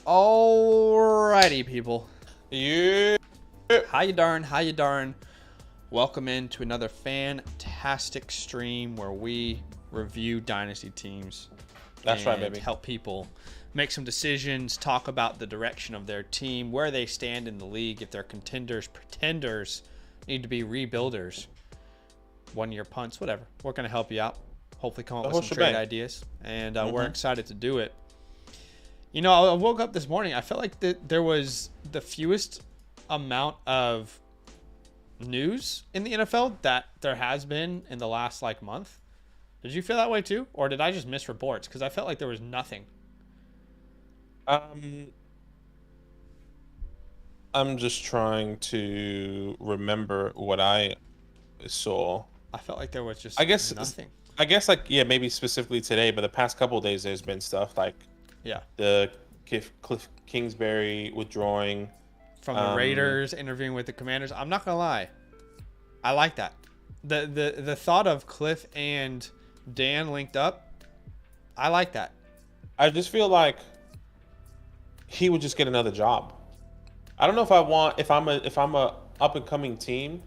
Alrighty, people. Yeah. How you darn? Welcome into another fantastic stream where we review Dynasty teams. That's right, baby. Help people make some decisions, talk about the direction of their team, where they stand in the league, if they're contenders, pretenders, need to be rebuilders, one-year punts, whatever. We're going to help you out. Hopefully come up with some trade ideas. And we're excited to do it. You know, I woke up this morning. I felt like there was the fewest amount of news in the NFL that there has been in the last month. Did you feel that way too, or did I just miss reports? Because I felt like there was nothing. I'm just trying to remember what I saw. I felt like there was just nothing. I guess maybe specifically today, but the past couple of days there's been stuff the Cliff Kingsbury withdrawing from the Raiders, interviewing with the Commanders. I'm not gonna lie, I like that. The thought of Cliff and Dan linked up, I like that. I just feel like he would just get another job. I don't know if I'm a up and coming team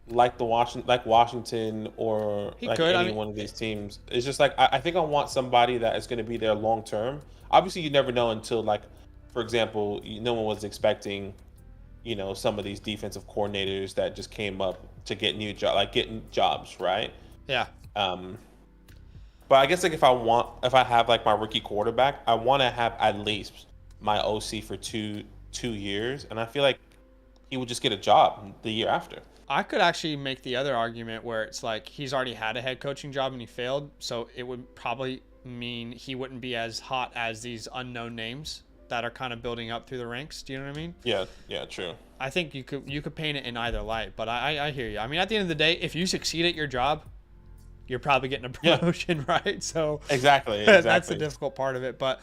like Washington or any one of these teams. It's just I think I want somebody that is going to be there long term. Obviously, you never know until for example, no one was expecting, some of these defensive coordinators that just came up to get getting jobs, right? Yeah. But I guess if I have my rookie quarterback, I want to have at least my OC for two years, and I feel like he would just get a job the year after. I could actually make the other argument where it's he's already had a head coaching job and he failed, so it would probably mean he wouldn't be as hot as these unknown names that are kind of building up through the ranks. Do you know what I mean? Yeah, true. I think you could paint it in either light, but I hear you. I mean, at the end of the day, if you succeed at your job, you're probably getting a promotion, right? So exactly. That's the difficult part of it, but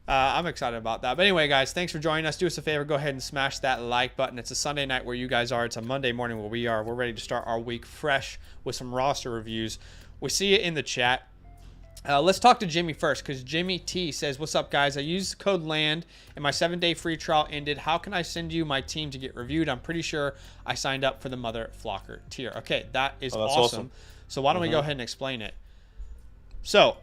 I'm excited about that. But anyway, guys, thanks for joining us. Do us a favor, go ahead and smash that like button. It's a Sunday night where you guys are. It's a Monday morning where we are. We're ready to start our week fresh with some roster reviews. We see it in the chat. Let's talk to Jimmy first, because Jimmy T says, what's up, guys? I used code LAND and my 7-day free trial ended. How can I send you my team to get reviewed? I'm pretty sure I signed up for the Mother Flocker tier. Okay, that is awesome. So why don't we go ahead and explain it? So,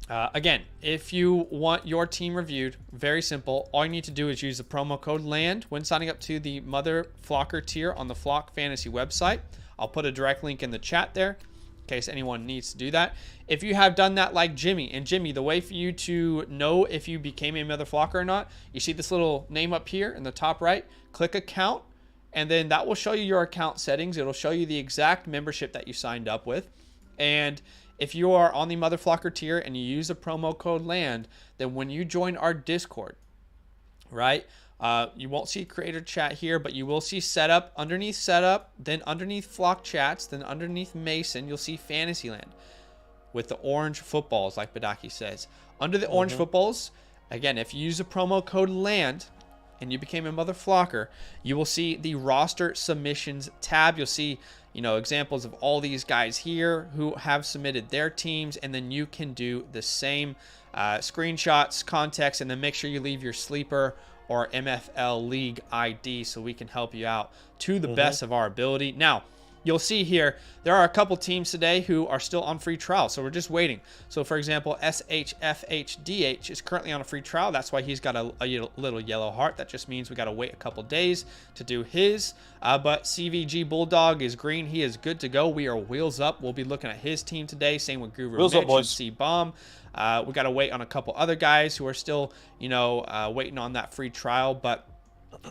again, if you want your team reviewed, very simple. All you need to do is use the promo code LAND when signing up to the Mother Flocker tier on the Flock Fantasy website. I'll put a direct link in the chat there in case anyone needs to do that. If you have done that like Jimmy, and Jimmy, the way for you to know if you became a Mother Flocker or not, you see this little name up here in the top right, click account, and then that will show you your account settings. It'll show you the exact membership that you signed up with. And if you are on the Mother Flocker tier and you use the promo code LAND, then when you join our Discord, right, you won't see creator chat here, but you will see setup. Underneath setup, then underneath Flock chats, then underneath Mason, you'll see Fantasyland with the orange footballs, like Badaki says. Under the orange footballs, again, if you use the promo code LAND and you became a Mother Flocker, you will see the roster submissions tab. You'll see, examples of all these guys here who have submitted their teams, and then you can do the same screenshots, context, and then make sure you leave your sleeper or MFL league ID so we can help you out to the best of our ability. Now, you'll see here, there are a couple teams today who are still on free trial, so we're just waiting. So, for example, SHFHDH is currently on a free trial. That's why he's got a little yellow heart. That just means we got to wait a couple days to do his. But CVgbulldog is green. He is good to go. We are wheels up. We'll be looking at his team today. Same with GuruMitch and Cbomb. We got to wait on a couple other guys who are still, waiting on that free trial, but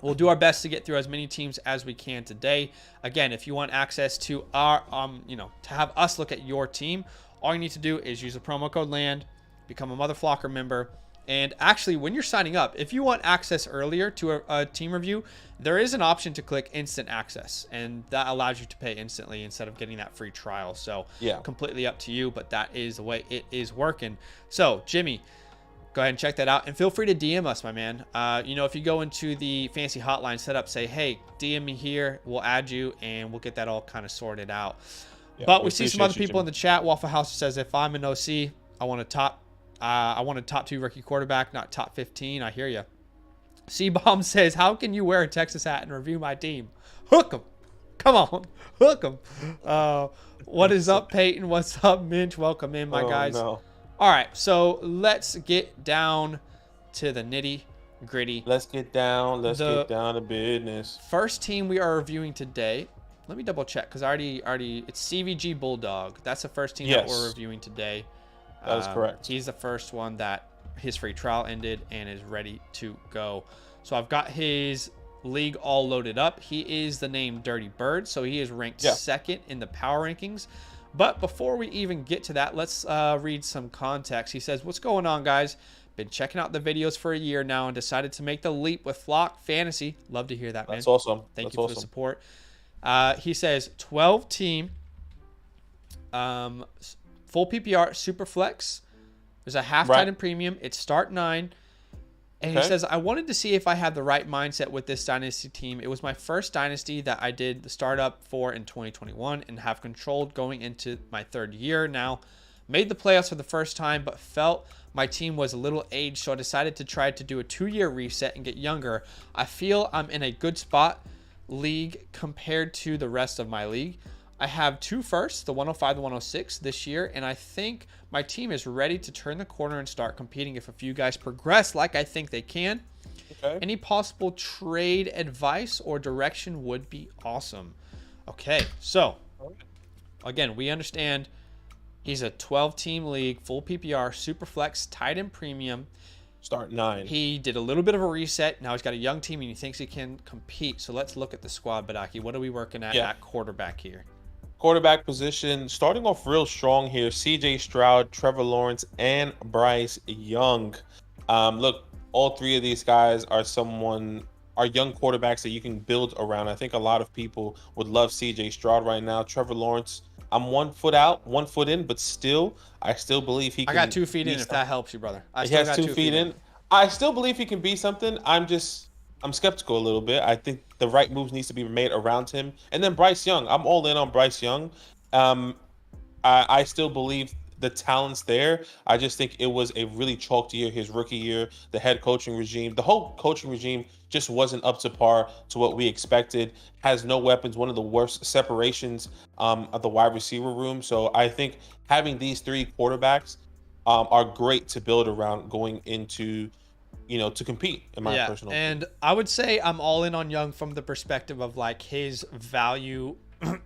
we'll do our best to get through as many teams as we can today. Again, if you want access to our, to have us look at your team, all you need to do is use the promo code LAND, become a Mother Flocker member. And actually, when you're signing up, if you want access earlier to a team review, there is an option to click instant access, and that allows you to pay instantly instead of getting that free trial. So completely up to you, but that is the way it is working. So Jimmy, go ahead and check that out, and feel free to DM us, my man. If you go into the fancy hotline setup, say, hey, DM me here, we'll add you, and we'll get that all kind of sorted out. But we see some other people in the chat. Waffle House says, if I'm an OC, I want to top I wanted top 2 rookie quarterback, not top 15. I hear you. Cbomb says, how can you wear a Texas hat and review my team? Hook 'em. Come on. Hook 'em. What is up, Peyton? What's up, Minch? Welcome in, my guys. No. All right, so let's get down to the nitty gritty. Let's get down to business. First team we are reviewing today. Let me double check because I already it's CVgbulldog. That's the first team that we're reviewing today. That is correct. He's the first one that his free trial ended and is ready to go. So I've got his league all loaded up. He is the name Dirty Bird, so he is ranked second in the power rankings. But before we even get to that, let's read some context. He says, what's going on, guys? Been checking out the videos for a year now and decided to make the leap with Flock Fantasy. Love to hear that, man. That's awesome. Thank you for the support. He says 12 team, full PPR, SuperFlex. There's a half tight end premium. It's start 9. And he says, I wanted to see if I had the right mindset with this Dynasty team. It was my first Dynasty that I did the startup for in 2021 and have controlled going into my 3rd year now. Made the playoffs for the first time, but felt my team was a little aged, so I decided to try to do a 2-year reset and get younger. I feel I'm in a good spot league compared to the rest of my league. I have 2 firsts, the 105, the 106 this year, and I think my team is ready to turn the corner and start competing if a few guys progress like I think they can. Any possible trade advice or direction would be awesome. Okay, so again, we understand he's a 12-team league, full PPR, SuperFlex, tight end premium. Start 9. He did a little bit of a reset. Now he's got a young team, and he thinks he can compete. So let's look at the squad, Badaki. What are we working at quarterback here? Quarterback position, starting off real strong here. CJ Stroud, Trevor Lawrence, and Bryce Young. Look, all 3 of these guys are young quarterbacks that you can build around. I think a lot of people would love CJ Stroud right now. Trevor Lawrence, I'm 1 foot out, 1 foot in, but I still believe he can. I got 2 feet in, if that helps you, brother. He has 2 feet in. I still believe he can be something. I'm skeptical a little bit. I think the right moves needs to be made around him. And then Bryce Young. I'm all in on Bryce Young. I still believe the talent's there. I just think it was a really chalked year, his rookie year. The head coaching regime, the whole coaching regime just wasn't up to par to what we expected. Has no weapons, one of the worst separations of the wide receiver room. So I think having these 3 quarterbacks are great to build around going into, to compete, in my personal opinion. And I would say I'm all in on Young from the perspective of like his value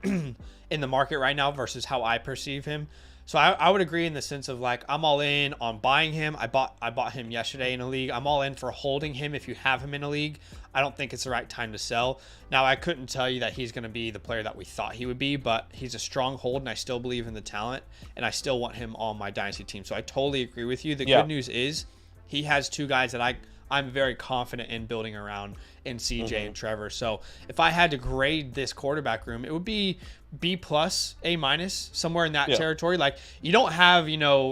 in the market right now versus how I perceive him. So I would agree in the sense of like I'm all in on buying him. I bought him yesterday in a league. I'm all in for holding him if you have him in a league. I don't think it's the right time to sell. Now, I couldn't tell you that he's going to be the player that we thought he would be, but he's a strong hold, and I still believe in the talent, and I still want him on my Dynasty team. So I totally agree with you. The good news is he has 2 guys that I'm very confident in building around in CJ and Trevor. So if I had to grade this quarterback room, it would be B+, A-, somewhere in that territory. Like, you don't have,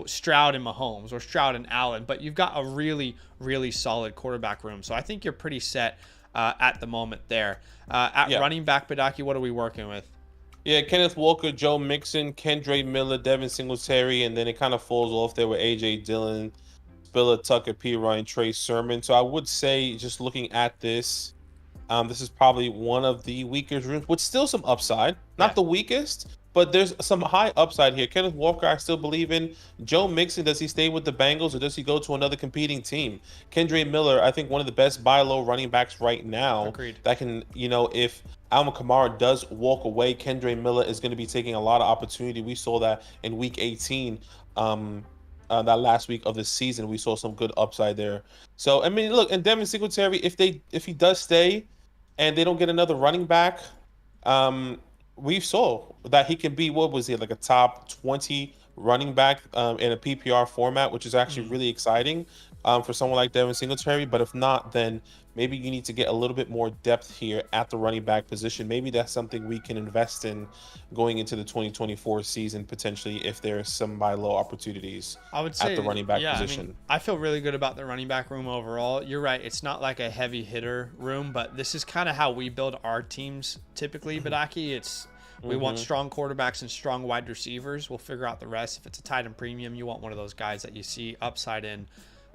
Stroud and Mahomes or Stroud and Allen, but you've got a really, really solid quarterback room. So I think you're pretty set at the moment there. Running back, Badaki, what are we working with? Yeah, Kenneth Walker, Joe Mixon, Kendre Miller, Devin Singletary, and then it kind of falls off there with A.J. Dillon, Spiller, Tucker, P. Ryan, Trey Sermon. So I would say, just looking at this, this is probably one of the weaker rooms, with still some upside. Not the weakest, but there's some high upside here. Kenneth Walker, I still believe in. Joe Mixon, does he stay with the Bengals or does he go to another competing team? Kendre Miller, I think one of the best buy low running backs right now. Agreed. That can, if Alvin Kamara does walk away, Kendre Miller is going to be taking a lot of opportunity. We saw that in week 18. That last week of the season, we saw some good upside there. So I mean, look, and Devin Singletary, if he does stay, and they don't get another running back, we saw that he can be, what was he, like a top 20 running back in a PPR format, which is actually really exciting for someone like Devin Singletary. But if not, then maybe you need to get a little bit more depth here at the running back position. Maybe that's something we can invest in going into the 2024 season, potentially, if there's some buy low opportunities I would say, at the running back I position. mean, I feel really good about the running back room overall. You're right. It's not like a heavy hitter room, but this is kind of how we build our teams typically, Badaki. It's We want strong quarterbacks and strong wide receivers. We'll figure out the rest. If it's a tight end premium, you want one of those guys that you see upside in.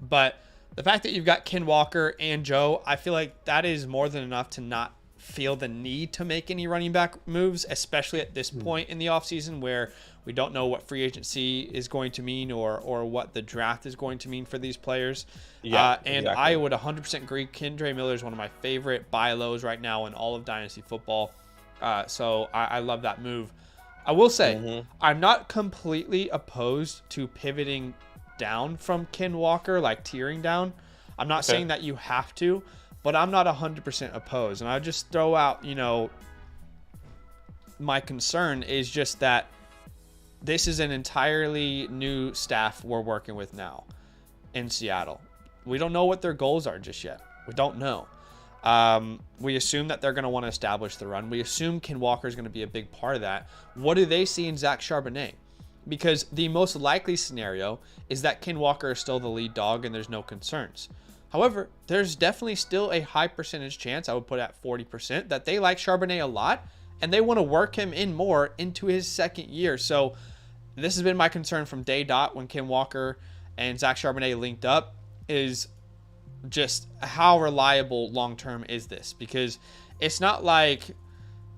But the fact that you've got Ken Walker and Joe, I feel like that is more than enough to not feel the need to make any running back moves, especially at this point in the offseason where we don't know what free agency is going to mean or what the draft is going to mean for these players. And exactly. I would 100% agree. Kendre Miller is one of my favorite buy lows right now in all of Dynasty football. So I love that move. I will say I'm not completely opposed to pivoting down from Ken Walker, like tiering down. I'm not saying that you have to, but I'm not 100% opposed. And I'll just throw out, my concern is just that this is an entirely new staff we're working with now in Seattle. We don't know what their goals are just yet. We don't know. We assume that they're going to want to establish the run. We assume Ken Walker is going to be a big part of that. What do they see in Zach Charbonnet? Because the most likely scenario is that Ken Walker is still the lead dog and there's no concerns. However, there's definitely still a high percentage chance, I would put at 40%, that they like Charbonnet a lot and they want to work him in more into his second year. So this has been my concern from day dot when Ken Walker and Zach Charbonnet linked up, is just how reliable long-term is this? Because it's not like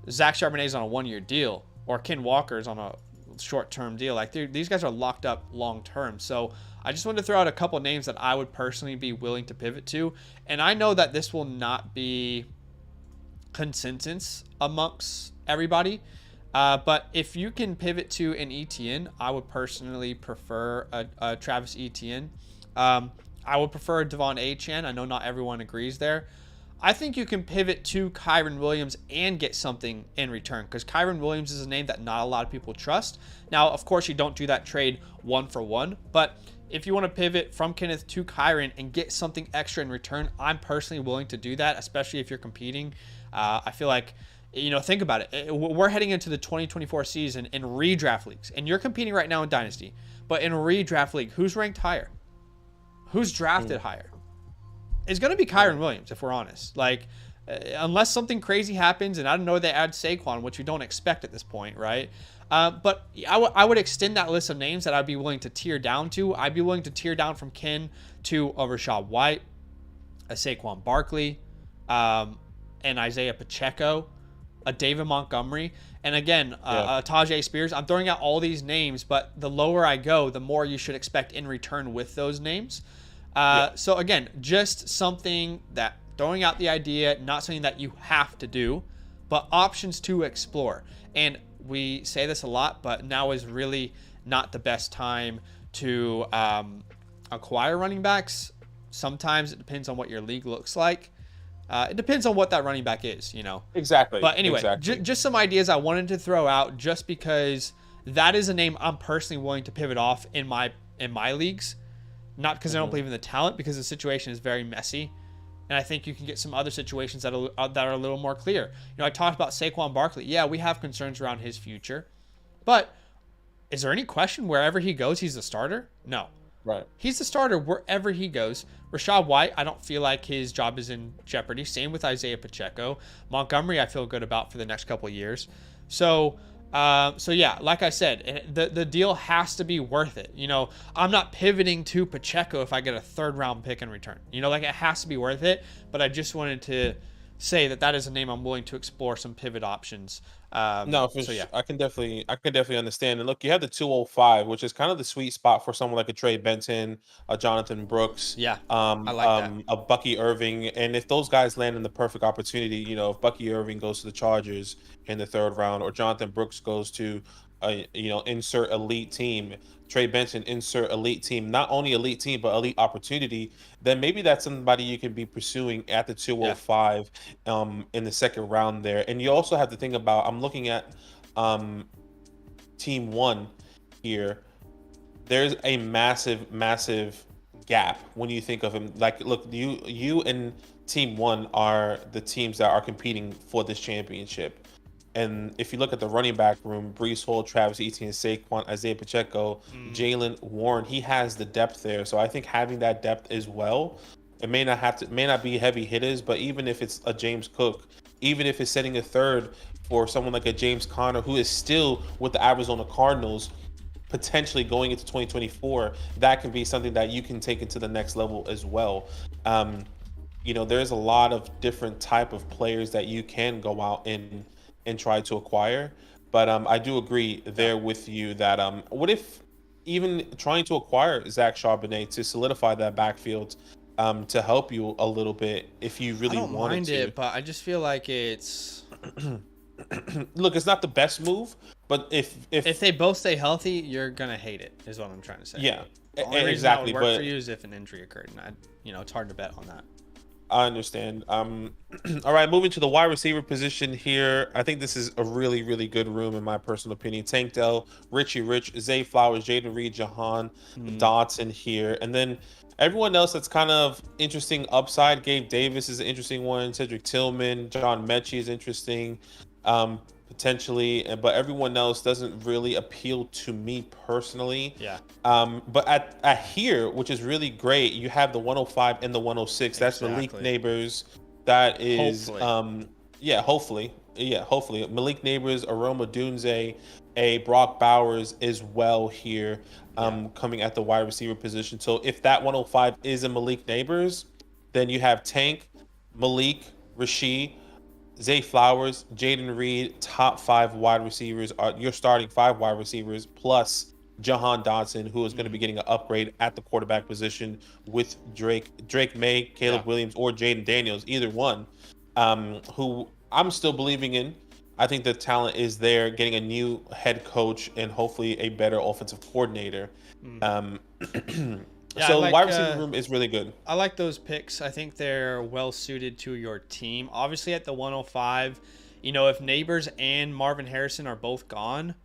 Zach Charbonnet's on a one-year deal or Ken Walker's on a short-term deal. Like these guys are locked up long-term. So I just wanted to throw out a couple names that I would personally be willing to pivot to. And I know that this will not be consensus amongst everybody. But if you can pivot to an ETN, I would personally prefer a Travis Etienne. I would prefer Devon Achane. I know not everyone agrees there. I think you can pivot to Kyren Williams and get something in return, because Kyren Williams is a name that not a lot of people trust. Now, of course, you don't do that trade one for one, but if you want to pivot from Kenneth to Kyren and get something extra in return, I'm personally willing to do that, especially if you're competing. I feel like, think about it. We're heading into the 2024 season in redraft leagues, and you're competing right now in Dynasty, but in a redraft league, who's ranked higher? Who's drafted higher? It's going to be Kyren Williams, if we're honest. Like, unless something crazy happens, and I don't know they add Saquon, which we don't expect at this point, right? But I would extend that list of names that I'd be willing to tier down to. I'd be willing to tier down from Ken to a Rachaad White, a Saquon Barkley, and Isaiah Pacheco, a David Montgomery, and again, a Tajay Spears. I'm throwing out all these names, but the lower I go, the more you should expect in return with those names. So again, just something that throwing out the idea, not something that you have to do, but options to explore. And we say this a lot, but now is really not the best time to acquire running backs. Sometimes it depends on what your league looks like. It depends on what that running back is, Exactly. But anyway, just some ideas I wanted to throw out just because that is a name I'm personally willing to pivot off in my leagues. Not because I don't believe in the talent, because the situation is very messy. And I think you can get some other situations that are a little more clear. I talked about Saquon Barkley. Yeah, we have concerns around his future. But is there any question wherever he goes, he's the starter? No. Right. He's the starter wherever he goes. Rachaad White, I don't feel like his job is in jeopardy. Same with Isaiah Pacheco. Montgomery, I feel good about for the next couple of years. So yeah, like I said, the deal has to be worth it. I'm not pivoting to Pacheco if I get a third round pick in return. Like it has to be worth it. But I just wanted to say that is a name I'm willing to explore some pivot options. No, sure. Yeah. I can definitely understand. And look, you have the 205, which is kind of the sweet spot for someone like a Trey Benson, a Jonathan Brooks, I like that. A Bucky Irving. And if those guys land in the perfect opportunity, if Bucky Irving goes to the Chargers in the third round, or Jonathan Brooks goes to insert elite team, Trey Benson, insert elite team, not only elite team, but elite opportunity, then maybe that's somebody you can be pursuing at the 205 in the second round there. And you also have to think about, I'm looking at team one here. There's a massive gap when you think of him. Like, look, you and team one are the teams that are competing for this championship. And if you look at the running back room, Breece Hall, Travis Etienne, Saquon, Isaiah Pacheco, Jalen Warren, he has the depth there. So I think having that depth as well, it may not be heavy hitters, but even if it's a James Cook, even if it's setting a third for someone like a James Conner, who is still with the Arizona Cardinals, potentially going into 2024, that can be something that you can take into the next level as well. You know, there's a lot of different type of players that you can go out and try to acquire. But I do agree there with you that what if even trying to acquire Zach Charbonnet to solidify that backfield to help you a little bit if you really I don't wanted mind to. it, but I just feel like it's Look, it's not the best move, but if they both stay healthy, you're gonna hate it. Is what I'm trying to say. yeah, The only reason exactly. that would work But for you is if an injury occurred, and it's hard to bet on that. I understand. All right, moving to the wide receiver position here. I think this is a really, really good room in my personal opinion. Tank Dell, Richie Rich, Zay Flowers, Jaden Reed, Jahan Dotson here, and then everyone else that's kind of interesting upside. Gabe Davis is an interesting one. Cedric Tillman, John Mechie is interesting, potentially, but everyone else doesn't really appeal to me personally. Yeah. But at here, which is really great, you have the 105 and the 106. That's Malik Exactly. Neighbors. That is, Hopefully. hopefully Malik Neighbors, Aroma Dunze, a Brock Bowers as well here, coming at the wide receiver position. So if that 105 is a Malik Neighbors, then you have Tank, Malik, Rasheed, Zay Flowers, Jaden Reed, top 5 wide receivers. You're starting 5 wide receivers plus Jahan Dotson, who is going to be getting an upgrade at the quarterback position with Drake May, Caleb Williams, or Jaden Daniels, either one, who I'm still believing in. I think the talent is there, getting a new head coach and hopefully a better offensive coordinator. So the wide receiver room is really good. I like those picks. I think they're well suited to your team. Obviously, at the 105, if Neighbors and Marvin Harrison are both gone,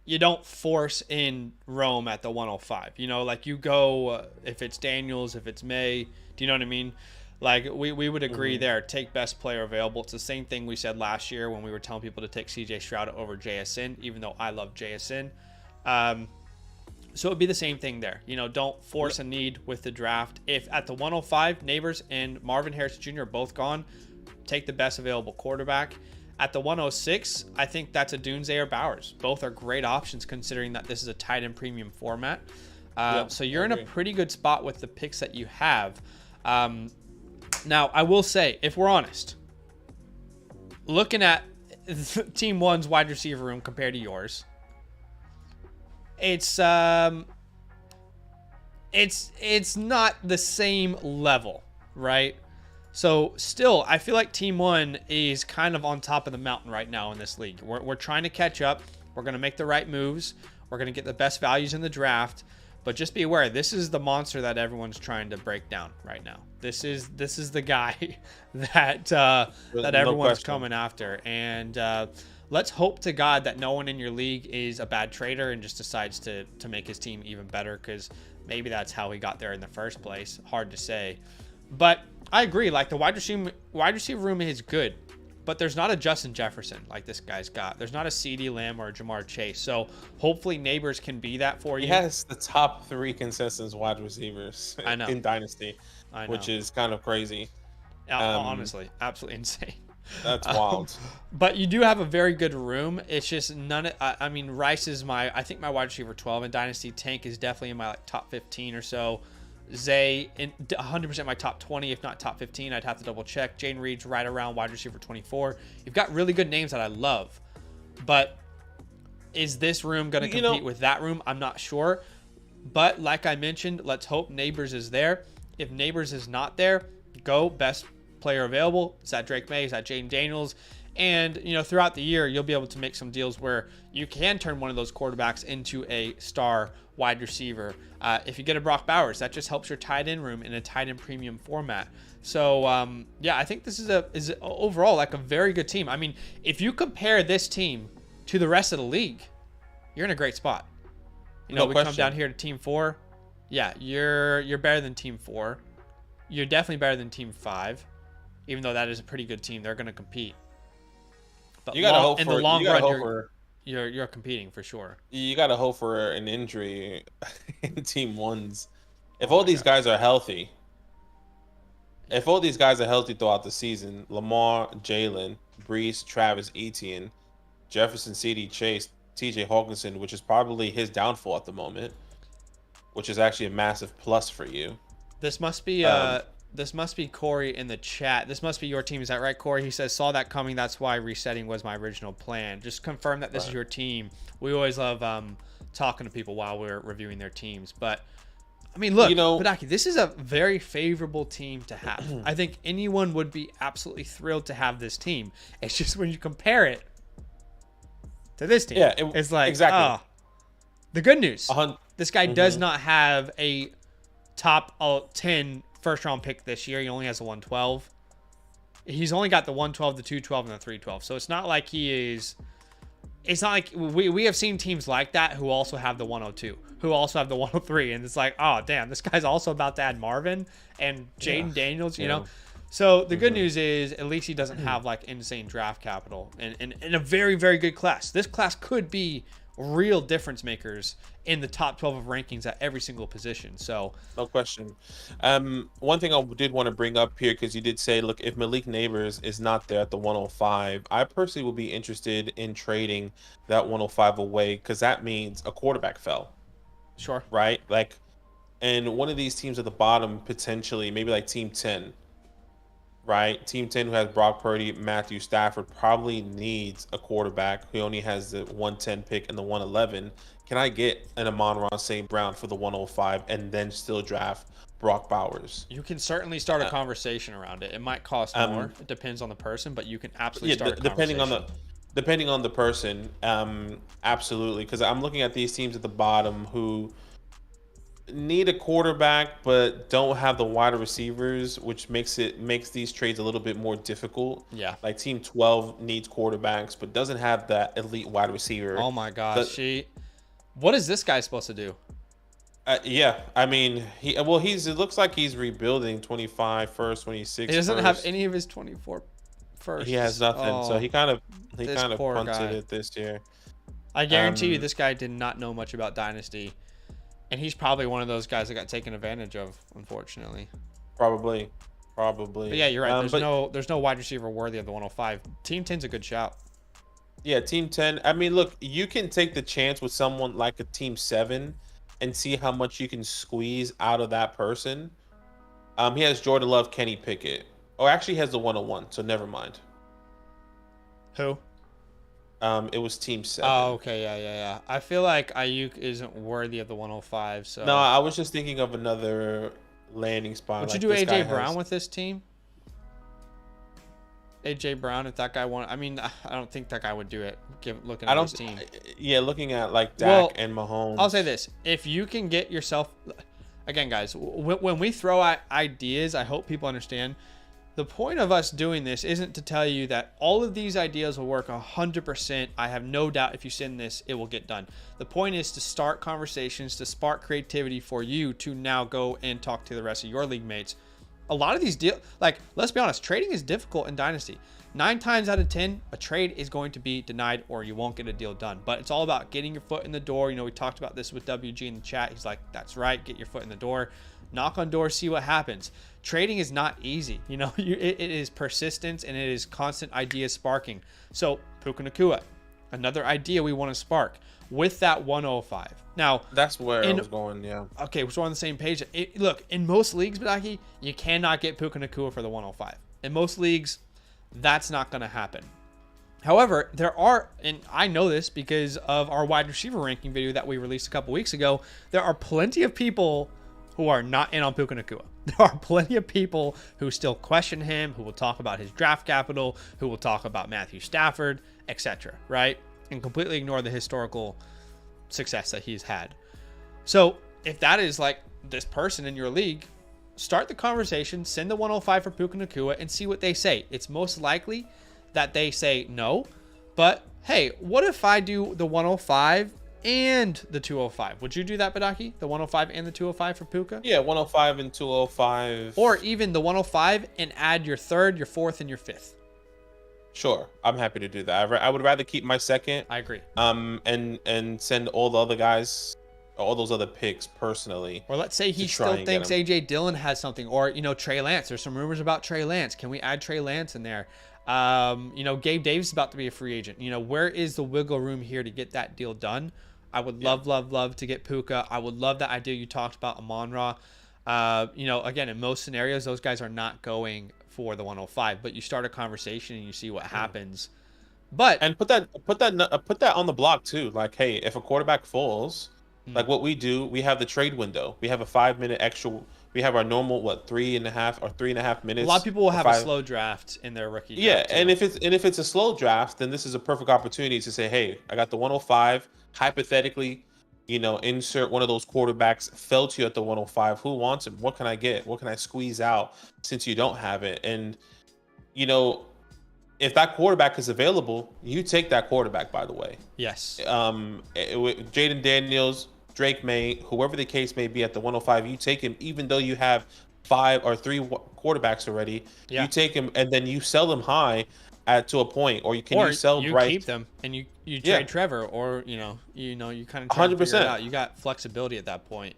you don't force in Rome at the 105. Like you go if it's Daniels, if it's May. Do you know what I mean? Like we would agree there. Take best player available. It's the same thing we said last year when we were telling people to take CJ Stroud over JSN, even though I love JSN. So it'd be the same thing there. Don't force a need with the draft. If at the 105, Neighbors and Marvin Harrison Jr. are both gone, take the best available quarterback. At the 106, I think that's a Dunze or Bowers. Both are great options considering that this is a tight end premium format. So you're in a pretty good spot with the picks that you have. Now, I will say, if we're honest, looking at Team 1's wide receiver room compared to yours, it's not the same level, right? So still, I feel like Team 1 is kind of on top of the mountain right now in this league. We're trying to catch up. We're going to make the right moves. We're going to get the best values in the draft. But just be aware, this is the monster that everyone's trying to break down right now. This is the guy that everyone's coming after. And let's hope to God that no one in your league is a bad trader and just decides to make his team even better, because maybe that's how he got there in the first place. Hard to say. But I agree. Like the wide receiver room is good, but there's not a Justin Jefferson like this guy's got. There's not a CeeDee Lamb or a Jamar Chase. So hopefully Neighbors can be that for you. He has the top 3 consensus wide receivers in Dynasty, which is kind of crazy. Honestly, absolutely insane. That's wild. But you do have a very good room. It's just Rice is I think my wide receiver 12 in Dynasty. Tank is definitely in my top 15 or so. Zay, 100% my top 20, if not top 15. I'd have to double check. Jaden Reed's right around wide receiver 24. You've got really good names that I love. But is this room going to compete with that room? I'm not sure. But like I mentioned, let's hope Neighbors is there. If Neighbors is not there, go best player available. Is that Drake May? Is that Jaden Daniels? And, throughout the year, you'll be able to make some deals where you can turn one of those quarterbacks into a star wide receiver. If you get a Brock Bowers, that just helps your tight end room in a tight end premium format. So, I think this is overall like a very good team. I mean, if you compare this team to the rest of the league, you're in a great spot. We come down here to Team 4. Yeah, you're better than Team 4. You're definitely better than Team 5. Even though that is a pretty good team, they're going to compete. But you gotta hope in for, the long you gotta run, hope for, you're competing for sure. You got to hope for an injury in Team 1's. If all these guys are healthy, throughout the season, Lamar, Jalen, Brees, Travis Etienne, Jefferson, CD, Chase, TJ Hawkinson, which is probably his downfall at the moment, which is actually a massive plus for you. This must be Corey in the chat. This must be your team. Is that right, Corey? He says, saw that coming. That's why resetting was my original plan. Just confirm that this is your team. We always love talking to people while we're reviewing their teams. But, I mean, look, Badaki, this is a very favorable team to have. I think anyone would be absolutely thrilled to have this team. It's just when you compare it to this team, it's like, exactly. The good news, this guy does not have a top 10 first-round pick this year. He only has a 112. He's only got the 112, the 212, and the 312. So it's not like he is... It's not like we have seen teams like that who also have the 102, who also have the 103, and it's like, oh damn, this guy's also about to add Marvin and Jaden Daniels, you know. So the good news is at least he doesn't have like insane draft capital and in a very, very good class. This class could be real difference makers in the top 12 of rankings at every single position. So no question. One thing I did want to bring up here, because you did say, look, if Malik Neighbors is not there at the 105, I personally will be interested in trading that 105 away, because that means a quarterback fell. Sure. Right? Like, and one of these teams at the bottom, potentially, maybe like Team 10, right? Team 10 who has Brock Purdy, Matthew Stafford, probably needs a quarterback who only has the 110 pick and the 111. Can I get an Amon-Ra St. Brown for the 105 and then still draft Brock Bowers? You can certainly start a conversation around it. It might cost more. It depends on the person, but you can absolutely start a conversation. Depending on the person, absolutely. Because I'm looking at these teams at the bottom who need a quarterback but don't have the wide receivers, which makes these trades a little bit more difficult. Yeah. Like Team 12 needs quarterbacks but doesn't have that elite wide receiver. Oh my gosh. What is this guy supposed to do? Yeah, I mean, it looks like he's rebuilding 25 first, 26 He doesn't first. have any of his 24 first. He has nothing, so he kind of punted it this year. I guarantee you this guy did not know much about Dynasty, and he's probably one of those guys that got taken advantage of, unfortunately. Probably. But yeah, you're right. There's no wide receiver worthy of the 105. Team 10's a good shout. Yeah, Team 10. I mean, look, you can take the chance with someone like a Team 7 and see how much you can squeeze out of that person. He has Jordan Love, Kenny Pickett. Oh, actually he has the 101, so never mind. Who? It was Team 7. Oh, okay, yeah. I feel like Ayuk isn't worthy of the 105, so... No, I was just thinking of another landing spot. Would you do A.J. Brown with this team? A.J. Brown, if that guy wanted... I mean, I don't think that guy would do it, looking at his team. Yeah, looking at, like, Dak and Mahomes. I'll say this. If you can get yourself... Again, guys, when we throw out ideas, I hope people understand... The point of us doing this isn't to tell you that all of these ideas will work 100%. I have no doubt if you send this, it will get done. The point is to start conversations, to spark creativity for you to now go and talk to the rest of your league mates. A lot of these deals, like, let's be honest, trading is difficult in Dynasty. 9 times out of 10, a trade is going to be denied or you won't get a deal done. But it's all about getting your foot in the door. You know, we talked about this with WG in the chat. He's like, that's right, get your foot in the door. Knock on doors, see what happens. Trading is not easy. You know, it is persistence and it is constant idea sparking. So, Puka Nacua, another idea we want to spark with that 105. Now, that's where I was going, yeah. Okay, so we're on the same page. Look, in most leagues, Badaki, you cannot get Puka Nacua for the 105. In most leagues, that's not going to happen. However, there are, and I know this because of our wide receiver ranking video that we released a couple weeks ago, there are plenty of people who are not in on Puka Nacua. There are plenty of people who still question him, who will talk about his draft capital, who will talk about Matthew Stafford, etc., right? And completely ignore the historical success that he's had. So if that is like this person in your league, start the conversation, send the 105 for Puka Nacua and see what they say. It's most likely that they say no, but hey, what if I do the 105 and the 205? Would you do that, Badaki? The 105 and the 205 for Puka? Yeah, 105 and 205. Or even the 105 and add your third, your fourth, and your fifth. Sure, I'm happy to do that. I would rather keep my second. I agree. And send all the other guys, all those other picks personally. Or let's say he still thinks AJ Dillon has something, or you know, Trey Lance. There's some rumors about Trey Lance. Can we add Trey Lance in there? You know, Gabe Davis is about to be a free agent. You know, where is the wiggle room here to get that deal done? I would love to get Puka. I would love that idea you talked about, Amon-Ra. You know, again, in most scenarios, those guys are not going for the 105, but you start a conversation and you see what happens. But and put that on the block too. Like, hey, if a quarterback falls, like what we do, we have the trade window. We have a 5-minute extra. We have our normal 3.5 minutes. A lot of people will have a 5 slow draft in their rookie draft. Yeah, too. and if it's a slow draft, then this is a perfect opportunity to say, hey, I got the 105. Hypothetically, you know, insert one of those quarterbacks, fell to you at the 105. Who wants him? What can I get? What can I squeeze out since you don't have it? And, you know, if that quarterback is available, you take that quarterback, by the way. Yes. Jaden Daniels, Drake May, whoever the case may be at the 105, you take him, even though you have 5 or 3 quarterbacks already. Yeah. You take him and then you sell them high to a point, or you keep them and you trade Trevor, or you kind of 100%. Out. You got flexibility at that point.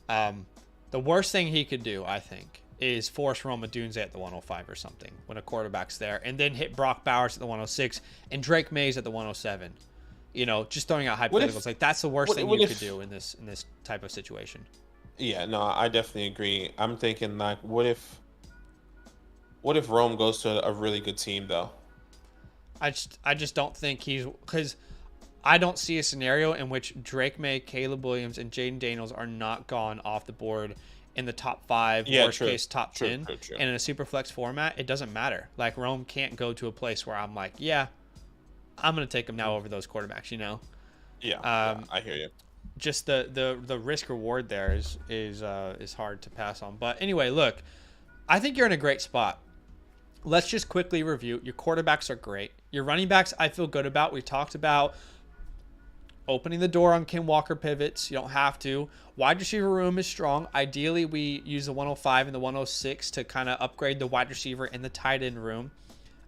The worst thing he could do, I think, is force Rome Odunze at the 105 or something when a quarterback's there, and then hit Brock Bowers at the 106 and Drake Mays at the 107. You know, just throwing out hypotheticals, like that's the worst thing you could do in this type of situation. Yeah, no, I definitely agree. I'm thinking like, what if Rome goes to a really good team though? I just don't think because I don't see a scenario in which Drake May, Caleb Williams, and Jaden Daniels are not gone off the board in the top 5, worst case top 10. True. And in a SuperFlex format, it doesn't matter. Like, Rome can't go to a place where I'm like, yeah, I'm going to take them now over those quarterbacks, you know? Yeah, I hear you. Just the risk reward there is hard to pass on. But anyway, look, I think you're in a great spot. Let's just quickly review. Your quarterbacks are great. Your running backs, I feel good about. We talked about opening the door on Ken Walker pivots. You don't have to. Wide receiver room is strong. Ideally, we use the 105 and the 106 to kind of upgrade the wide receiver and the tight end room.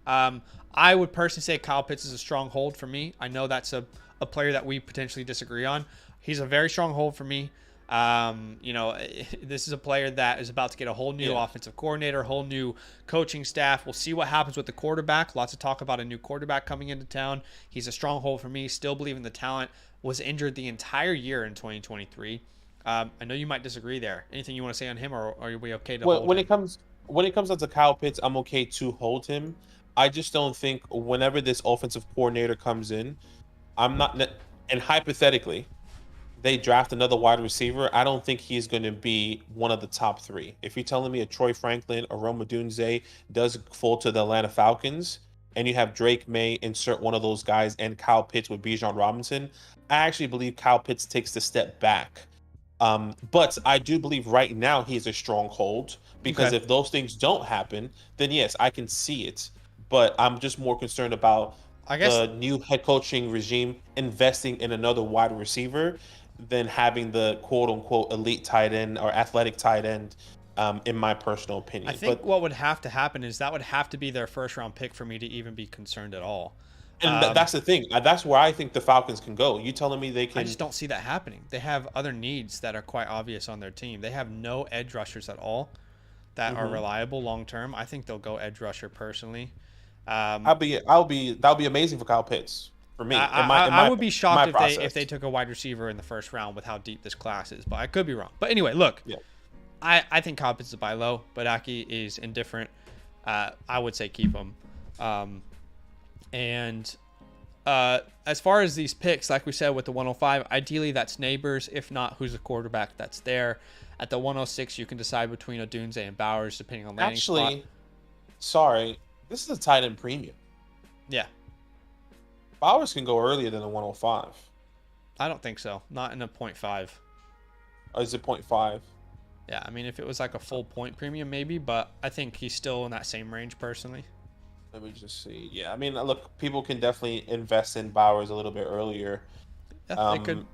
I would personally say Kyle Pitts is a strong hold for me. I know that's a player that we potentially disagree on. He's a very strong hold for me. You know, this is a player that is about to get a whole new offensive coordinator, whole new coaching staff. We'll see what happens with the quarterback. Lots of talk about a new quarterback coming into town. He's a stronghold for me. Still believe in the talent. Was injured the entire year in 2023. I know you might disagree there. Anything you want to say on him, or are we okay to hold him? When it comes down to Kyle Pitts, I'm okay to hold him. I just don't think whenever this offensive coordinator comes in, and hypothetically, they draft another wide receiver, I don't think he's going to be one of the top 3. If you're telling me a Troy Franklin or Rome Odunze does fall to the Atlanta Falcons, and you have Drake May insert one of those guys and Kyle Pitts with Bijan Robinson, I actually believe Kyle Pitts takes the step back. But I do believe right now he's a strong hold, because if those things don't happen, then yes, I can see it. But I'm just more concerned about the new head coaching regime investing in another wide receiver than having the quote-unquote elite tight end or athletic tight end, in my personal opinion. I think what would have to happen is that would have to be their first-round pick for me to even be concerned at all. And that's the thing. That's where I think the Falcons can go. You telling me they can... I just don't see that happening. They have other needs that are quite obvious on their team. They have no edge rushers at all that are reliable long-term. I think they'll go edge rusher personally. That'll be amazing for Kyle Pitts. For me, I would be shocked if they took a wide receiver in the first round with how deep this class is, but I could be wrong. But anyway, look, I think Kyle Pitts is a buy low, but Aki is indifferent. I would say keep him. And as far as these picks, like we said with the 105, ideally that's Neighbors. If not, who's the quarterback that's there? At the 106, you can decide between Odunze and Bowers, depending on landing spot. Sorry, this is a tight end premium. Yeah. Bowers can go earlier than a 105. I don't think so. Not in a 0.5. Or is it 0.5? Yeah, I mean, if it was like a full point premium, maybe, but I think he's still in that same range personally. Let me just see. Yeah, I mean, look, people can definitely invest in Bowers a little bit earlier. Yeah, they could.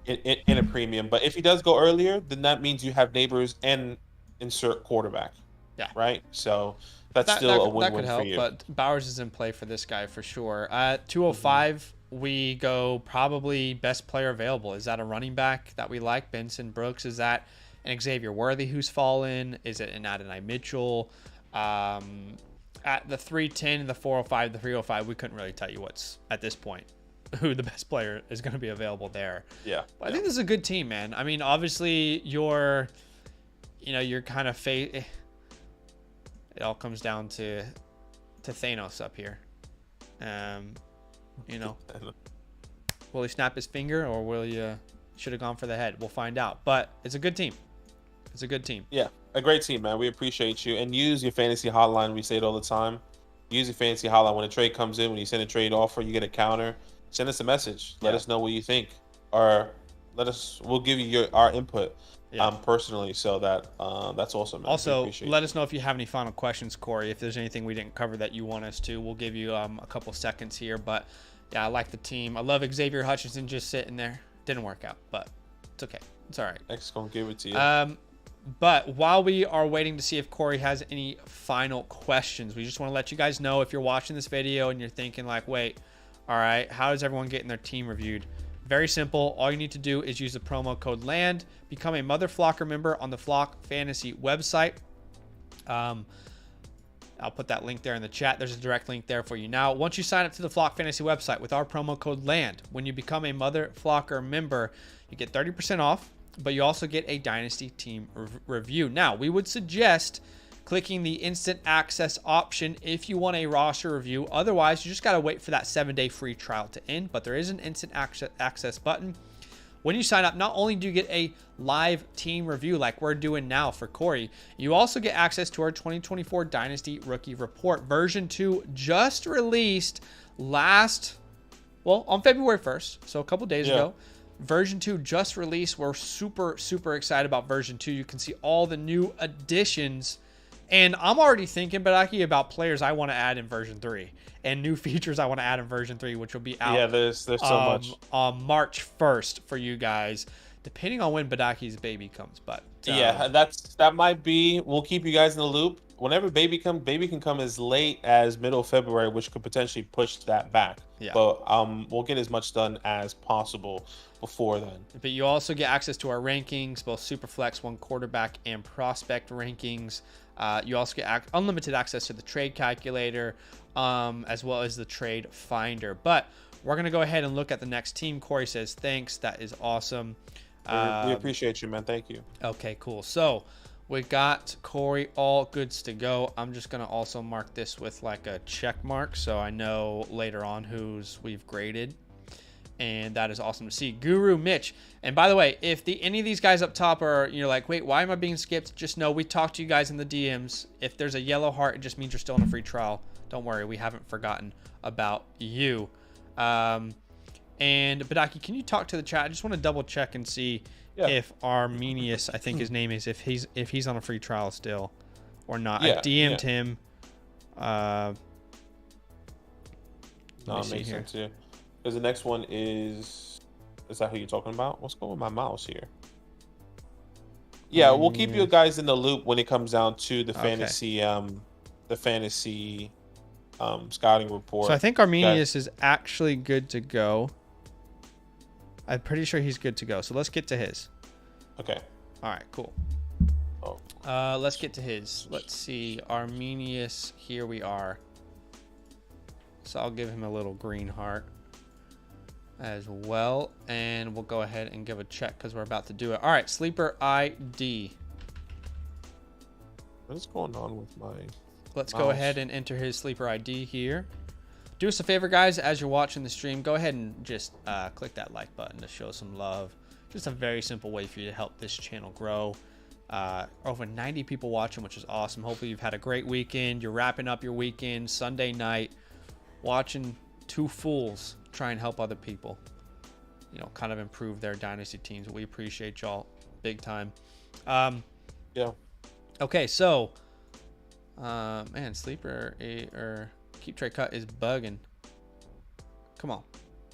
In a premium. But if he does go earlier, then that means you have Neighbors and insert quarterback. Yeah. Right? So that's still a win-win for you. But Bowers is in play for this guy for sure. At 205, we go probably best player available. Is that a running back that we like? Benson Brooks? Is that an Xavier Worthy who's fallen? Is it an Adonai Mitchell? at the 310 and the 405, the 305, we couldn't really tell you what's at this point who the best player is going to be available there. Yeah. But I think this is a good team, man. I mean, obviously you're kind of it all comes down to Thanos up here. You know, will he snap his finger or will you should have gone for the head? We'll find out. But it's a good team. It's a good team. Yeah, a great team, man. We appreciate you. And use your fantasy hotline. We say it all the time. Use your fantasy hotline. When a trade comes in, when you send a trade offer, you get a counter. Send us a message. Let us know what you think. Or we'll give you our input personally. So that's awesome, man. Also, let us know if you have any final questions, Corey. If there's anything we didn't cover that you want us to, we'll give you a couple seconds here. But yeah, I like the team. I love Xavier Hutchinson just sitting there. Didn't work out, but it's okay. It's all right. X gonna give it to you. But while we are waiting to see if Corey has any final questions, we just want to let you guys know if you're watching this video and you're thinking like, wait, all right, how is everyone getting their team reviewed? Very simple. All you need to do is use the promo code LAND, become a Mother Flocker member on the Flock Fantasy website. I'll put that link there in the chat. There's a direct link there for you. Now, once you sign up to the Flock Fantasy website with our promo code LAND, when you become a Mother Flocker member, you get 30% off, but you also get a Dynasty team review. Now, we would suggest clicking the instant access option if you want a roster review. Otherwise, you just got to wait for that 7-day free trial to end, but there is an instant access button. When you sign up, not only do you get a live team review like we're doing now for Corey, you also get access to our 2024 Dynasty Rookie Report. Version 2 just released on February 1st, so a couple days ago. Version 2 just released. We're super, super excited about version 2. You can see all the new additions. And I'm already thinking, Badaki, about players I want to add in version 3 and new features I want to add in version 3, which will be out. Yeah, there's so much on March 1st for you guys, depending on when Badaki's baby comes. But that might be. We'll keep you guys in the loop. Whenever baby can come as late as middle of February, which could potentially push that back. Yeah. But we'll get as much done as possible before then. But you also get access to our rankings, both SuperFlex, one quarterback, and prospect rankings. You also get unlimited access to the trade calculator, as well as the trade finder. But we're going to go ahead and look at the next team. Corey says, thanks. That is awesome. We appreciate you, man. Thank you. Okay, cool. So we got Corey all goods to go. I'm just going to also mark this with like a check mark so I know later on who's we've graded. And that is awesome to see. GuruMitch. And by the way, if any of these guys up top are, you're like, wait, why am I being skipped? Just know we talked to you guys in the DMs. If there's a yellow heart, it just means you're still in a free trial. Don't worry, we haven't forgotten about you. And Badaki, can you talk to the chat? I just want to double check and see if Arminius, I think his name is, if he's on a free trial still or not. I DM'd him. No, it makes sense here. Because the next one is that who you're talking about? What's going on with my mouse here? Yeah, we'll keep you guys in the loop when it comes down to the fantasy scouting report. So I think Arminius is actually good to go. I'm pretty sure he's good to go. So let's get to his. Okay. All right, cool. Oh. Let's get to his. Let's see. Arminius, here we are. So I'll give him a little green heart as well. And we'll go ahead and give a check because we're about to do it. All right, sleeper ID. What is going on with my Let's go ahead and enter his sleeper ID here. Do us a favor, guys, as you're watching the stream, go ahead and just click that like button to show some love. Just a very simple way for you to help this channel grow. Over 90 people watching, which is awesome. Hopefully you've had a great weekend. You're wrapping up your weekend Sunday night, watching two fools try and help other people, kind of improve their dynasty teams. We appreciate y'all big time. Yeah. Okay, so man, sleeper or keep trade cut is bugging. Come on,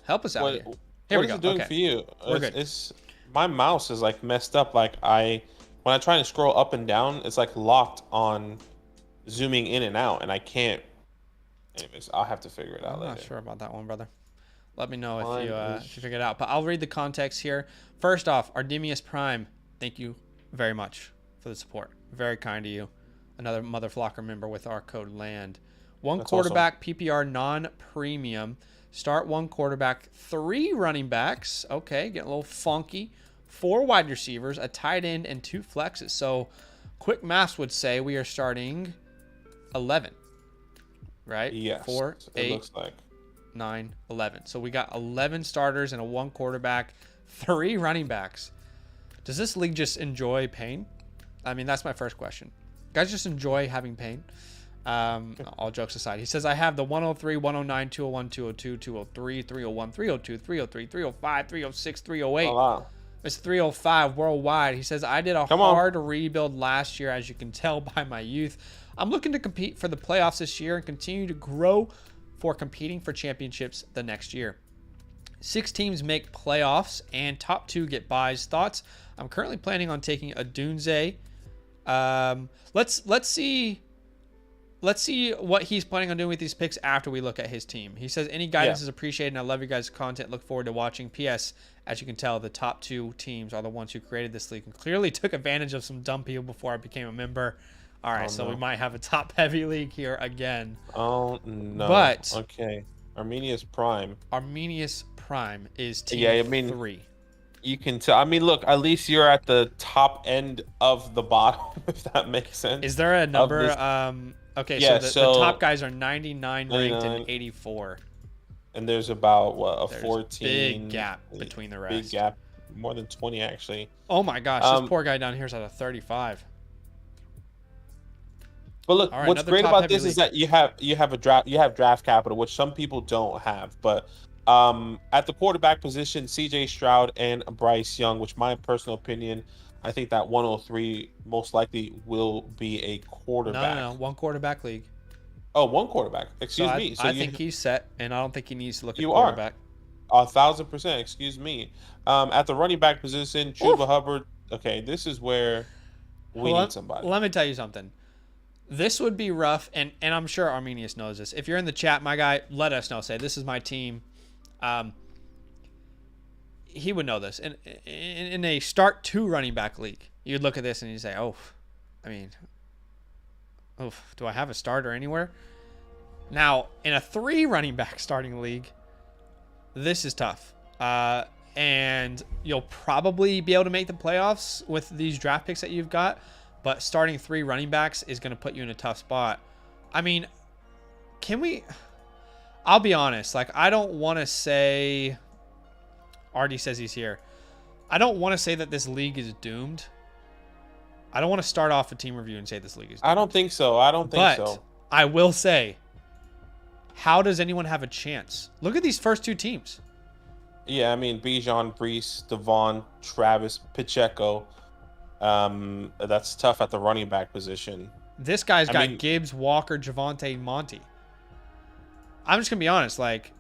help us out here. Here we go. What is it doing for you? We're good. It's my mouse is like messed up. Like when I try to scroll up and down, it's like locked on zooming in and out, and I can't. Anyways, I'll have to figure it out later. I'm not sure about that one, brother. Let me know if you figure it out. But I'll read the context here. First off, Ardimus Prime, thank you very much for the support. Very kind of you. another Mother Flocker member with our code LAND. One That's quarterback, awesome. PPR non-premium. Start one quarterback, 3 running backs. Okay, getting a little funky. 4 wide receivers, a tight end, and 2 flexes. So quick maths would say we are starting 11, right? Yes. 4, 8, looks like 9, 11. So we got 11 starters and a 1 quarterback, 3 running backs. Does this league just enjoy pain? I mean, that's my first question. Guys just enjoy having pain? All jokes aside, he says, I have the 103, 109, 201, 202, 203, 301, 302, 303, 305, 306, 308. Oh, wow. It's 305 worldwide. He says, I did a hard rebuild last year, as you can tell by my youth. I'm looking to compete for the playoffs this year and continue to grow for competing for championships the next year. 6 teams make playoffs and top 2 get buys. Thoughts? I'm currently planning on taking a Dunze. Let's see what he's planning on doing with these picks after we look at his team. He says, any guidance is appreciated, and I love your guys' content. Look forward to watching. P.S. As you can tell, the top 2 teams are the ones who created this league and clearly took advantage of some dumb people before I became a member. All right, we might have a top-heavy league here again. Oh, no. But okay, Arminius Prime. Arminius Prime is team 3. You can tell. I mean, look, at least you're at the top end of the bottom, if that makes sense. Is there a number? Okay, yeah, so the top guys are 99 ranked and 84. And there's about, what, there's 14? Big gap between the rest. Big gap. More than 20, actually. Oh, my gosh. This poor guy down here is at a 35. But look, what's great about this is that you have draft capital, which some people don't have. But at the quarterback position, CJ Stroud and Bryce Young, which my personal opinion, I think that 103 most likely will be a quarterback. No, 1 quarterback league. Oh, 1 quarterback. Excuse me. So I think he's set, and I don't think he needs to look at quarterback. 1,000%. Excuse me. At the running back position, Chuba Hubbard. Okay, this is where we need somebody. Let me tell you something. This would be rough, and I'm sure Arminius knows this. If you're in the chat, my guy, let us know. Say, this is my team. He would know this. In a start 2 running back league, you'd look at this and you'd say, do I have a starter anywhere? Now, in a 3 running back starting league, this is tough. And you'll probably be able to make the playoffs with these draft picks that you've got. But starting 3 running backs is going to put you in a tough spot. I mean, I'll be honest. Like, I don't want to say... Artie says he's here. I don't want to say that this league is doomed. I don't want to start off a team review and say this league is doomed. I don't think so. But I will say, how does anyone have a chance? Look at these first 2 teams. Yeah, I mean, Bijan, Brees, Devon, Travis, Pacheco. That's tough at the running back position. This guy's got Gibbs, Walker, Javonte, and Monty. I'm just gonna be honest. Like,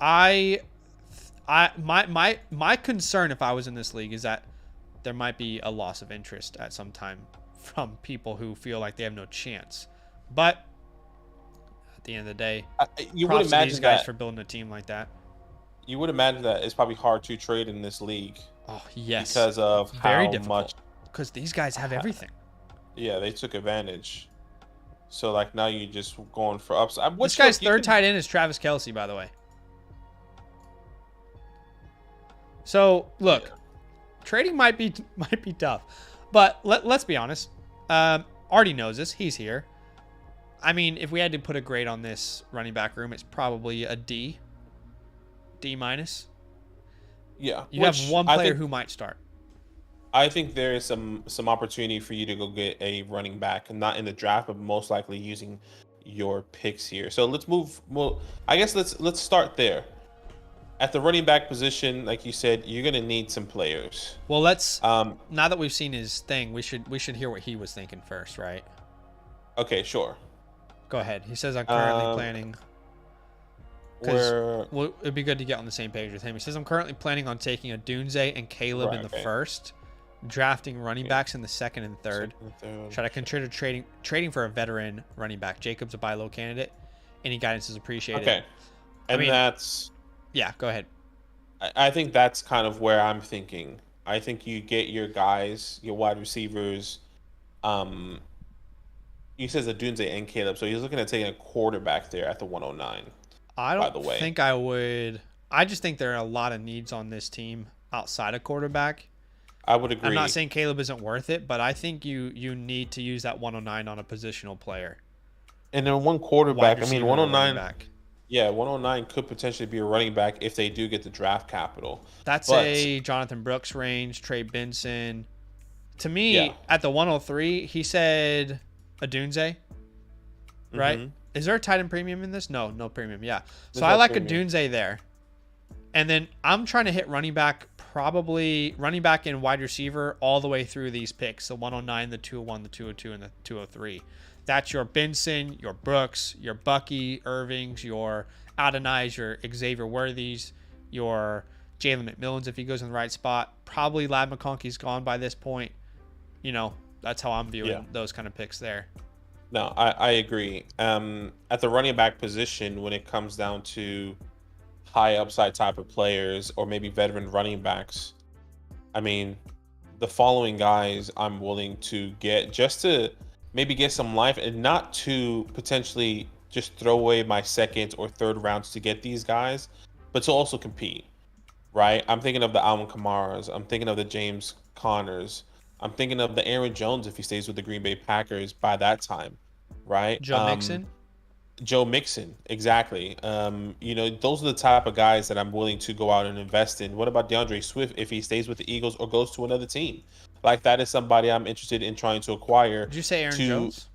my concern if I was in this league is that there might be a loss of interest at some time from people who feel like they have no chance. But at the end of the day, you would imagine these guys for building a team like that. You would imagine that it's probably hard to trade in this league. Oh, yes. Because of very difficult. Because these guys have everything. Yeah, they took advantage. So, like, now you're just going for upside. This guy's third tight end is Travis Kelce, by the way. So, look, trading might be tough. But let's be honest. Artie knows this. He's here. I mean, if we had to put a grade on this running back room, it's probably a D. D minus. Yeah. You have one player who might start. I think there is some opportunity for you to go get a running back, and not in the draft, but most likely using your picks here. So let's move. Well, I guess let's start there. At the running back position, like you said, you're gonna need some players. Well, let's. Now that we've seen his thing, we should hear what he was thinking first, right? Okay, sure. Go ahead. He says I'm currently planning. Well, it'd be good to get on the same page with him. He says, I'm currently planning on taking a Dunze and Caleb in the first, drafting running backs in the second and third. Should I consider trading for a veteran running back? Jacob's a buy low candidate. Any guidance is appreciated. Okay. And that's... Yeah, go ahead. I think that's kind of where I'm thinking. I think you get your guys, your wide receivers, You says Adunze and Caleb, so he's looking at taking a quarterback there at the 109. I By don't the way, think I would. I just think there are a lot of needs on this team outside of quarterback. I would agree. I'm not saying Caleb isn't worth it, but I think you need to use that 109 on a positional player. And then one quarterback, Wide I mean, receiver or running 109. back. Yeah, 109 could potentially be a running back if they do get the draft capital. That's But a Jonathan Brooks range, Trey Benson. To me, yeah, at the 103, he said Adunze, right? Mhm. Is there a tight end premium in this? No, no premium. Yeah. So There's I no like premium. Adunze there. And then I'm trying to hit running back, probably running back and wide receiver all the way through these picks. The 109, the 201, the 202, and the 203. That's your Benson, your Brooks, your Bucky Irvings, your Adonais, your Xavier Worthies, your Jalen McMillans if he goes in the right spot. Probably Lad McConkey's gone by this point. You know, that's how I'm viewing those kind of picks there. No, I agree. At the running back position, when it comes down to high upside type of players or maybe veteran running backs, I mean, the following guys I'm willing to get just to maybe get some life and not to potentially just throw away my second or third rounds to get these guys, but to also compete, right? I'm thinking of the Alvin Kamaras. I'm thinking of the James Connors. I'm thinking of the Aaron Jones if he stays with the Green Bay Packers by that time, right? Joe Mixon. Joe Mixon, exactly. You know, those are the type of guys that I'm willing to go out and invest in. What about DeAndre Swift if he stays with the Eagles or goes to another team? Like, that is somebody I'm interested in trying to acquire. Did you say Aaron Jones?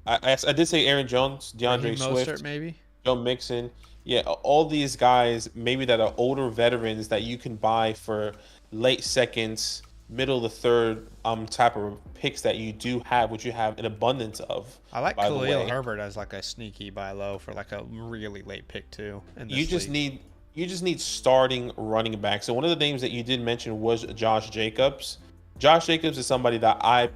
I did say Aaron Jones, DeAndre Swift, Mostert, maybe. Joe Mixon. Yeah, all these guys maybe that are older veterans that you can buy for late seconds, middle of the third type of picks that you do have, which you have an abundance of. I like by the Khalil way. Herbert as like a sneaky buy low for like a really late pick too. In this You just league. need starting running backs. So one of the names that you did mention was Josh Jacobs. Josh Jacobs is somebody that I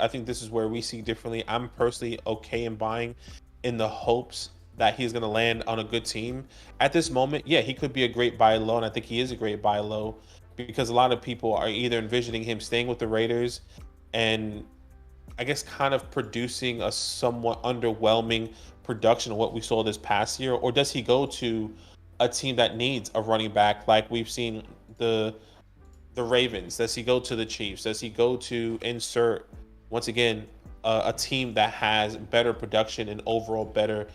think this is where we see differently. I'm personally okay in buying in the hopes that he's going to land on a good team. At this moment, yeah, he could be a great buy low, and I think he is a great buy low because a lot of people are either envisioning him staying with the Raiders and I guess kind of producing a somewhat underwhelming production of what we saw this past year, or does he go to a team that needs a running back like we've seen the Ravens? Does he go to the Chiefs? Does he go to insert once again a team that has better production and overall better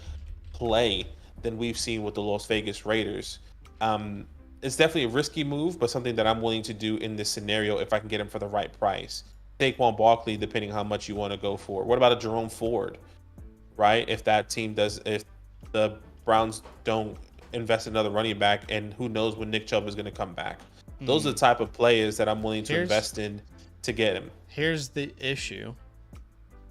play than we've seen with the Las Vegas Raiders? It's definitely a risky move, but something that I'm willing to do in this scenario if I can get him for the right price. Saquon Barkley, depending on how much you want to go for. What about a Jerome Ford, right? If the Browns don't invest in another running back, and who knows when Nick Chubb is going to come back. Those are the type of players that I'm willing to invest in to get him. Here's the issue.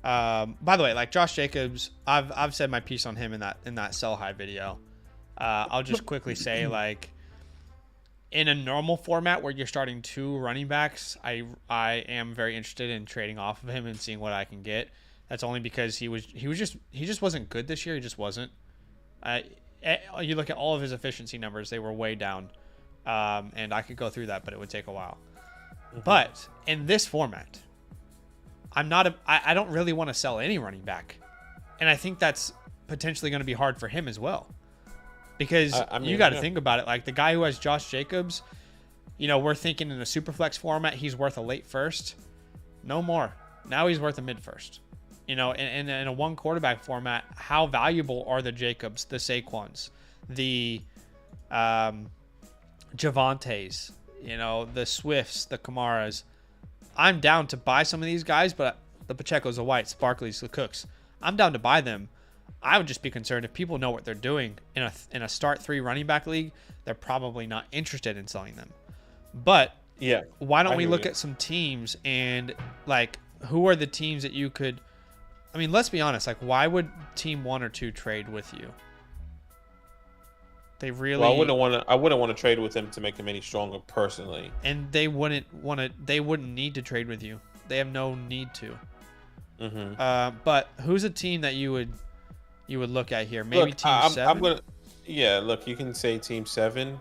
By the way, like Josh Jacobs, I've said my piece on him in that sell high video. I'll just quickly say, like, in a normal format where you're starting two running backs, I am very interested in trading off of him and seeing what I can get. That's only because he just wasn't good this year. He just wasn't. You look at all of his efficiency numbers; they were way down. And I could go through that, but it would take a while. Mm-hmm. But in this format, I don't really want to sell any running back, and I think that's potentially going to be hard for him as well. Because you got to think about it. Like the guy who has Josh Jacobs, you know, we're thinking in a SuperFlex format, he's worth a late first. No more. Now he's worth a mid first. You know, in a one quarterback format, how valuable are the Jacobs, the Saquons, the Javantes, you know, the Swifts, the Kamaras? I'm down to buy some of these guys, but the Pachecos, the Whites, Barkleys, the Cooks, I'm down to buy them. I would just be concerned if people know what they're doing in a start 3 running back league, they're probably not interested in selling them. But yeah, why don't we look at some teams and like who are the teams that you could? I mean, let's be honest. Like, why would team 1 or 2 trade with you? They really. Well, I wouldn't want to trade with them to make them any stronger personally. And they wouldn't want to. They wouldn't need to trade with you. They have no need to. Mm-hmm. But who's a team that you would look at here? Maybe team 7. Look, you can say team 7.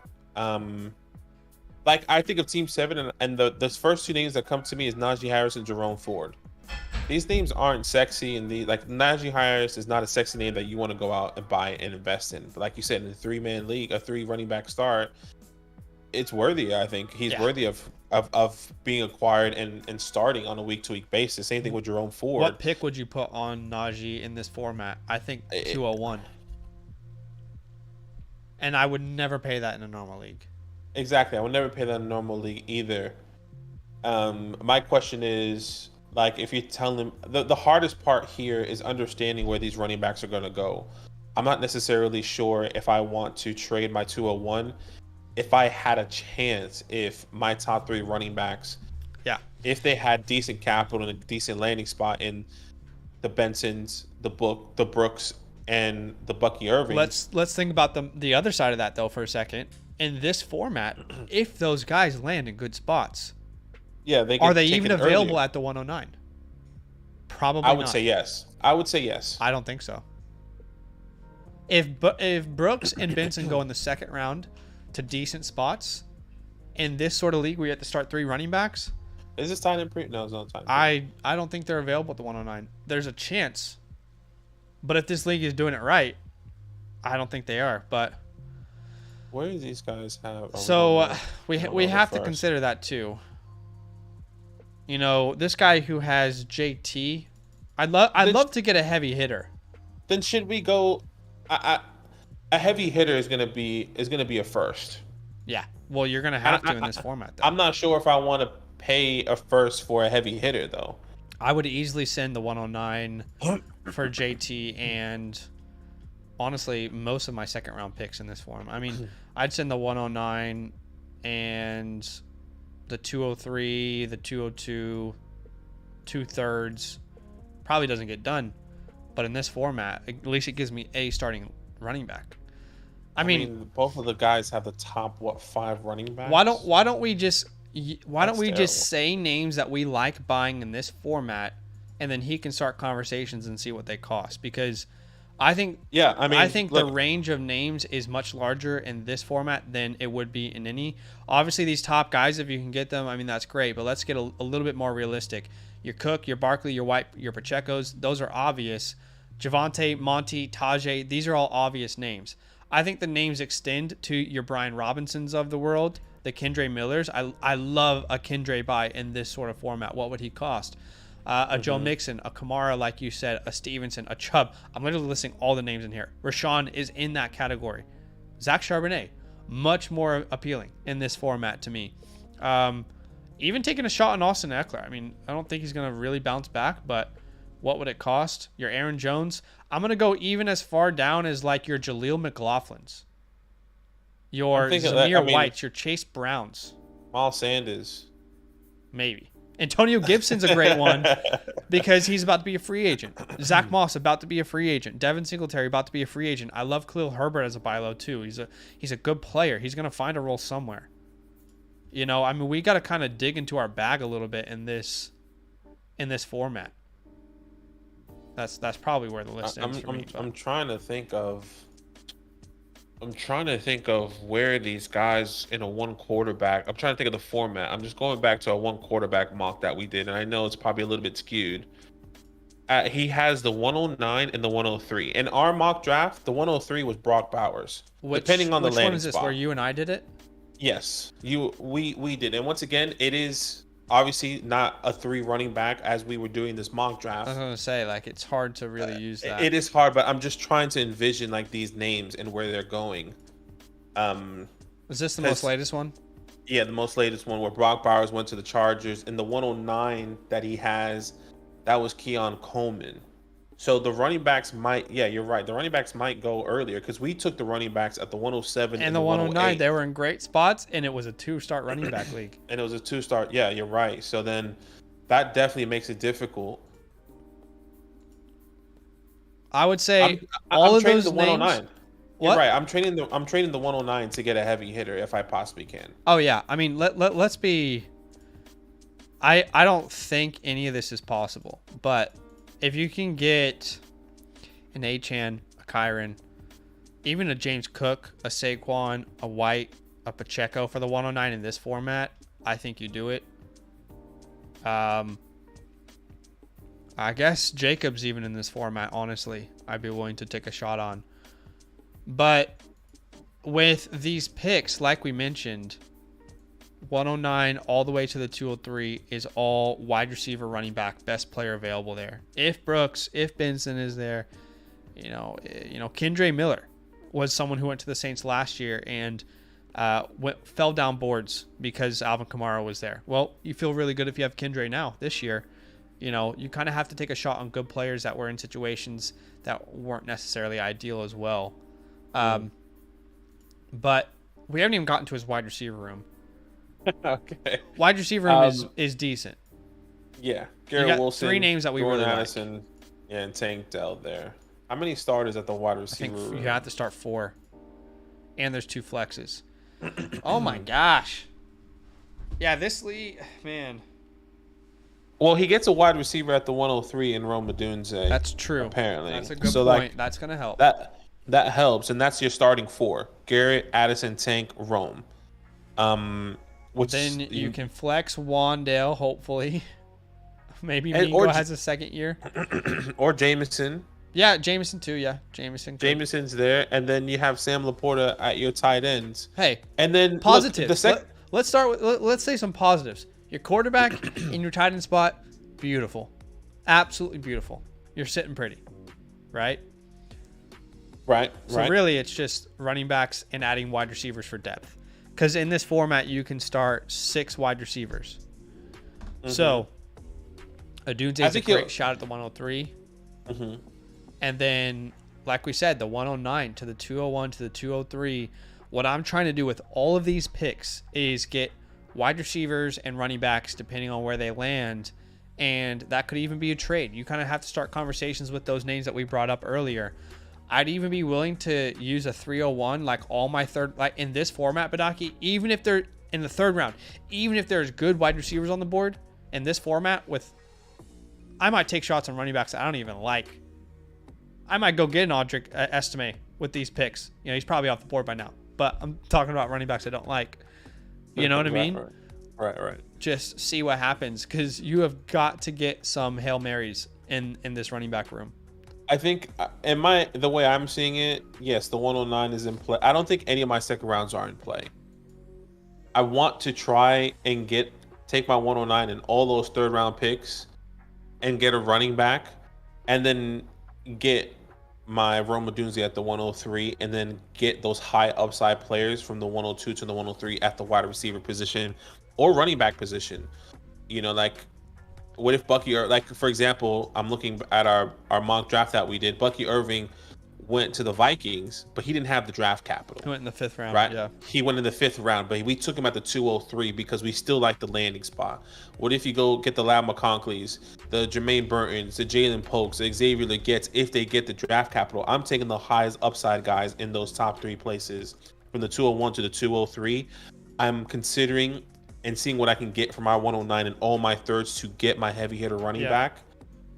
Like I think of team 7, and the first 2 names that come to me is Najee Harris and Jerome Ford. these names aren't sexy, and the like Najee Harris is not a sexy name that you want to go out and buy and invest in. But like you said, in a 3-man league, a 3 running back start, it's worthy. I think he's worthy of being acquired and starting on a week-to-week basis. Same thing with Jerome Ford. What pick would you put on Najee in this format? I think 201. And I would never pay that in a normal league. Exactly. I would never pay that in a normal league either. My question is, like, if you're telling them, the hardest part here is understanding where these running backs are going to go. I'm not necessarily sure if I want to trade my 201 if I had a chance, if my top 3 running backs, if they had decent capital and a decent landing spot in the Bensons, the Brooks, and the Bucky Irving. Let's think about the other side of that though for a second. In this format, if those guys land in good spots, are they even available at the 109? Probably. I would say yes. I would say yes. I don't think so. If Brooks and Benson go in the second round to decent spots in this sort of league where you have to start 3 running backs, is this tied in pre? No, it's not tied. I don't think they're available at the 109. There's a chance, but if this league is doing it right, I don't think they are. But where do these guys have? So we have to consider that too. You know, this guy who has JT, I'd love to get a heavy hitter. Then should we go? A heavy hitter is gonna be a first. Yeah. Well, you're gonna have to in this format. Though. I'm not sure if I want to pay a first for a heavy hitter though. I would easily send the 109 for JT and honestly most of my second round picks in this form. I mean, I'd send the 109 and the 203, the 202, 2/3. Probably doesn't get done, but in this format, at least it gives me a starting running back. I mean, both of the guys have the top 5 running backs. Why don't we just say names that we like buying in this format, and then he can start conversations and see what they cost? Because I think the range of names is much larger in this format than it would be in any. Obviously, these top guys, if you can get them, I mean that's great. But let's get a little bit more realistic. Your Cook, your Barkley, your White, your Pacheco's, those are obvious. Javonte, Monty, Tajay, these are all obvious names. I think the names extend to your Brian Robinsons of the world, the Kendre Millers. I love a Kendre buy in this sort of format. What would he cost? A Joe Mixon, a Kamara, like you said, a Stevenson, a Chubb. I'm literally listing all the names in here. Rashawn is in that category. Zach Charbonnet, much more appealing in this format to me. Even taking a shot on Austin Eckler. I mean, I don't think he's going to really bounce back, but what would it cost? Your Aaron Jones. I'm going to go even as far down as like your Jaleel McLaughlin's, your Zamir Whites, your Chase Browns. Miles Sanders. Maybe. Antonio Gibson's a great one because he's about to be a free agent. Zach Moss about to be a free agent. Devin Singletary about to be a free agent. I love Khalil Herbert as a buy low too. He's a good player. He's going to find a role somewhere. You know, I mean, we got to kind of dig into our bag a little bit in this format. That's probably where the list ends for me. I'm trying to think of where these guys in a 1 quarterback. I'm trying to think of the format. I'm just going back to a 1 quarterback mock that we did, and I know it's probably a little bit skewed. He has the 109 and the 103. In our mock draft, the 103 was Brock Bowers. Depending on the landing spot. Which one is this? Where you and I did it? Yes, we did. And once again, it is obviously not a 3 running back as we were doing this mock draft. I was going to say, like, it's hard to really use that. It is hard, but I'm just trying to envision like these names and where they're going. Is this the most latest one? Yeah, the most latest one where Brock Bowers went to the Chargers, and the 109 that he has, that was Keon Coleman. So the running backs might, you're right. The running backs might go earlier because we took the running backs at the 107 and the 109. They were in great spots, and it was a 2-start running back league. And it was a 2-start. Yeah, you're right. So then that definitely makes it difficult. I would say all of those names. You're right. I'm trading the 109 to get a heavy hitter if I possibly can. Oh yeah. I mean, let's be. I don't think any of this is possible, but if you can get an Achane, a Kyron, even a James Cook, a Saquon, a White, a Pacheco for the 109 in this format, I think you do it. I guess Jacobs even in this format, honestly, I'd be willing to take a shot on. But with these picks, like we mentioned, 109 all the way to the 203 is all wide receiver, running back, best player available there. If Brooks, if Benson is there, Kendre Miller was someone who went to the Saints last year and fell down boards because Alvin Kamara was there. Well, you feel really good if you have Kendre now this year. You kind of have to take a shot on good players that were in situations that weren't necessarily ideal as well. But we haven't even gotten to his wide receiver room. Okay. Wide receiver room is decent. Yeah. Garrett Garrett Wilson, 3 names that we Jordan really Addison, like. and Tank Dell there. How many starters at the wide I receiver think room? you have to start 4. And there's 2 flexes. Oh my gosh. Yeah, this league, man. Well, he gets a wide receiver at the 103 in Rome Odunze. That's true. Apparently. That's a good point. Like, that's going to help. That helps, and that's your starting 4. Garrett, Addison, Tank, Rome. Then you can flex Wandale, hopefully. Maybe Mingo has a second year. Or Jameson. Yeah, Jameson too. Yeah, Jameson. Jameson's there, and then you have Sam Laporta at your tight ends. Hey, and then positives. Let's start with let's say some positives. Your quarterback in your tight end spot, beautiful, absolutely beautiful. You're sitting pretty, right? Right. So really, it's just running backs and adding wide receivers for depth. Because in this format, you can start 6 wide receivers. Mm-hmm. So, Odunze is a great shot at the 103. Mm-hmm. And then, like we said, the 109 to the 201 to the 203. What I'm trying to do with all of these picks is get wide receivers and running backs depending on where they land. And that could even be a trade. You kind of have to start conversations with those names that we brought up earlier. I'd even be willing to use a 301, like all my third, like in this format, Badaki, even if they're in the 3rd round, even if there's good wide receivers on the board in this format I might take shots on running backs that I don't even like. I might go get an Audric Estime with these picks. He's probably off the board by now, but I'm talking about running backs I don't like. You know what I mean? Right. Just see what happens, because you have got to get some Hail Marys in this running back room. I think the way I'm seeing it, yes, the 109 is in play. I don't think any of my second rounds are in play. I want to try and take my 109 and all those 3rd round picks and get a running back, and then get my Rome Odunze at the 103, and then get those high upside players from the 102 to the 103 at the wide receiver position or running back position. Like, what if Bucky, or like, for example, I'm looking at our mock draft that we did. Bucky Irving went to the Vikings, but he didn't have the draft capital. He went in the 5th round, right? Yeah. He went in the 5th round, but we took him at the 203 because we still like the landing spot. What if you go get the Lab McConkleys, the Jermaine Burtons, the Jalen Polks, the Xavier Legetts, if they get the draft capital? I'm taking the highest upside guys in those top 3 places from the 201 to the 203. I'm considering and seeing what I can get from our 109 and all my 3rds to get my heavy hitter running back.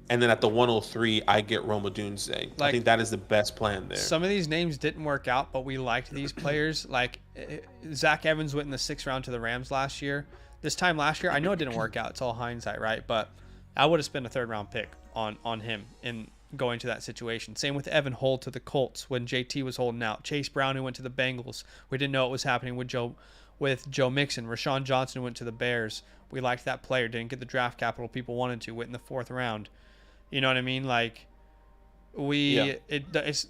And then at the 103, I get Rome Odunze. I think that is the best plan there. Some of these names didn't work out, but we liked these players. Like Zach Evans went in the 6th round to the Rams last year. This time last year, I know it didn't work out. It's all hindsight, right? But I would have spent a 3rd round pick on him in going to that situation. Same with Evan Hull to the Colts when JT was holding out. Chase Brown, who went to the Bengals. We didn't know what was happening with Joe Mixon. Rashawn Johnson went to the Bears. We liked that player. Didn't get the draft capital people wanted to. Went in the 4th round. You know what I mean? Like, it's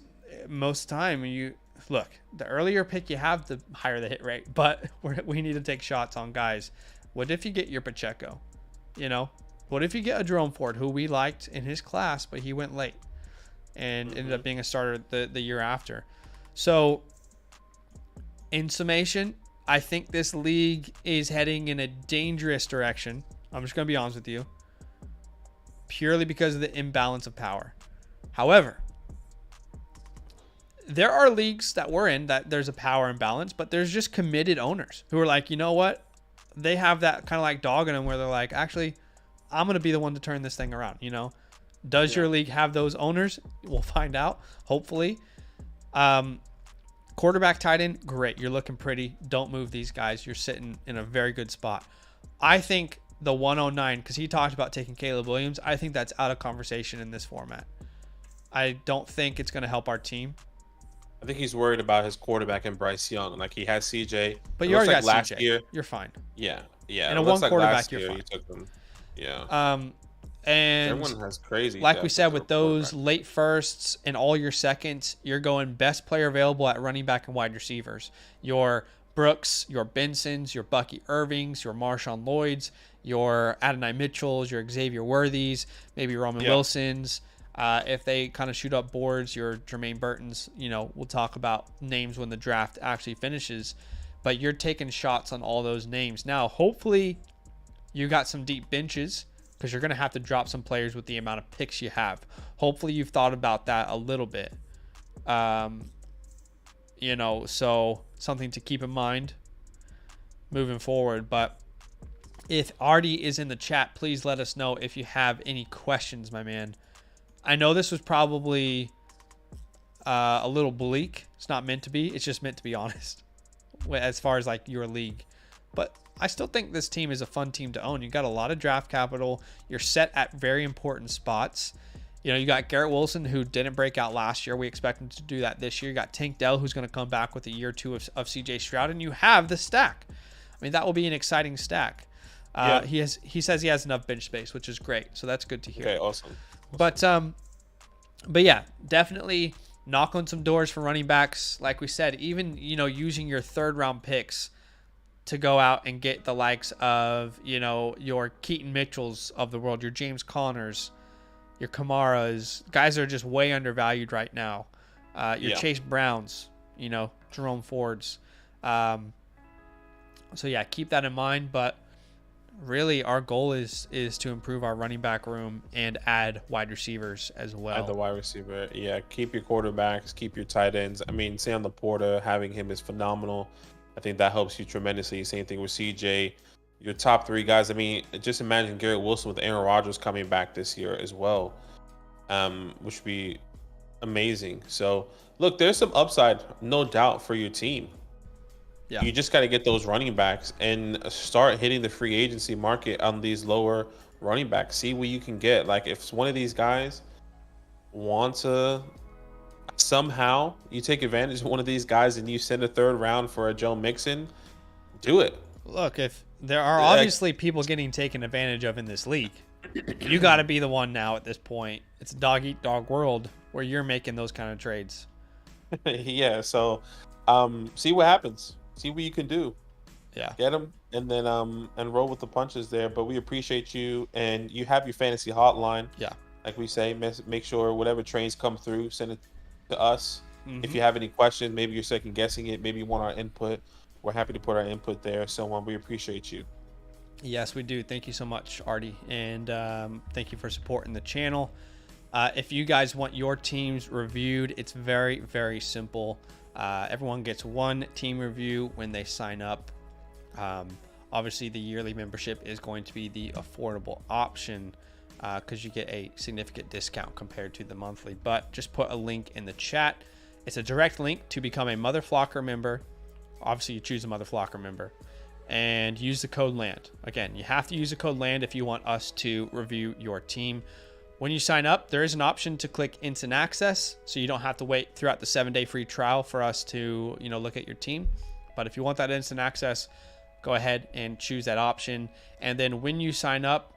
most of the time the earlier pick you have, the higher the hit rate. But we need to take shots on guys. What if you get your Pacheco? What if you get a Jerome Ford, who we liked in his class, but he went late and ended up being a starter the year after? So, in summation, I think this league is heading in a dangerous direction. I'm just going to be honest with you. Purely because of the imbalance of power. However, there are leagues that we're in that there's a power imbalance, but there's just committed owners who are like, you know what? They have that kind of like dog in them where they're like, actually, I'm going to be the one to turn this thing around. Does your league have those owners? We'll find out, hopefully. Quarterback, tight end, great. You're looking pretty. Don't move these guys. You're sitting in a very good spot. I think the 109, because he talked about taking Caleb Williams. I think that's out of conversation in this format. I don't think it's going to help our team. I think he's worried about his quarterback and Bryce Young. Like, he has CJ. But you already got last CJ. year. You're fine. Yeah. And a one quarterback, you're fine. You took them. Yeah. And everyone has crazy. Like we said, with those late firsts and all your seconds, you're going best player available at running back and wide receivers. Your Brooks, your Bensons, your Bucky Irvings, your Marshawn Lloyds, your Adonai Mitchells, your Xavier Worthies, maybe Roman Wilsons. If they kind of shoot up boards, your Jermaine Burtons, we'll talk about names when the draft actually finishes. But you're taking shots on all those names. Now, hopefully you got some deep benches, because you're going to have to drop some players with the amount of picks you have. Hopefully you've thought about that a little bit. So something to keep in mind moving forward. But if Artie is in the chat, please let us know if you have any questions, my man. I know this was probably a little bleak. It's not meant to be. It's just meant to be honest as far as like your league. But I still think this team is a fun team to own. You got a lot of draft capital. You're set at very important spots. You got Garrett Wilson, who didn't break out last year. We expect him to do that this year. You got Tank Dell, who's going to come back with a year or two of CJ Stroud, and you have the stack. I mean, that will be an exciting stack. He says he has enough bench space, which is great. So that's good to hear. Okay, awesome. But yeah, definitely knock on some doors for running backs. Like we said, even using your third round picks to go out and get the likes of, your Keaton Mitchells of the world, your James Connors, your Kamaras, guys that are just way undervalued right now. Your Chase Browns, Jerome Fords. So yeah, keep that in mind. But really our goal is to improve our running back room and add wide receivers as well. Add the wide receiver. Yeah, keep your quarterbacks, keep your tight ends. I mean, Sam Laporta, having him is phenomenal. I think that helps you tremendously. Same thing with CJ. Your top three guys. I mean, just imagine Garrett Wilson with Aaron Rodgers coming back this year as well, which would be amazing. So, look, there's some upside, no doubt, for your team. Yeah. You just got to get those running backs and start hitting the free agency market on these lower running backs. See what you can get. Like, if one of these guys wants to somehow you take advantage of one of these guys and you send a third round for a Joe Mixon, do it. Look, if there are obviously people getting taken advantage of in this league, you got to be the one now at this point. It's a dog eat dog world where you're making those kind of trades. Yeah, so see what happens. See what you can do. Yeah. Get them and then and roll with the punches there. But we appreciate you, and you have your fantasy hotline. Yeah. Like we say, make sure whatever trains come through, send it to us. If you have any questions, maybe you're second guessing it, maybe you want our input, we're happy to put our input there. So we appreciate you. Yes, we do. Thank you so much, Artie, and thank you for supporting the channel. If you guys want your teams reviewed, it's very, very simple. Everyone gets one team review when they sign up. Obviously, the yearly membership is going to be the affordable option because you get a significant discount compared to the monthly. But just put a link in the chat. It's a direct link to become a Mother Flocker member. Obviously, you choose a Mother Flocker member and use the code LAND. Again, you have to use the code LAND if you want us to review your team. When you sign up, there is an option to click instant access, so you don't have to wait throughout the 7-day free trial for us to, look at your team. But if you want that instant access, go ahead and choose that option. And then when you sign up,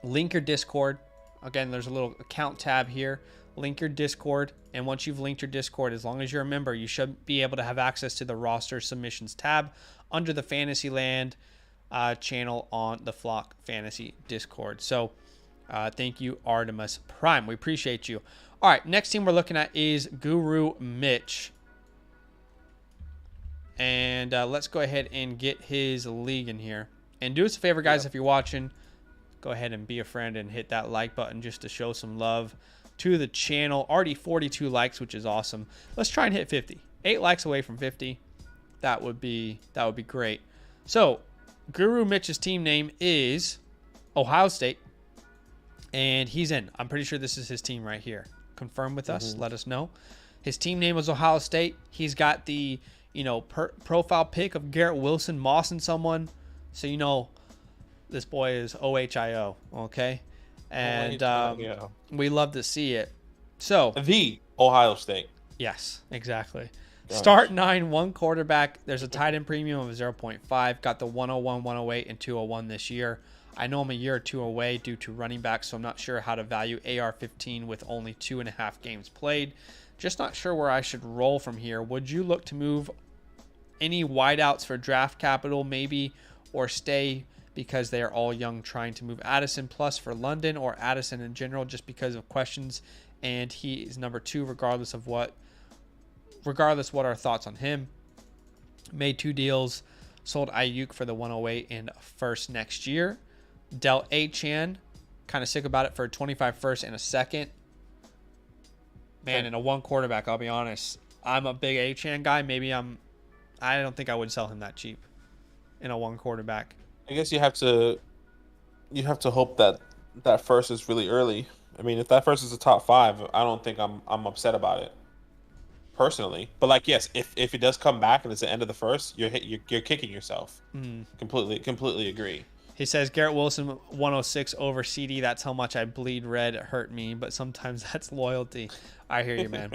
link your Discord. Again, there's a little account tab here. Link your Discord, and once you've linked your Discord, as long as you're a member, you should be able to have access to the roster submissions tab under the Fantasyland channel on the Flock Fantasy Discord. So thank you, Ardimus Prime. We appreciate you. All right, next team we're looking at is GuruMitch. And let's go ahead and get his league in here. And do us a favor, guys, if you're watching, go ahead and be a friend and hit that like button just to show some love to the channel. Already 42 likes, which is awesome. Let's try and hit 50. 8 likes away from 50. That would be great. So, GuruMitch's team name is Ohio State. And he's in. I'm pretty sure this is his team right here. Confirm with us. Let us know. His team name was Ohio State. He's got the, profile pic of Garrett Wilson mossing someone. So, This boy is OHIO, okay? And OHIO. we love to see it. So the Ohio State. yes, exactly. Gosh. Start 9, 1 quarterback. There's a tight end premium of 0.5. Got the 101, 108, and 201 this year. I know I'm a year or two away due to running back, so I'm not sure how to value AR-15 with only 2.5 games played. Just not sure where I should roll from here. Would you look to move any wideouts for draft capital maybe, or stay because they are all young, trying to move Addison plus for London or Addison in general just because of questions, and he is number 2 regardless what our thoughts on him. Made 2 deals, sold Ayuk for the 108 and a first next year. Dealt A-Chan, kind of sick about it, for a 25 first and a second. Man, in a 1 quarterback, I'll be honest, I'm a big A-Chan guy. I don't think I would sell him that cheap in a 1 quarterback. I guess you have to hope that that first is really early. I mean, if that first is a top 5, I don't think I'm upset about it personally. But like, yes, if it does come back and it's the end of the first, you're kicking yourself. Completely agree. He says Garrett Wilson 106 over CD. That's how much I bleed red. It hurt me, but sometimes that's loyalty. I hear you, man.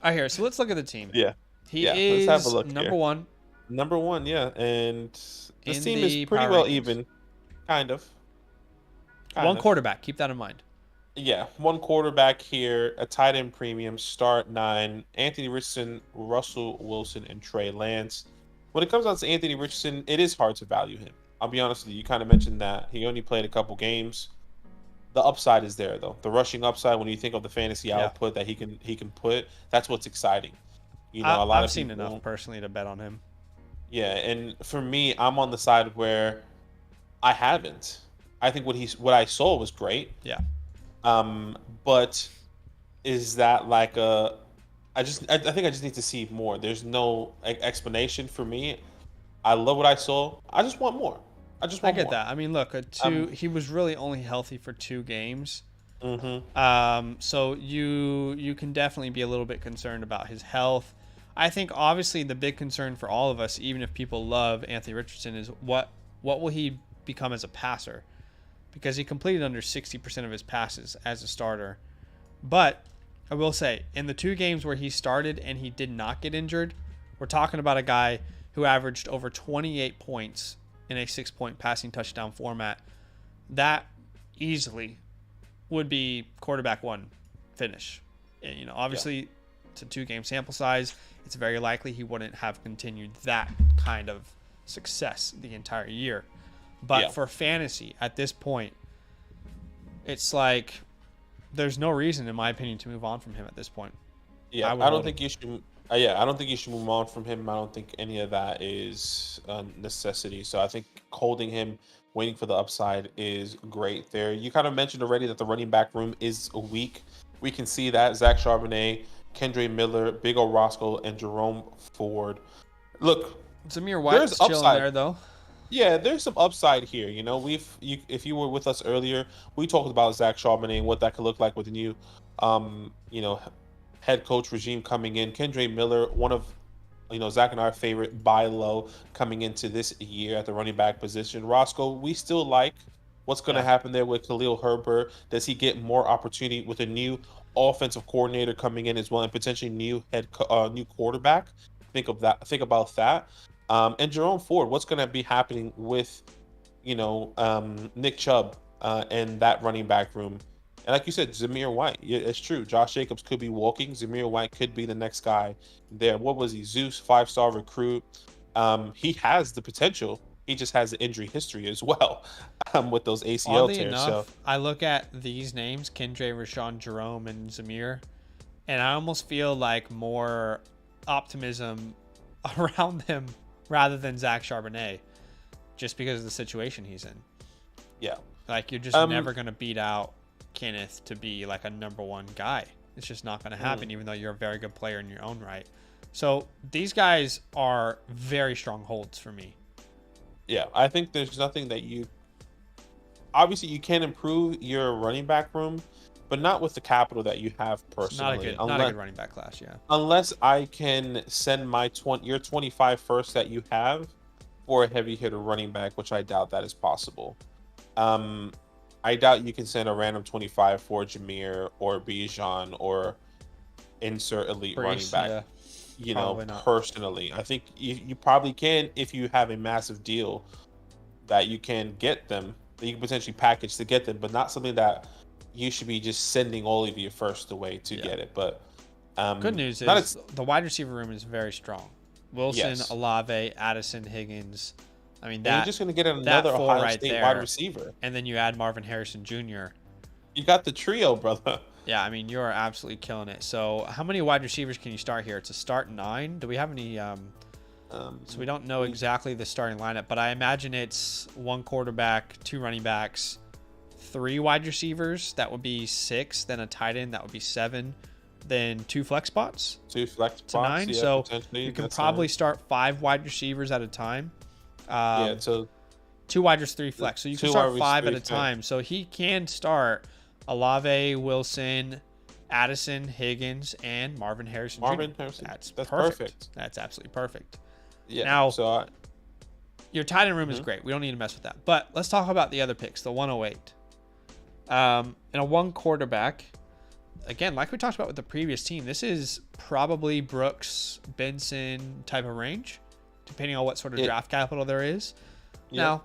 I hear. So let's look at the team. Yeah. He is let's have a look number here. 1. Number 1, yeah. And this In team the is pretty power well rankings. even. Kind of. 1 quarterback. Keep that in mind. Yeah, 1 quarterback here, a tight end premium, start 9, Anthony Richardson, Russell Wilson, and Trey Lance. When it comes down to Anthony Richardson, it is hard to value him. I'll be honest with you. You kind of mentioned that he only played a couple games. The upside is there, though. The rushing upside, when you think of the fantasy output that he can put, that's what's exciting. You know, I've seen enough personally to bet on him. Yeah, and for me, I'm on the side where I haven't. I think what I saw was great. Yeah. But is that like I think I just need to see more. There's no explanation for me. I love what I saw. I just want more. I get more. That. I mean, look, he was really only healthy for 2 games. Mm-hmm. So you can definitely be a little bit concerned about his health. I think obviously the big concern for all of us, even if people love Anthony Richardson, is what will he become as a passer? Because he completed under 60% of his passes as a starter. But I will say, in the 2 games where he started and he did not get injured, we're talking about a guy who averaged over 28 points in a 6-point passing touchdown format. That easily would be quarterback 1 finish. And, you know, obviously it's a 2-game sample size. It's very likely he wouldn't have continued that kind of success the entire year. But for fantasy at this point, it's like there's no reason, in my opinion, to move on from him at this point. Yeah, I don't think you should. I don't think you should move on from him. I don't think any of that is a necessity. So I think holding him, waiting for the upside is great there. You kind of mentioned already that the running back room is weak. We can see that. Zach Charbonnet, Kendre Miller, Big O Roscoe, and Jerome Ford. Look, Zamir White's chilling there, though. Yeah, there's some upside here. You know, if you were with us earlier, we talked about Zach Charbonnet and what that could look like with the new, head coach regime coming in. Kendre Miller, one of, Zach and our favorite buy low coming into this year at the running back position. Roscoe, we still like what's going to happen there with Khalil Herbert. Does he get more opportunity with a new offensive coordinator coming in as well, and potentially new quarterback? Think about that. And Jerome Ford, what's going to be happening with, Nick Chubb and that running back room? And like you said, Zamir White, it's true. Josh Jacobs could be walking. Zamir White could be the next guy there. What was he? Zeus, 5-star recruit. He has the potential. He just has the injury history as well with those ACL Oddly tears. Enough, I look at these names, Kendre, Rashawn, Jerome, and Zamir, and I almost feel like more optimism around them rather than Zach Charbonnet, just because of the situation he's in. Yeah. Like, you're just never going to beat out Kenneth to be like a number 1 guy. It's just not going to happen, even though you're a very good player in your own right. So these guys are very strong holds for me. Yeah, I think there's nothing that obviously you can improve your running back room, but not with the capital that you have personally. Not a good running back class, yeah. Unless I can send your 25 first that you have for a heavy hitter running back, which I doubt that is possible. I doubt you can send a random 25 for Jameer or Bijan or insert elite running back. Yeah, You probably know, not. personally, I think you probably can if you have a massive deal that you can get them, that you can potentially package to get them, but not something that you should be just sending all of your first away to get it. But good news not is the wide receiver room is very strong. Wilson, yes. Olave, Addison, Higgins. I mean, And that you're just going to get that another four Ohio right State there, wide receiver. and then you add Marvin Harrison Jr. You got the trio, brother. Yeah, I mean, you're absolutely killing it. So, how many wide receivers can you start here? It's a start 9. Do we have any? So we don't know exactly the starting lineup, but I imagine it's 1 quarterback, 2 running backs, 3 wide receivers. That would be 6. Then a tight end. That would be 7. Then 2 flex spots. 2 flex spots. To 9. Yeah, So you can probably start 5 wide receivers at a time. Yeah. So 2 wide receivers, 3 flex. So you can start 5 at a time. So he can start Olave, Wilson, Addison, Higgins, and Marvin Harrison Jr. Harrison. That's perfect. perfect. That's absolutely perfect. Yeah. Now, so your tight end room is great. We don't need to mess with that. But let's talk about the other picks, the 108. In a 1 quarterback, again, like we talked about with the previous team, this is probably Brooks, Benson type of range, depending on what sort of draft capital there is. Yeah. Now,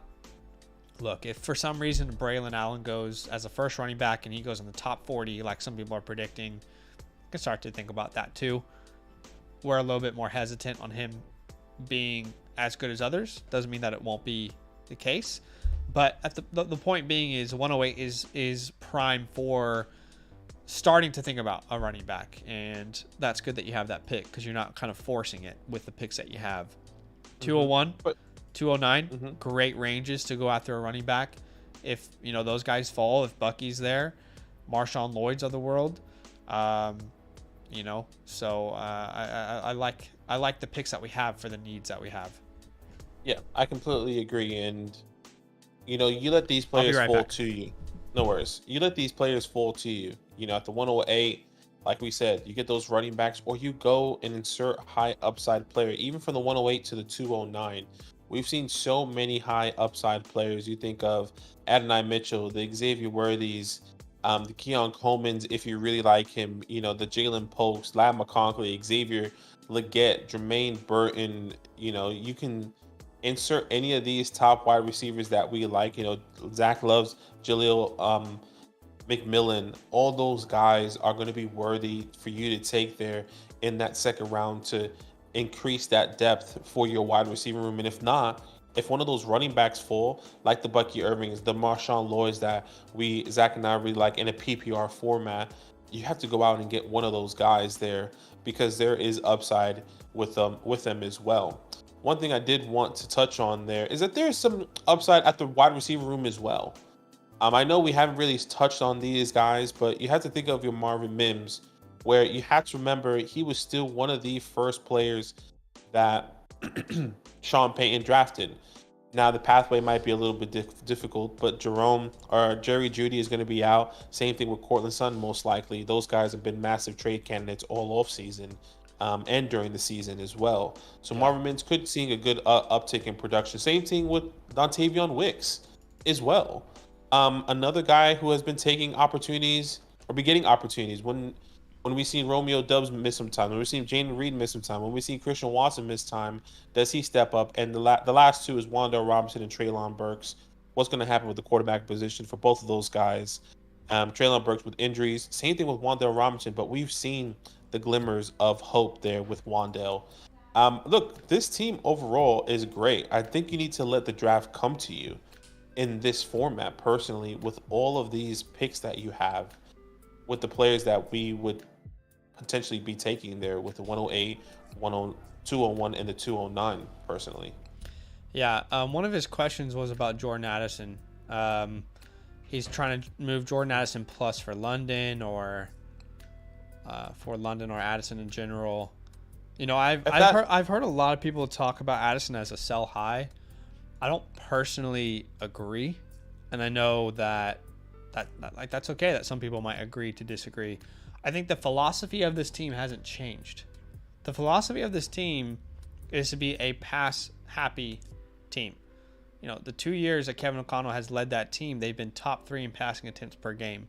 look, if for some reason Braylon Allen goes as a first running back and he goes in the top 40, like some people are predicting, you can start to think about that too. We're a little bit more hesitant on him being as good as others. Doesn't mean that it won't be the case. But at the point being is 108 is prime for starting to think about a running back. And that's good that you have that pick because you're not kind of forcing it with the picks that you have. 201. 209, great ranges to go after a running back. If those guys fall, if Bucky's there, Marshawn Lloyd's of the world, So I like the picks that we have for the needs that we have. Yeah, I completely agree. And you let these players fall to you. No worries. You let these players fall to you. At the 108, like we said, you get those running backs, or you go and insert high upside player, even from the 108 to the 209. We've seen so many high upside players. You think of Adonai Mitchell, the Xavier Worthies, the Keon Coleman's, if you really like him, the Jalen Pokes, Lad McConkey, Xavier Legette, Jermaine Burton. You can insert any of these top wide receivers that we like. Zach loves Jaleel McMillan. All those guys are going to be worthy for you to take there in that second round to increase that depth for your wide receiver room. And if not, if one of those running backs fall, like the Bucky Irvings, the Marshawn Lloyds that Zach and I really like in a PPR format, you have to go out and get one of those guys there because there is upside with them as well. One thing I did want to touch on there is that there's some upside at the wide receiver room as well. I know we haven't really touched on these guys, but you have to think of your Marvin Mims, where you have to remember he was still one of the first players that Sean Payton drafted. Now the pathway might be a little bit difficult, but Jerry Jeudy is going to be out. Same thing with Cortland Sutton, most likely. Those guys have been massive trade candidates all off season and during the season as well. So Marvin Mims could see a good uptick in production. Same thing with Dontavion Wicks as well. Another guy who has been taking opportunities or be getting opportunities when we've seen Romeo Doubs miss some time, when we've seen Jaden Reed miss some time, when we've seen Christian Watson miss time, does he step up? And the last two is Wan'Dale Robinson and Treylon Burks. What's going to happen with the quarterback position for both of those guys? Treylon Burks with injuries. Same thing with Wan'Dale Robinson, but we've seen the glimmers of hope there with Wan'Dale. Look, this team overall is great. I think you need to let the draft come to you in this format, personally, with all of these picks that you have, with the players that we would potentially be taking there with the 108, 201, and the 209, personally. Yeah, one of his questions was about Jordan Addison. He's trying to move Jordan Addison plus for London or Addison in general. I've heard a lot of people talk about Addison as a sell high. I don't personally agree, and I know that that's okay that some people might agree to disagree. I think the philosophy of this team hasn't changed. The philosophy of this team is to be a pass happy team. the 2 years that Kevin O'Connell has led that team, they've been top 3 in passing attempts per game.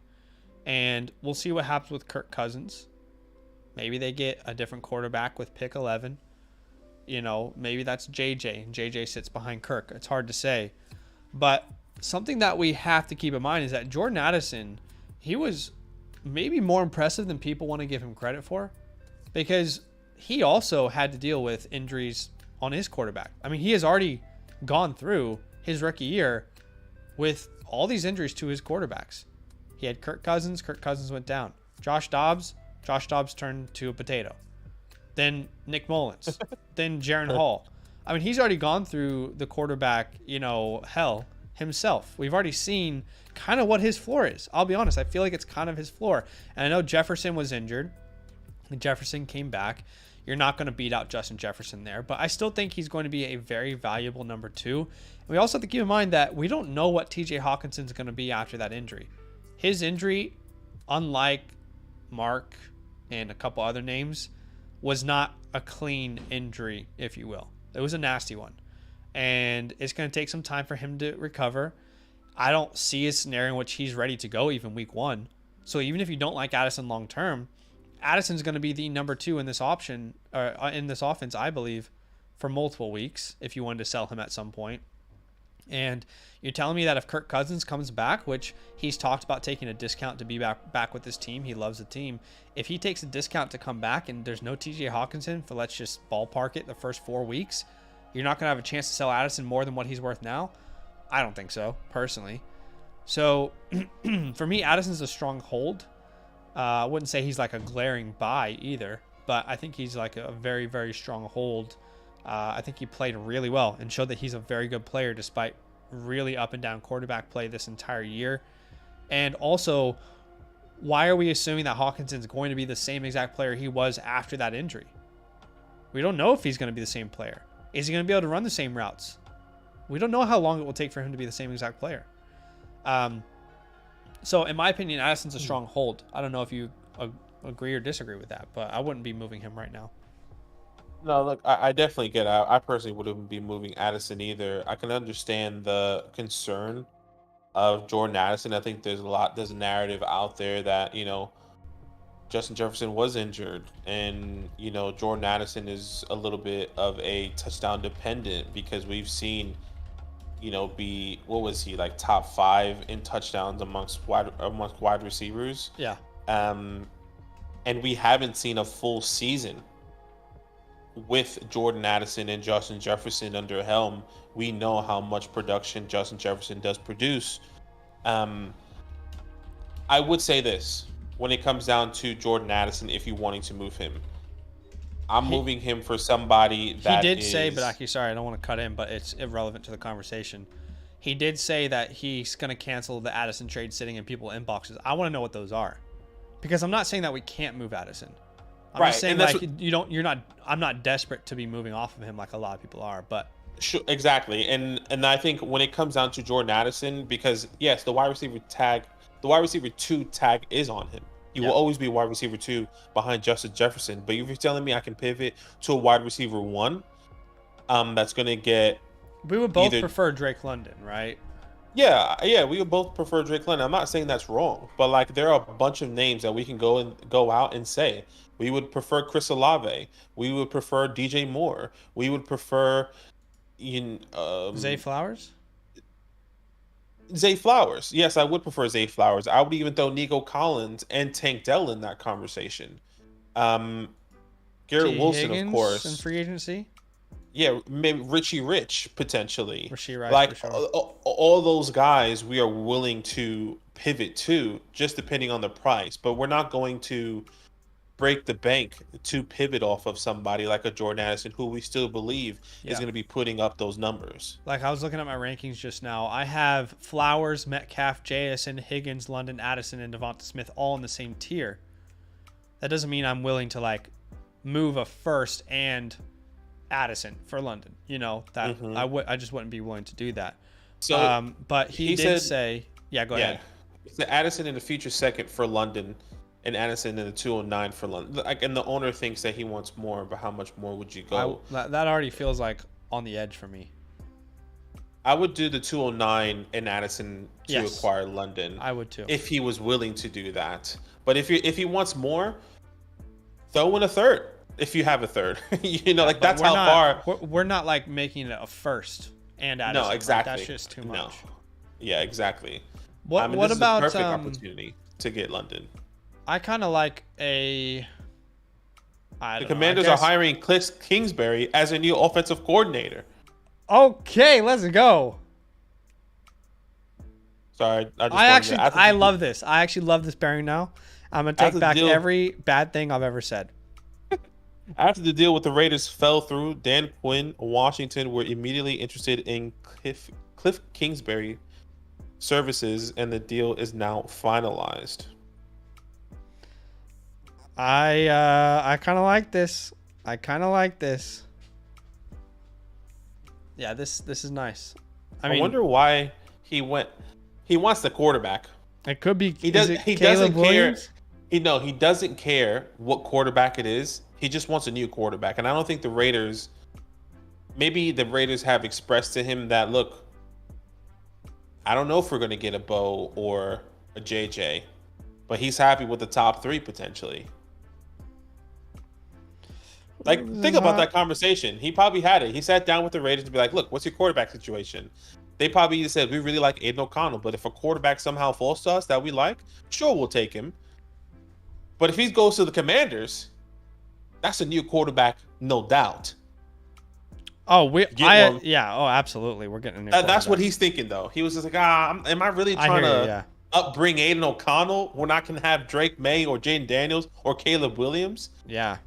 And we'll see what happens with Kirk Cousins. Maybe they get a different quarterback with pick 11. Maybe that's JJ, and JJ sits behind Kirk. It's hard to say. But something that we have to keep in mind is that Jordan Addison, he was maybe more impressive than people want to give him credit for, because he also had to deal with injuries on his quarterback. I mean, he has already gone through his rookie year with all these injuries to his quarterbacks. He had Kirk Cousins went down. Josh Dobbs turned to a potato. Then Nick Mullins, then Jaron Hall. I mean, he's already gone through the quarterback, hell himself. We've already seen kind of what his floor is. I'll be honest. I feel like it's kind of his floor. And I know Jefferson was injured. And Jefferson came back. You're not going to beat out Justin Jefferson there, but I still think he's going to be a very valuable number 2. And we also have to keep in mind that we don't know what TJ Hawkinson's going to be after that injury. His injury, unlike Mark and a couple other names, was not a clean injury, if you will. It was a nasty one. And it's going to take some time for him to recover. I don't see a scenario in which he's ready to go even week 1. So even if you don't like Addison long term, Addison's going to be the number 2 in this option, or in this offense, I believe, for multiple weeks if you wanted to sell him at some point. And you're telling me that if Kirk Cousins comes back, which he's talked about taking a discount to be back with this team, he loves the team. If he takes a discount to come back and there's no TJ Hawkinson for, let's just ballpark it, the first 4 weeks, you're not going to have a chance to sell Addison more than what he's worth now? I don't think so, personally. So for me, Addison's a strong hold. I wouldn't say he's like a glaring buy either, but I think he's like a very, very strong hold. I think he played really well and showed that he's a very good player despite really up and down quarterback play this entire year. And also, why are we assuming that Hawkinson's going to be the same exact player he was after that injury? We don't know if he's going to be the same player. Is he going to be able to run the same routes? We don't know how long it will take for him to be the same exact player. So in my opinion, Addison's a strong hold. I don't know if you agree or disagree with that, but I wouldn't be moving him right now. No, look, I definitely get it. I personally wouldn't be moving Addison either. I can understand the concern of Jordan Addison. I think there's a narrative out there that, Justin Jefferson was injured and, Jordan Addison is a little bit of a touchdown dependent because we've seen, what was he, like top 5 in touchdowns amongst wide receivers. Yeah. And we haven't seen a full season with Jordan Addison and Justin Jefferson under helm. We know how much production Justin Jefferson does produce. I would say this, when it comes down to Jordan Addison, if you're wanting to move him, I'm moving him for somebody that he did say, but actually, sorry, I don't want to cut in, but it's irrelevant to the conversation. He did say that he's going to cancel the Addison trade sitting in people's inboxes. I want to know what those are, because I'm not saying that we can't move Addison. I'm just saying I'm not desperate to be moving off of him like a lot of people are, but sure, exactly. And I think when it comes down to Jordan Addison, because yes, the wide receiver 2 tag is on him. He will always be wide receiver 2 behind Justin Jefferson. But if you're telling me I can pivot to a wide receiver 1, that's going to get... We would both prefer Drake London, right? Yeah, we would both prefer Drake London. I'm not saying that's wrong, but like there are a bunch of names that we can go out and say. We would prefer Chris Olave. We would prefer DJ Moore. We would prefer... Zay Flowers? Zay Flowers. Yes, I would prefer Zay Flowers. I would even throw Nico Collins and Tank Dell in that conversation. Garrett Wilson, Higgins of course. In free agency? Yeah, maybe Richie Rich, potentially. Richie Rice, like, for sure. all those guys we are willing to pivot to, just depending on the price. But we're not going to break the bank to pivot off of somebody like a Jordan Addison, who we still believe is going to be putting up those numbers. Like, I was looking at my rankings just now. I have Flowers, Metcalf, JSN, Higgins, London, Addison, and Devonta Smith all in the same tier. That doesn't mean I'm willing to, like, move a first and Addison for London. I just wouldn't be willing to do that. So, but he did say, go ahead. It's the Addison in the future second for London, and Addison in the 209 for London. Like, and the owner thinks that he wants more, but how much more would you go? That already feels like on the edge for me. I would do the 209 in Addison to Yes. acquire London. I would too. If he was willing to do that. But if he wants more, throw in a third. If you have a third, like that's how far. We're not like making it a first and Addison. No, exactly. Like, that's just too much. No. Yeah, exactly. What this about is a perfect opportunity to get London? I kind of like the Commanders are hiring Cliff Kingsbury as a new offensive coordinator. Okay, let's go. Sorry, I love this. I actually love this pairing now. I'm gonna take back every bad thing I've ever said. After the deal with the Raiders fell through, Dan Quinn, Washington were immediately interested in Cliff Kingsbury services, and the deal is now finalized. I kind of like this. Yeah, this is nice. I wonder why he went. He wants the quarterback. It could be. He doesn't care. He doesn't care what quarterback it is. He just wants a new quarterback, and I don't think the Raiders. Maybe the Raiders have expressed to him that, look, I don't know if we're going to get a Bo or a JJ, but he's happy with the top 3 potentially. Like, think about that conversation. He probably had it. He sat down with the Raiders to be like, look, what's your quarterback situation? They probably said, we really like Aiden O'Connell, but if a quarterback somehow falls to us that we like, sure, we'll take him. But if he goes to the Commanders, that's a new quarterback, no doubt. Oh, oh, absolutely. We're getting a new quarterback. That's what he's thinking, though. He was just like, am I really trying to upbring Aiden O'Connell when I can have Drake May or Jaden Daniels or Caleb Williams? Yeah.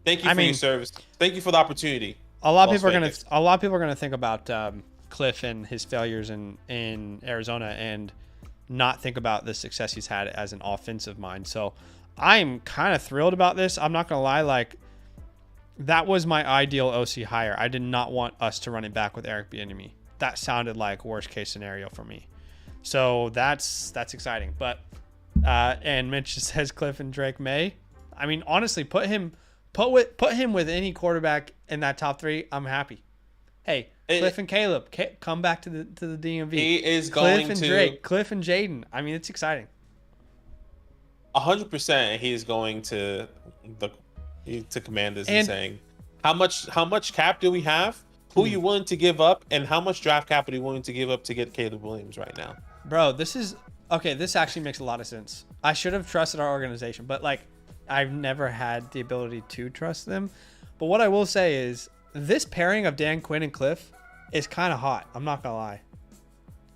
Thank you for your service. Thank you for the opportunity. A lot of people are gonna think about Cliff and his failures in Arizona and not think about the success he's had as an offensive mind. So I'm kind of thrilled about this. I'm not gonna lie, like, that was my ideal OC hire. I did not want us to run it back with Eric Bieniemy. That sounded like worst case scenario for me. So that's exciting. But and Mitch says Cliff and Drake May. I mean, honestly, put him with any quarterback in that top 3. I'm happy. Hey, Cliff and Caleb, come back to the DMV. He is going to Drake, Cliff and Jaden. I mean, it's exciting. 100%. He's going to Commanders and saying, how much cap do we have? Who are you willing to give up, and how much draft capital are you willing to give up to get Caleb Williams right now? Bro, this actually makes a lot of sense. I should have trusted our organization, but like, I've never had the ability to trust them. But what I will say is this pairing of Dan Quinn and Cliff is kind of hot. I'm not gonna lie.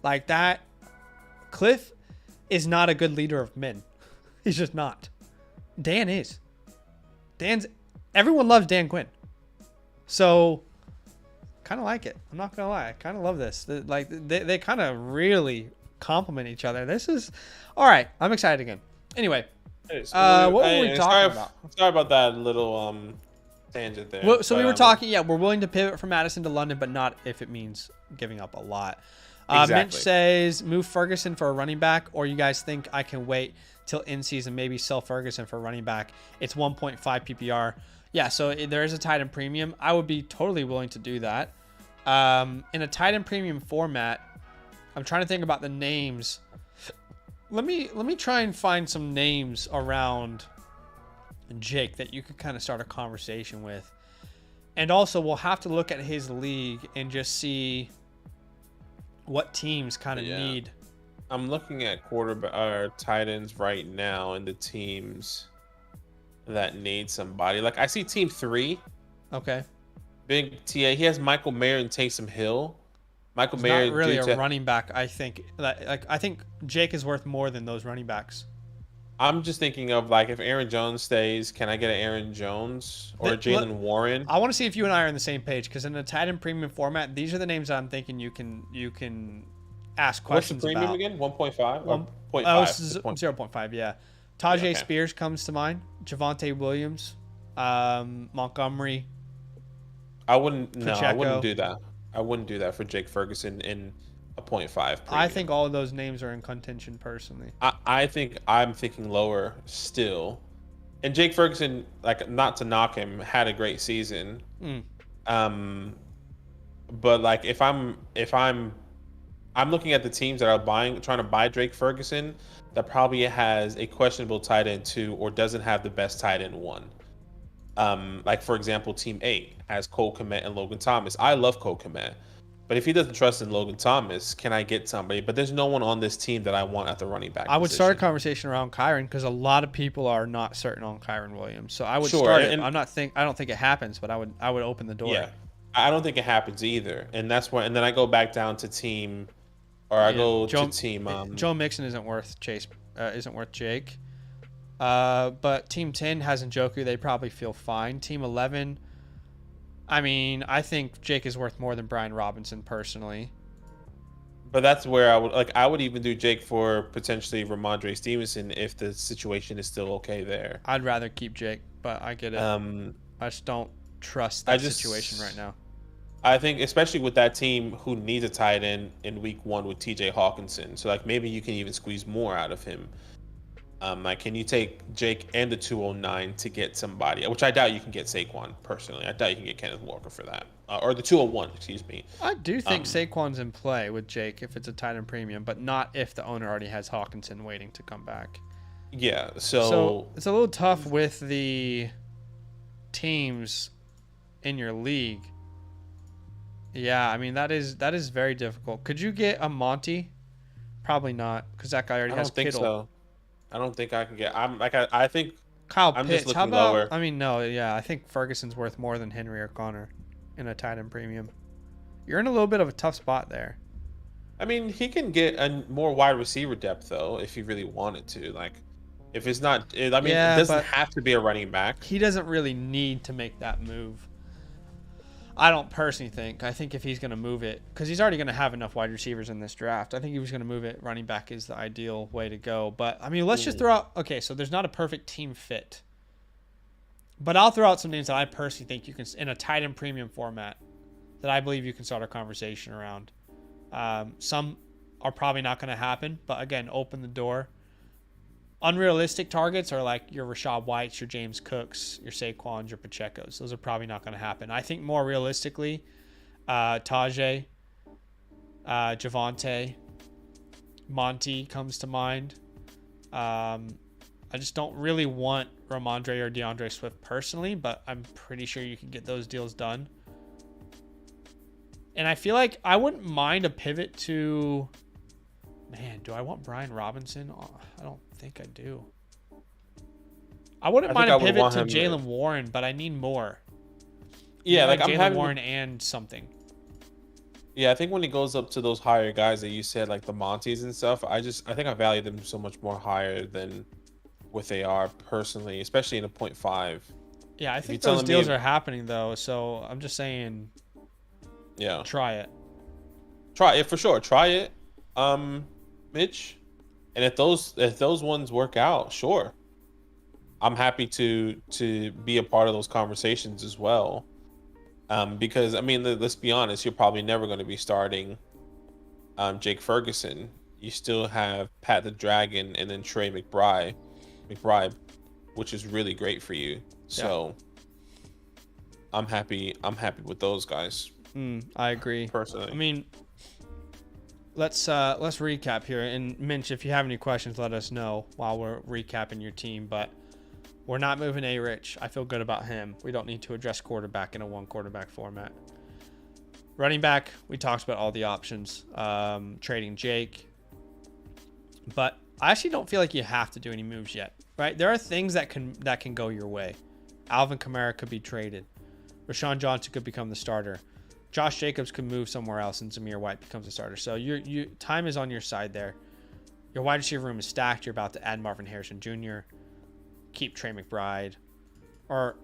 Like that, Cliff is not a good leader of men. He's just not. Dan is. Everyone loves Dan Quinn. So kind of like it. I'm not gonna lie. I kind of love this. They kind of really complement each other. This is all right. I'm excited again. Anyway, what were we talking about? Sorry about that little tangent there. Well, so we were talking. Yeah, we're willing to pivot from Madison to London, but not if it means giving up a lot. Exactly. Mitch says move Ferguson for a running back, or you guys think I can wait till in season, maybe sell Ferguson for running back. It's 1.5 PPR. Yeah, so there is a tight end premium. I would be totally willing to do that. In a tight end premium format, I'm trying to think about the names. Let me try and find some names around Jake that you could kind of start a conversation with. And also, we'll have to look at his league and just see what teams kind of need. I'm looking at tight ends right now and the teams that need somebody. Like, I see team 3. Okay. Big TA. He has Michael Mayer and Taysom Hill. Michael Mayer not really a running back. I think I think Jake is worth more than those running backs. I'm just thinking of, like, if Aaron Jones stays, can I get an Aaron Jones or a Jalen Warren? I want to see if you and I are on the same page, because in a tight end premium format, these are the names that I'm thinking you can ask questions about. What's the premium again? 1.5? 0.5, yeah. Tajay Spears comes to mind. Javonte Williams. Montgomery. I wouldn't do that. I wouldn't do that for Jake Ferguson in a 0.5 premium. I think all of those names are in contention personally. I think I'm thinking lower still. And Jake Ferguson, like, not to knock him, had a great season. But like, if I'm I'm looking at the teams that are trying to buy Drake Ferguson that probably has a questionable tight end 2 or doesn't have the best tight end 1. Like for example, Team 8 has Cole Kmet and Logan Thomas. I love Cole Kmet, but if he doesn't trust in Logan Thomas, can I get somebody? But there's no one on this team that I want at the running back I would position. start a conversation around Kyron because a lot of people are not certain on Kyron Williams. So I would Sure, start it. and- I don't think it happens, but I would open the door. Yeah, I don't think it happens either, and that's why. And then I go back down to team, or I go to team. Joe Mixon isn't worth Jake. But Team 10 has Njoku. They probably feel fine. Team 11, I mean, I think Jake is worth more than Brian Robinson personally. But that's where I would even do Jake for potentially Ramondre Stevenson if the situation is still okay there. I'd rather keep Jake, but I get it. I just don't trust that situation right now. I think especially with that team who needs a tight end in week 1 with TJ Hawkinson. So like maybe you can even squeeze more out of him. Like, can you take Jake and the 209 to get somebody? Which I doubt you can get Saquon personally. I doubt you can get Kenneth Walker for that, or the 201. Excuse me. I do think Saquon's in play with Jake if it's a tight end premium, but not if the owner already has Hawkinson waiting to come back. Yeah, so it's a little tough with the teams in your league. Yeah, I mean that is very difficult. Could you get a Monty? Probably not, because that guy already has Kittle. I don't think so. I don't think I can get. I think Kyle I'm Pitts. just How looking about? lower. I mean, no, yeah, I think Ferguson's worth more than Henry or Connor in a tight end premium. You're in a little bit of a tough spot there. I mean, he can get a more wide receiver depth though, if he really wanted to. Like, if it's not, it doesn't have to be a running back. He doesn't really need to make that move. I don't personally think. I think if he's going to move it, because he's already going to have enough wide receivers in this draft. I think he was going to move it. Running back is the ideal way to go. But, I mean, let's just throw out... Okay, so there's not a perfect team fit. But I'll throw out some names that I personally think you can... In a tight end premium format, that I believe you can start a conversation around. Some are probably not going to happen. But, again, open the door. Unrealistic targets are like your Rashad Whites, your James Cooks, your Saquons, your Pacheco's. Those are probably not going to happen. I think more realistically, Tajay, Javonte, Monty comes to mind. I just don't really want Ramondre or DeAndre Swift personally, but I'm pretty sure you can get those deals done. And I feel like I wouldn't mind a pivot to... Man, do I want Brian Robinson? Oh, I don't think I do. I wouldn't mind a pivot to Jaylen Warren, but I need more. Yeah, like I'm Jaylen having Warren and something. Yeah, I think when it goes up to those higher guys that you said, like the Monties and stuff, I think I value them so much more higher than what they are personally, especially in a 0.5. Yeah, I think those deals are happening though, so I'm just saying. Yeah. Try it. Try it for sure. Try it. Mitch, and if those ones work out, sure, I'm happy to be a part of those conversations as well. Because I mean, let's be honest, you're probably never going to be starting Jake Ferguson. You still have Pat the Dragon and then Trey McBride, which is really great for you. So I'm happy with those guys. I agree. Personally. I mean, let's recap here. And Minch, if you have any questions, let us know while we're recapping your team. But we're not moving A-Rich. I feel good about him. We don't need to address quarterback in a one quarterback format. Running back, we talked about all the options. Trading Jake. But I actually don't feel like you have to do any moves yet. Right? There are things that can go your way. Alvin Kamara could be traded. Rashawn Johnson could become the starter. Josh Jacobs could move somewhere else and Zamir White becomes a starter. So your time is on your side there. Your wide receiver room is stacked. You're about to add Marvin Harrison Jr. Keep Trey McBride. Or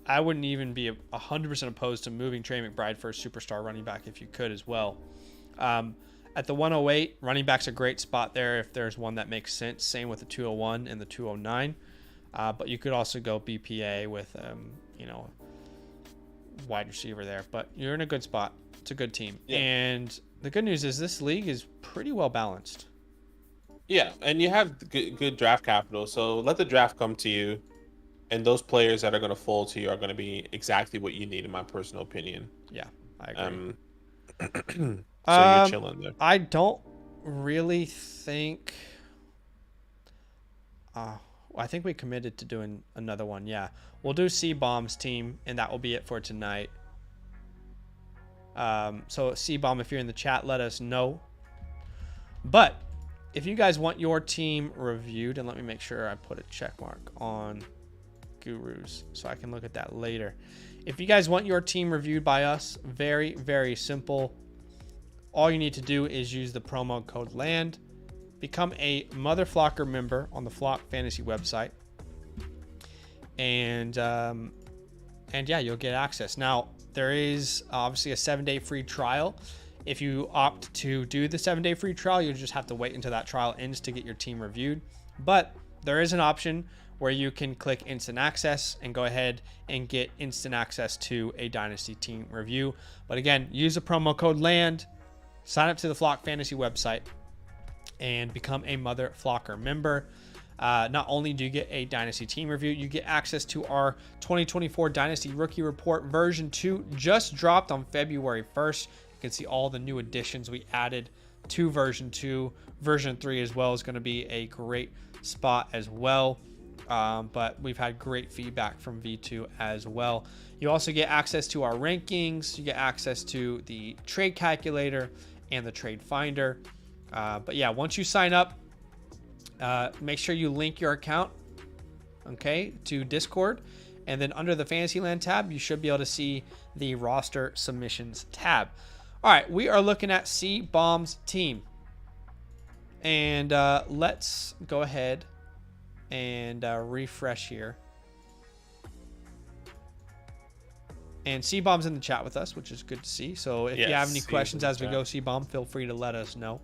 I wouldn't even be 100% opposed to moving Trey McBride for a superstar running back if you could as well. At the 108, running back's a great spot there if there's one that makes sense. Same with the 201 and the 209. But you could also go BPA with, wide receiver there. But you're in a good spot. It's a good team. Yeah. And the good news is this league is pretty well balanced. Yeah, and you have good draft capital. So let the draft come to you. And those players that are going to fall to you are going to be exactly what you need, in my personal opinion. Yeah, I agree. So you're chilling there. I don't really think. I think we committed to doing another one. Yeah, we'll do Cbomb's team, and that will be it for tonight. So Cbomb, if you're in the chat, let us know. But if you guys want your team reviewed, and let me make sure I put a check mark on Gurus so I can look at that later. If you guys want your team reviewed by us, very, very simple. All you need to do is use the promo code LAND, become a Mother Flocker member on the Flock Fantasy website, and yeah, you'll get access. Now, there is obviously a 7-day free trial. If you opt to do the 7-day free trial, you just have to wait until that trial ends to get your team reviewed. But there is an option where you can click instant access and go ahead and get instant access to a Dynasty team review. But again, use the promo code LAND, sign up to the Flock Fantasy website, and become a Mother Flocker member. Not only do you get a Dynasty team review, you get access to our 2024 Dynasty Rookie Report version 2, just dropped on February 1st. You can see all the new additions we added to version 2. Version 3 as well is going to be a great spot as well. But we've had great feedback from V2 as well. You also get access to our rankings. You get access to the trade calculator and the trade finder. But yeah, once you sign up, make sure you link your account, okay, to Discord. And then under the Fantasyland tab, you should be able to see the roster submissions tab. All right, we are looking at Cbomb's team. And let's go ahead and refresh here. And Cbomb's in the chat with us, which is good to see. So if you have any questions as we go, Cbomb, feel free to let us know.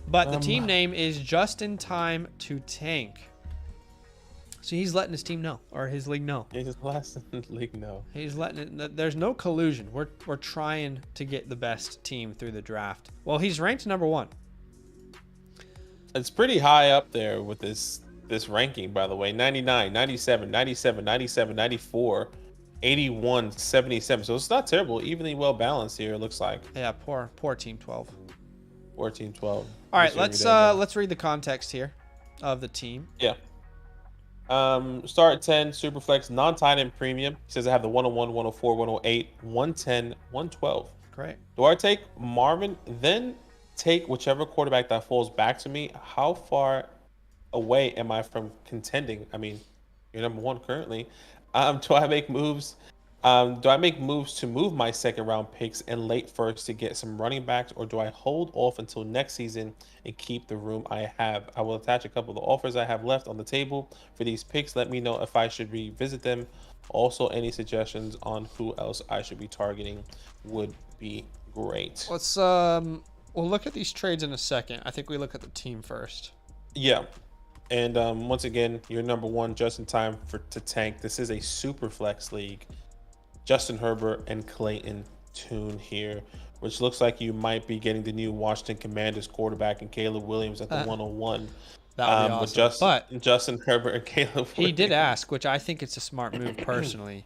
But the team name is Just in Time to Tank. So he's letting his team know, or his league know. He's letting the league know. He's letting it. There's no collusion. We're trying to get the best team through the draft. Well, he's ranked number 1. It's pretty high up there with this ranking, by the way. 99, 97, 97, 97, 94, 81, 77. So it's not terrible. Evenly well balanced here, it looks like. Yeah, poor team 12. 14, 12. All right, let's read the context here of the team. Yeah. Start at 10, Superflex, non-tight end premium. He says I have the 101, 104, 108, 110, 112. Great. Do I take Marvin, then take whichever quarterback that falls back to me? How far away am I from contending? I mean, you're number 1 currently. Do I make moves? Do I make moves to move my second-round picks and late first to get some running backs, or do I hold off until next season and keep the room I have? I will attach a couple of the offers I have left on the table for these picks. Let me know if I should revisit them. Also, any suggestions on who else I should be targeting would be great. Let's we'll look at these trades in a second. I think we look at the team first. Yeah. And once again, you're number 1 just in time to tank. This is a super flex league. Justin Herbert and Clayton Tune here, which looks like you might be getting the new Washington Commanders quarterback and Caleb Williams at the 101. That would be awesome. But Justin Herbert and Caleb Williams. He did ask, which I think it's a smart move personally.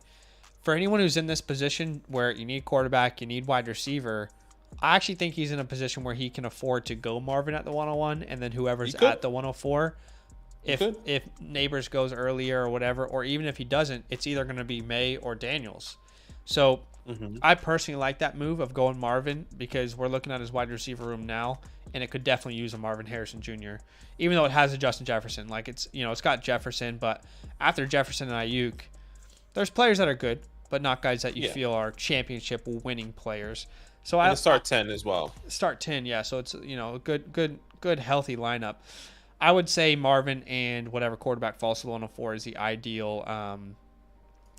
For anyone who's in this position where you need quarterback, you need wide receiver, I actually think he's in a position where he can afford to go Marvin at the 101 and then whoever's at the 104. If Neighbors goes earlier or whatever, or even if he doesn't, it's either going to be May or Daniels. So I personally like that move of going Marvin because we're looking at his wide receiver room now, and it could definitely use a Marvin Harrison Jr. Even though it has a Justin Jefferson, like it's got Jefferson, but after Jefferson and Ayuk, there's players that are good, but not guys that you feel are championship winning players. So I start 10 as well. Start 10, yeah. So it's a good healthy lineup. I would say Marvin and whatever quarterback falls to the 104 is the ideal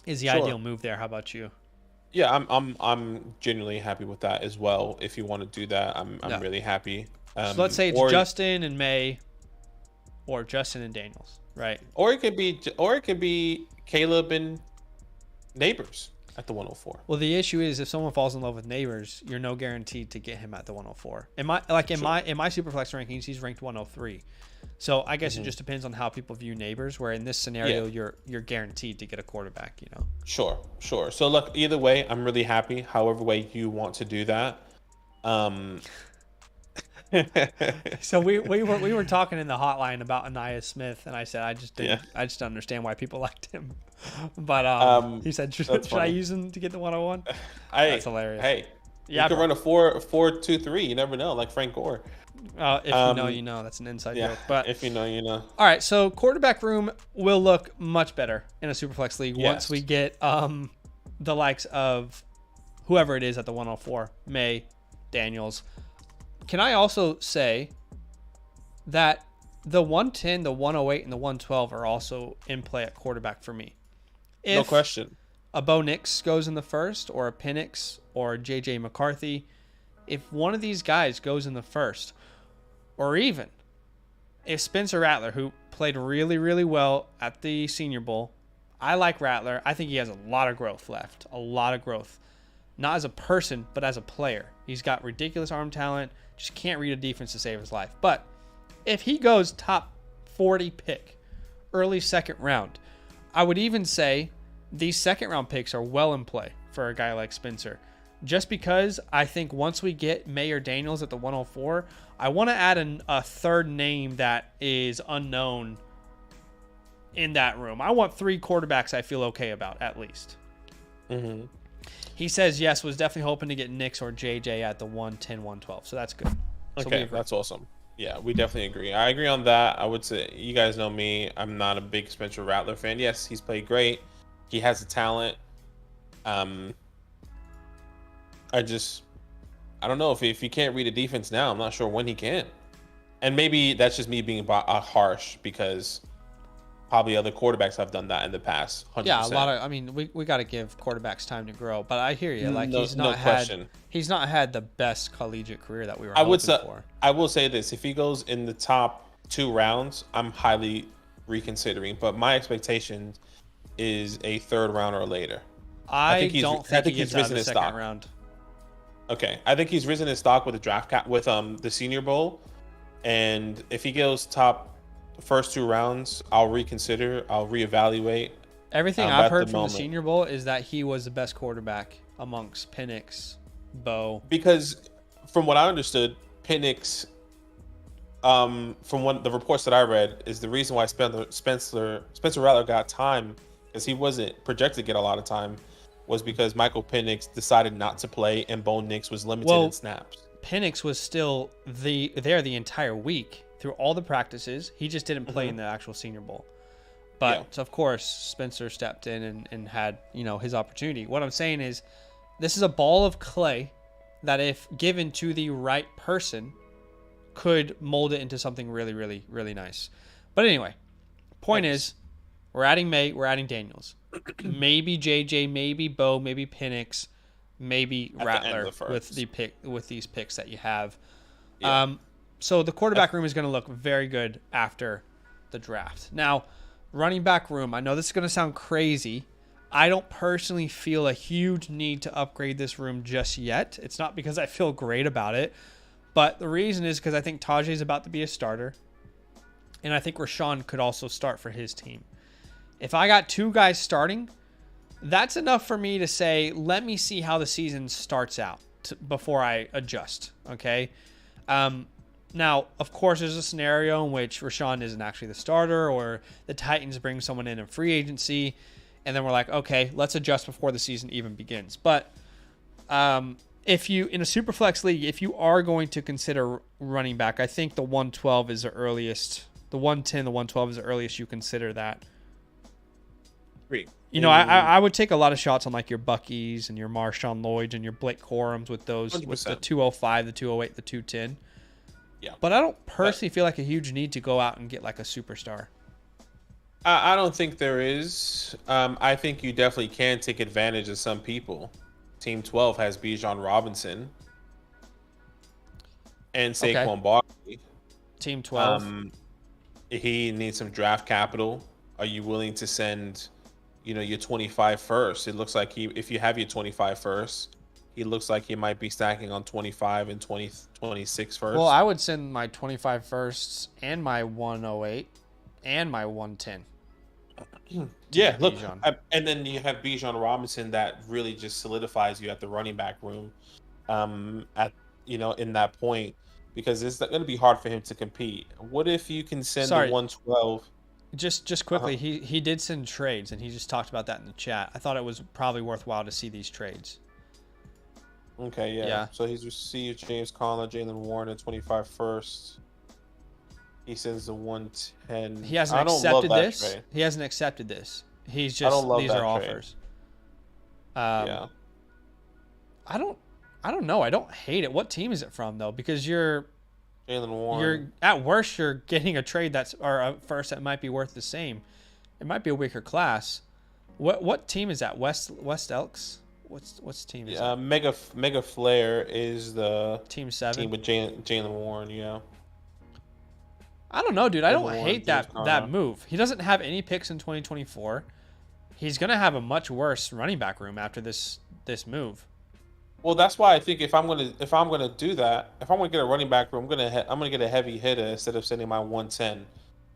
ideal move there. How about you? Yeah, I'm genuinely happy with that as well. If you want to do that, I'm really happy. So let's say it's Justin and May, or Justin and Daniels, right? Or it could be Caleb and Neighbors at the 104. Well, the issue is if someone falls in love with Neighbors, you're no guaranteed to get him at the 104. In my Superflex rankings, he's ranked 103. So I guess it just depends on how people view Neighbors. Where in this scenario, you're guaranteed to get a quarterback. Sure. So look, either way, I'm really happy. However way you want to do that, Um, So we were talking in the hotline about Anaya Smith, and I said I just yeah. don't understand why people liked him. But he said That's should I funny. use him to get the 101? That's Hey, hilarious. hey, he Yeah, could bro. run a 4-4-2-3. You never know, like Frank Gore. If you know, you know. That's an inside Yeah, joke. But if you know, you know. all right, so quarterback room will look much better in a Superflex league once Yes. we get the likes of whoever it is at the 104, May, Daniels. Can I also say that the 110, the 108, and the 112 are also in play at quarterback for me? No question. A Bo Nix goes in the first, or a Penix, or JJ McCarthy, if one of these guys goes in the first, or even if Spencer Rattler, who played really, really well at the Senior Bowl, I like Rattler. I think he has a lot of growth left. A lot of growth. Not as a person, but as a player. He's got ridiculous arm talent. Just can't read a defense to save his life. But if he goes top 40 pick, early second round, I would even say these second round picks are well in play for a guy like Spencer. Just because I think once we get Mayor Daniels at the 104, I want to add a third name that is unknown in that room. I want 3 quarterbacks I feel okay about, at least. Mm-hmm. He says yes, was definitely hoping to get Nix or JJ at the 110, 112. So that's good. So Okay, that's awesome. Yeah, we definitely agree. I agree on that. I would say, you guys know me, I'm not a big Spencer Rattler fan. Yes, he's played great. He has the talent. I don't know if he can't read a defense now. I'm not sure when he can. And maybe that's just me being harsh, because probably other quarterbacks have done that in the past. 100%. Yeah, a lot of. I mean, we got to give quarterbacks time to grow. But I hear you. Like he's not had the best collegiate career that we were hoping for. I will say this: if he goes in the top 2 rounds, I'm highly reconsidering. But my expectation is a 3rd round or later. I don't think he's risen his stock. Round. Okay, I think he's risen his stock with the draft cap with the Senior Bowl, and if he goes top first 2 rounds, I'll reconsider. I'll reevaluate. Everything I've heard from the Senior Bowl is that he was the best quarterback amongst Penix, Bo. Because from what I understood, Penix, from the reports that I read, is the reason why Spencer Rattler got time, because he wasn't projected to get a lot of time, was because Michael Penix decided not to play and Bo Nix was limited in snaps. Penix was still there the entire week through all the practices. He just didn't play in the actual Senior Bowl. But of course, Spencer stepped in and had, his opportunity. What I'm saying is, this is a ball of clay that, if given to the right person, could mold it into something really, really, really nice. But anyway, point is, we're adding May, we're adding Daniels. Maybe JJ, maybe Bo, maybe Penix, maybe Rattler with these picks that you have. Yeah. So the quarterback room is going to look very good after the draft. Now, running back room, I know this is going to sound crazy. I don't personally feel a huge need to upgrade this room just yet. It's not because I feel great about it, but the reason is because I think Tajay is about to be a starter, and I think Rashawn could also start for his team. If I got 2 guys starting, that's enough for me to say, let me see how the season starts out before I adjust, okay? Now, of course, there's a scenario in which Rashawn isn't actually the starter, or the Titans bring someone in free agency, and then we're like, okay, let's adjust before the season even begins. But if you, in a Superflex league, if you are going to consider running back, I think the 112 is the earliest. The 110, the 112 is the earliest you consider that. I would take a lot of shots on like your Buckies and your Marshawn Lloyds and your Blake Corums with those, 100%. With the 205, the 208, the 210. Yeah. But I don't personally feel like a huge need to go out and get like a superstar. I don't think there is. I think you definitely can take advantage of some people. Team 12 has Bijan Robinson and Saquon Barkley. Team 12. He needs some draft capital. Are you willing to send, your 25 first? It looks like if you have your 25 first, he looks like he might be stacking on 25 and 26 first. Well, I would send my 25 firsts and my 108 and my 110. Yeah, look, and then you have Bijan Robinson that really just solidifies you at the running back room. in that point, because it's going to be hard for him to compete. What if you can send Sorry. the 112? Just quickly, he did send trades, and he just talked about that in the chat. I thought it was probably worthwhile to see these trades. Okay, yeah. So he's received James Conner, Jalen Warren, and 25 first. He sends the 110. He hasn't accepted this. Trade. He hasn't accepted this. He's just these are offers. Yeah. I don't know. I don't hate it. What team is it from though? Because you're Jalen Warren. You're at worst you're getting a trade or a first that might be worth the same. It might be a weaker class. What team is that? West Elks? What's team is that? Mega Flare is the team 7. Team with Jalen Warren, yeah. I don't know, dude. I don't hate that move. He doesn't have any picks in 2024. He's gonna have a much worse running back room after this move. Well, that's why I think if I'm gonna do that, if I'm gonna get a running back room, I'm gonna get a heavy hitter instead of sending my 110.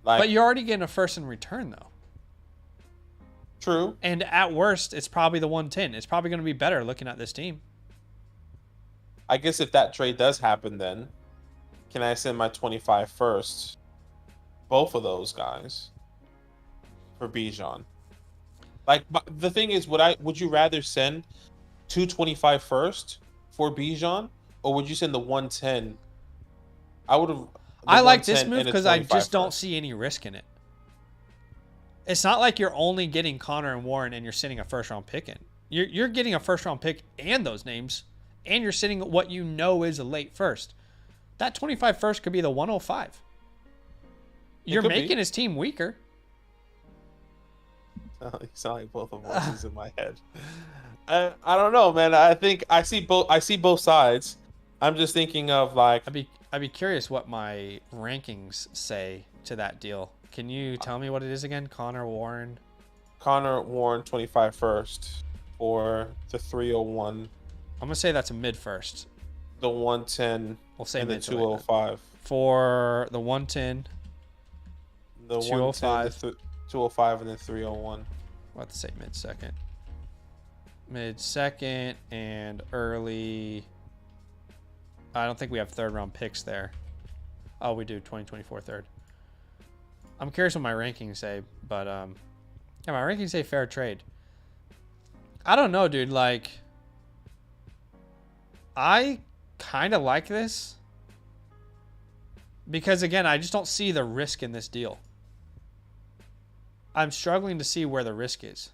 But you're already getting a first in return though. True. And at worst, it's probably the 110. It's probably going to be better looking at this team. I guess if that trade does happen, then can I send my 25 first? Both of those guys for Bijan. Like the thing is, would you rather send 225 first for Bijan, or would you send the 110? I like this move because I just don't see any risk in it. It's not like you're only getting Conner and Warren and you're sending a first round pick in. You're getting a first round pick and those names, and you're sending what you know is a late first. That 25 first could be the 105. You're making his team weaker. You sound like both of voices in my head. I don't know, man. I think I see both sides. I'm just thinking of like I'd be curious what my rankings say to that deal. Can you tell me what it is again? Conner Warren 25 first or the 301. I'm gonna say that's a mid first. The 110. We'll say and the 205 for the 110. The 205, 205, and then 301. We'll have to say mid second and early. I don't think we have third round picks there. Oh, we do 2024 third. I'm curious what my rankings say, but yeah, my rankings say fair trade. I don't know, dude. Like, I kind of like this because, again, I just don't see the risk in this deal. I'm struggling to see where the risk is.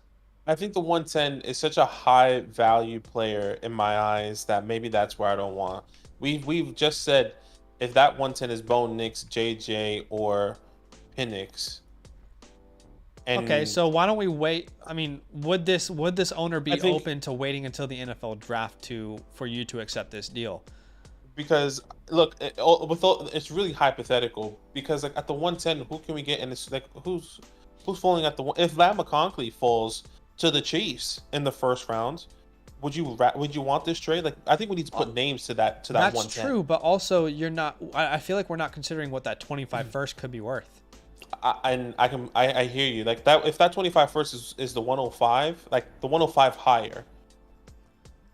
I think the 110 is such a high value player in my eyes that maybe that's where I don't want. We've just said if that 110 is Bo Nix, JJ, or Penix. Okay, so why don't we wait? I mean, would this owner be open to waiting until the NFL draft for you to accept this deal? Because look, it's really hypothetical. Because like at the 110, who can we get? And it's like who's falling at the one? If Ladd McConkey falls to the Chiefs in the first round, would you want this trade? Like I think we need to put names to that 110. That's true, but also you're not. I feel like we're not considering what that 25 first could be worth. I hear you. Like that, if that 25 first is the 105, like the 105 higher,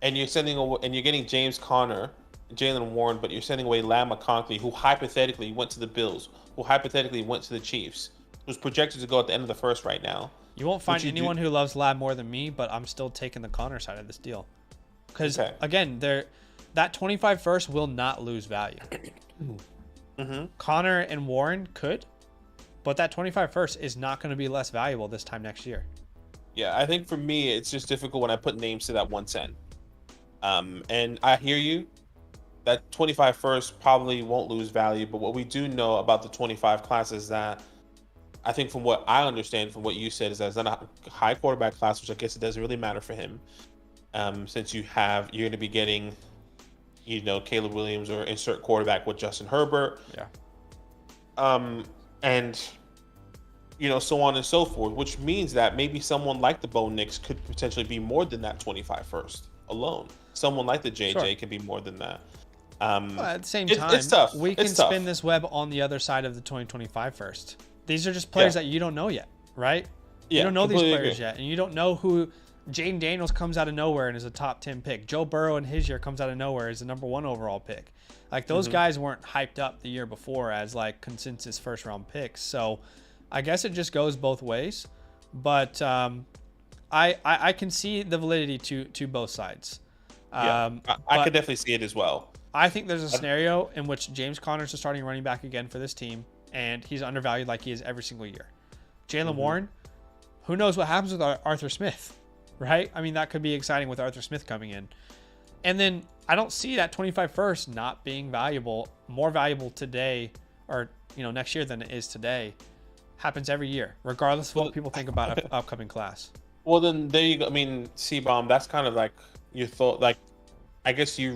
and you're getting James Conner, Jalen Warren, but you're sending away Ladd McConkey, who hypothetically went to the Bills, who hypothetically went to the Chiefs, who's projected to go at the end of the first right now. You won't find anyone who loves Ladd more than me, but I'm still taking the Conner side of this deal. Because, again, that 25 first will not lose value. Conner and Warren could, but that 25 first is not going to be less valuable this time next year. Yeah, I think for me, it's just difficult when I put names to that 110. And I hear you. That 25 first probably won't lose value, but what we do know about the 25 class is that I think from what I understand from what you said is that it's not a high quarterback class, which I guess it doesn't really matter for him, since you're going to be getting, Caleb Williams or insert quarterback with Justin Herbert. Yeah. And so on and so forth, which means that maybe someone like the Bo Nix could potentially be more than that 25 first alone. Someone like the JJ could be more than that. Well, at the same time, it's tough. We can spin this web on the other side of the 2025 first. These are just players that you don't know yet, right? Yeah, you don't know these players yet, and you don't know who. Jaden Daniels comes out of nowhere and is a top 10 pick. Joe Burrow in his year comes out of nowhere as the number 1 overall pick. Like those guys weren't hyped up the year before as like consensus first round picks. So I guess it just goes both ways. But I can see the validity to both sides. I could definitely see it as well. I think there's a scenario in which James Conner's the starting running back again for this team, and he's undervalued like he is every single year. Jaylen Warren, who knows what happens with Arthur Smith, right? I mean, that could be exciting with Arthur Smith coming in. And then I don't see that 25 first not being valuable, more valuable today or, next year than it is today. Happens every year, regardless of what people think about an upcoming class. Well, then there you go. I mean, Cbomb, that's kind of like your thought. Like, I guess you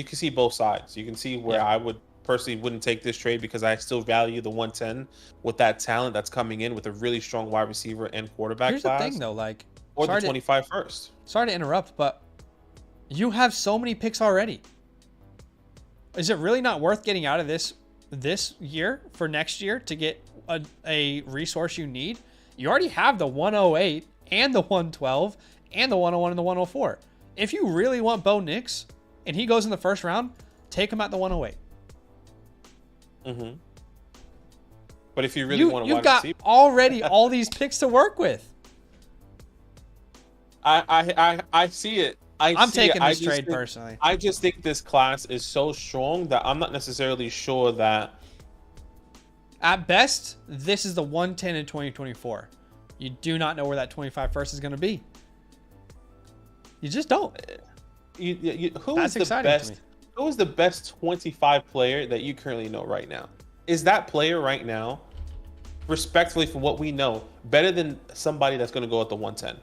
can see both sides. You can see where I would personally wouldn't take this trade because I still value the 110 with that talent that's coming in with a really strong wide receiver and quarterback Here's class. the thing, though, like, or the 25 first. Sorry to interrupt, but you have so many picks already. Is it really not worth getting out of this year for next year to get a resource you need? You already have the 108 and the 112 and the 101 and the 104. If you really want Bo Nix and he goes in the first round, take him at the 108. But if you really want to, you've got already all these picks to work with. I see it. I'm taking this trade personally. I just think this class is so strong that I'm not necessarily sure that. At best, this is the 110 in 2024. You do not know where that 25 first is going to be. You just don't. Who is the best 25 player that you currently know right now? Is that player right now, respectfully from what we know, better than somebody that's going to go at the 110?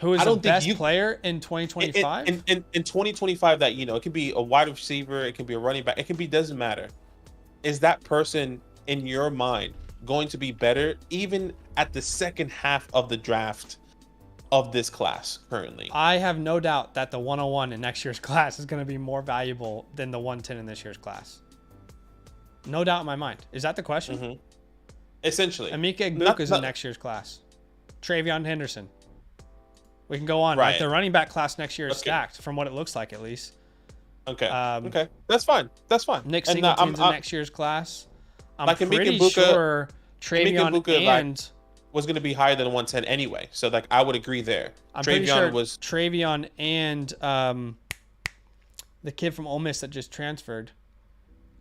Who is the best player in 2025? In 2025 that, it could be a wide receiver, it can be a running back, doesn't matter. Is that person in your mind going to be better even at the second half of the draft of this class currently? I have no doubt that the 101 in next year's class is going to be more valuable than the 110 in this year's class. No doubt in my mind. Is that the question? Essentially. Emeka Egbuka is in next year's class. Travion Henderson. We can go on. Right. Like the running back class next year is stacked from what it looks like, at least. Okay. Okay. That's fine. Nick Singleton's in next year's class. I'm pretty sure Travion was going to be higher than 110 anyway. So I would agree there. I'm pretty sure Travion and the kid from Ole Miss that just transferred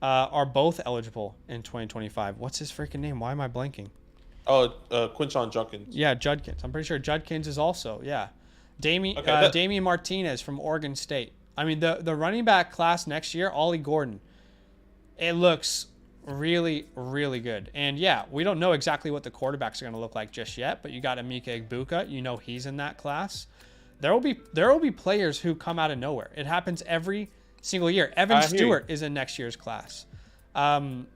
are both eligible in 2025. What's his freaking name? Why am I blanking? Oh, Quinshon Judkins. Yeah, Judkins. I'm pretty sure Judkins is also, Damian Martinez from Oregon State. I mean, the running back class next year, Ollie Gordon, it looks really, really good. And yeah, we don't know exactly what the quarterbacks are going to look like just yet, but you got Emeka Egbuka. He's in that class. There will be players who come out of nowhere. It happens every single year. Evan Stewart is in next year's class. And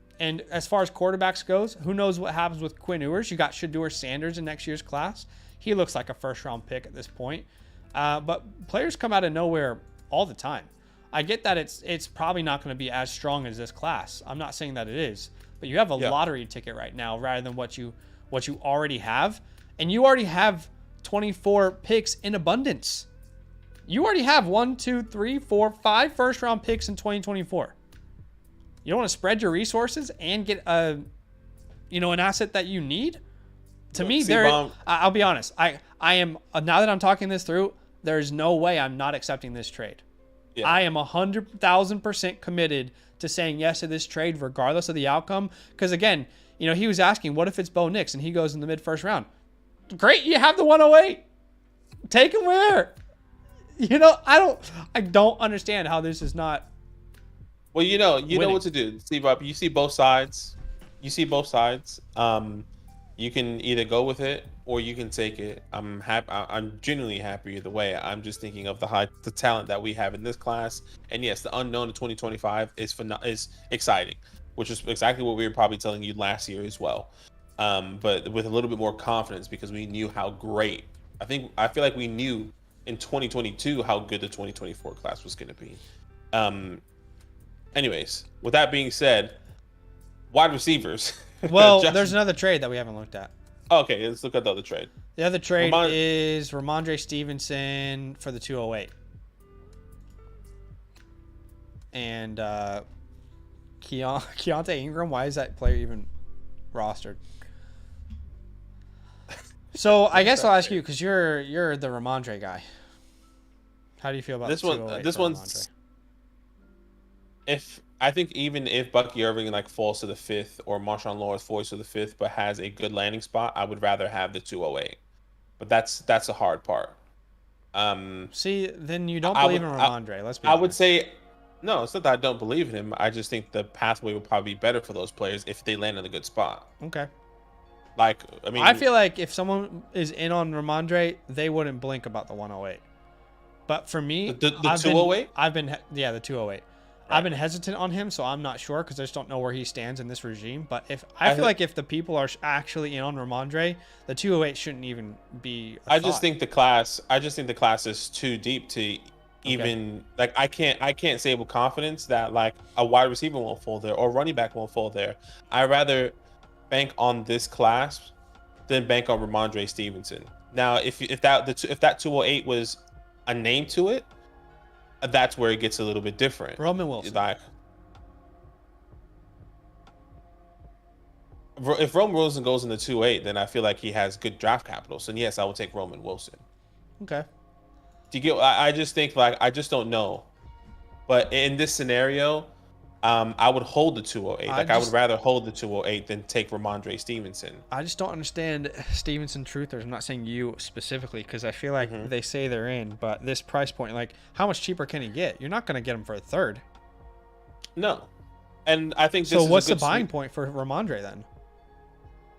as far as quarterbacks goes, who knows what happens with Quinn Ewers? You got Shedeur Sanders in next year's class. He looks like a first-round pick at this point. But players come out of nowhere all the time. I get that it's probably not going to be as strong as this class. I'm not saying that it is, but you have a lottery ticket right now rather than what you already have, and you already have 24 picks in abundance. You already have 1, 2, 3, 4, 5 first-round picks in 2024. You don't want to spread your resources and get an asset that you need. To me, I'll be honest. I am now that I'm talking this through, there's no way I'm not accepting this trade. Yeah. I am 100,000% committed to saying yes to this trade, regardless of the outcome. Because again, he was asking, what if it's Bo Nix and he goes in the mid-first round? Great, you have the 108. Take him where? I don't understand how this is not. Well, you know what to do, Steve. You see both sides. You can either go with it or you can take it. I'm happy. I'm genuinely happy either way. I'm just thinking of the talent that we have in this class, and yes, the unknown in 2025 is exciting, which is exactly what we were probably telling you last year as well. But with a little bit more confidence because we knew how great. I feel like we knew in 2022 how good the 2024 class was going to be. Anyways, with that being said, wide receivers. Well, there's another trade that we haven't looked at. Okay, let's look at the other trade. The other trade Ramon- is Ramondre Stevenson for the 208. And Keontae Ingram, why is that player even rostered? So I guess I'll ask you, because you're the Ramondre guy. How do you feel about this the one? 208 This for one's Ramondre? I think even if Bucky Irving like falls to the 5th or Marshawn Lawrence falls to the 5th, but has a good landing spot, I would rather have the 208. But that's the hard part. See, then you don't I believe would- in Ramondre. Let's be I honest. would say no. It's not that I don't believe in him. I just think the pathway would probably be better for those players if they land in a good spot. Okay. Like, I mean, I feel like if someone is in on Ramondre, they wouldn't blink about the 108. But for me, the 208. The 208. I've been hesitant on him, so I'm not sure because I just don't know where he stands in this regime. But I feel like if the people are actually in on Ramondre, the 208 shouldn't even be. I just think the class is too deep to even like I can't say with confidence that like a wide receiver won't fall there or running back won't fall there. I'd rather bank on this class than bank on Ramondre Stevenson. Now, if that 208 was a name to it, that's where it gets a little bit different. Roman Wilson. Like, if Roman Wilson goes in the 2-8, then I feel like he has good draft capital. So yes, I would take Roman Wilson. Okay. Do you get? I just think like I just don't know. But in this scenario, I would hold the 208. I would rather hold the 208 than take Ramondre Stevenson. I just don't understand Stevenson truthers. I'm not saying you specifically because I feel like they say they're in, but this price point, like how much cheaper can he get? You're not going to get him for a third. No. And I think this so. is What's a good the buying point for Ramondre then?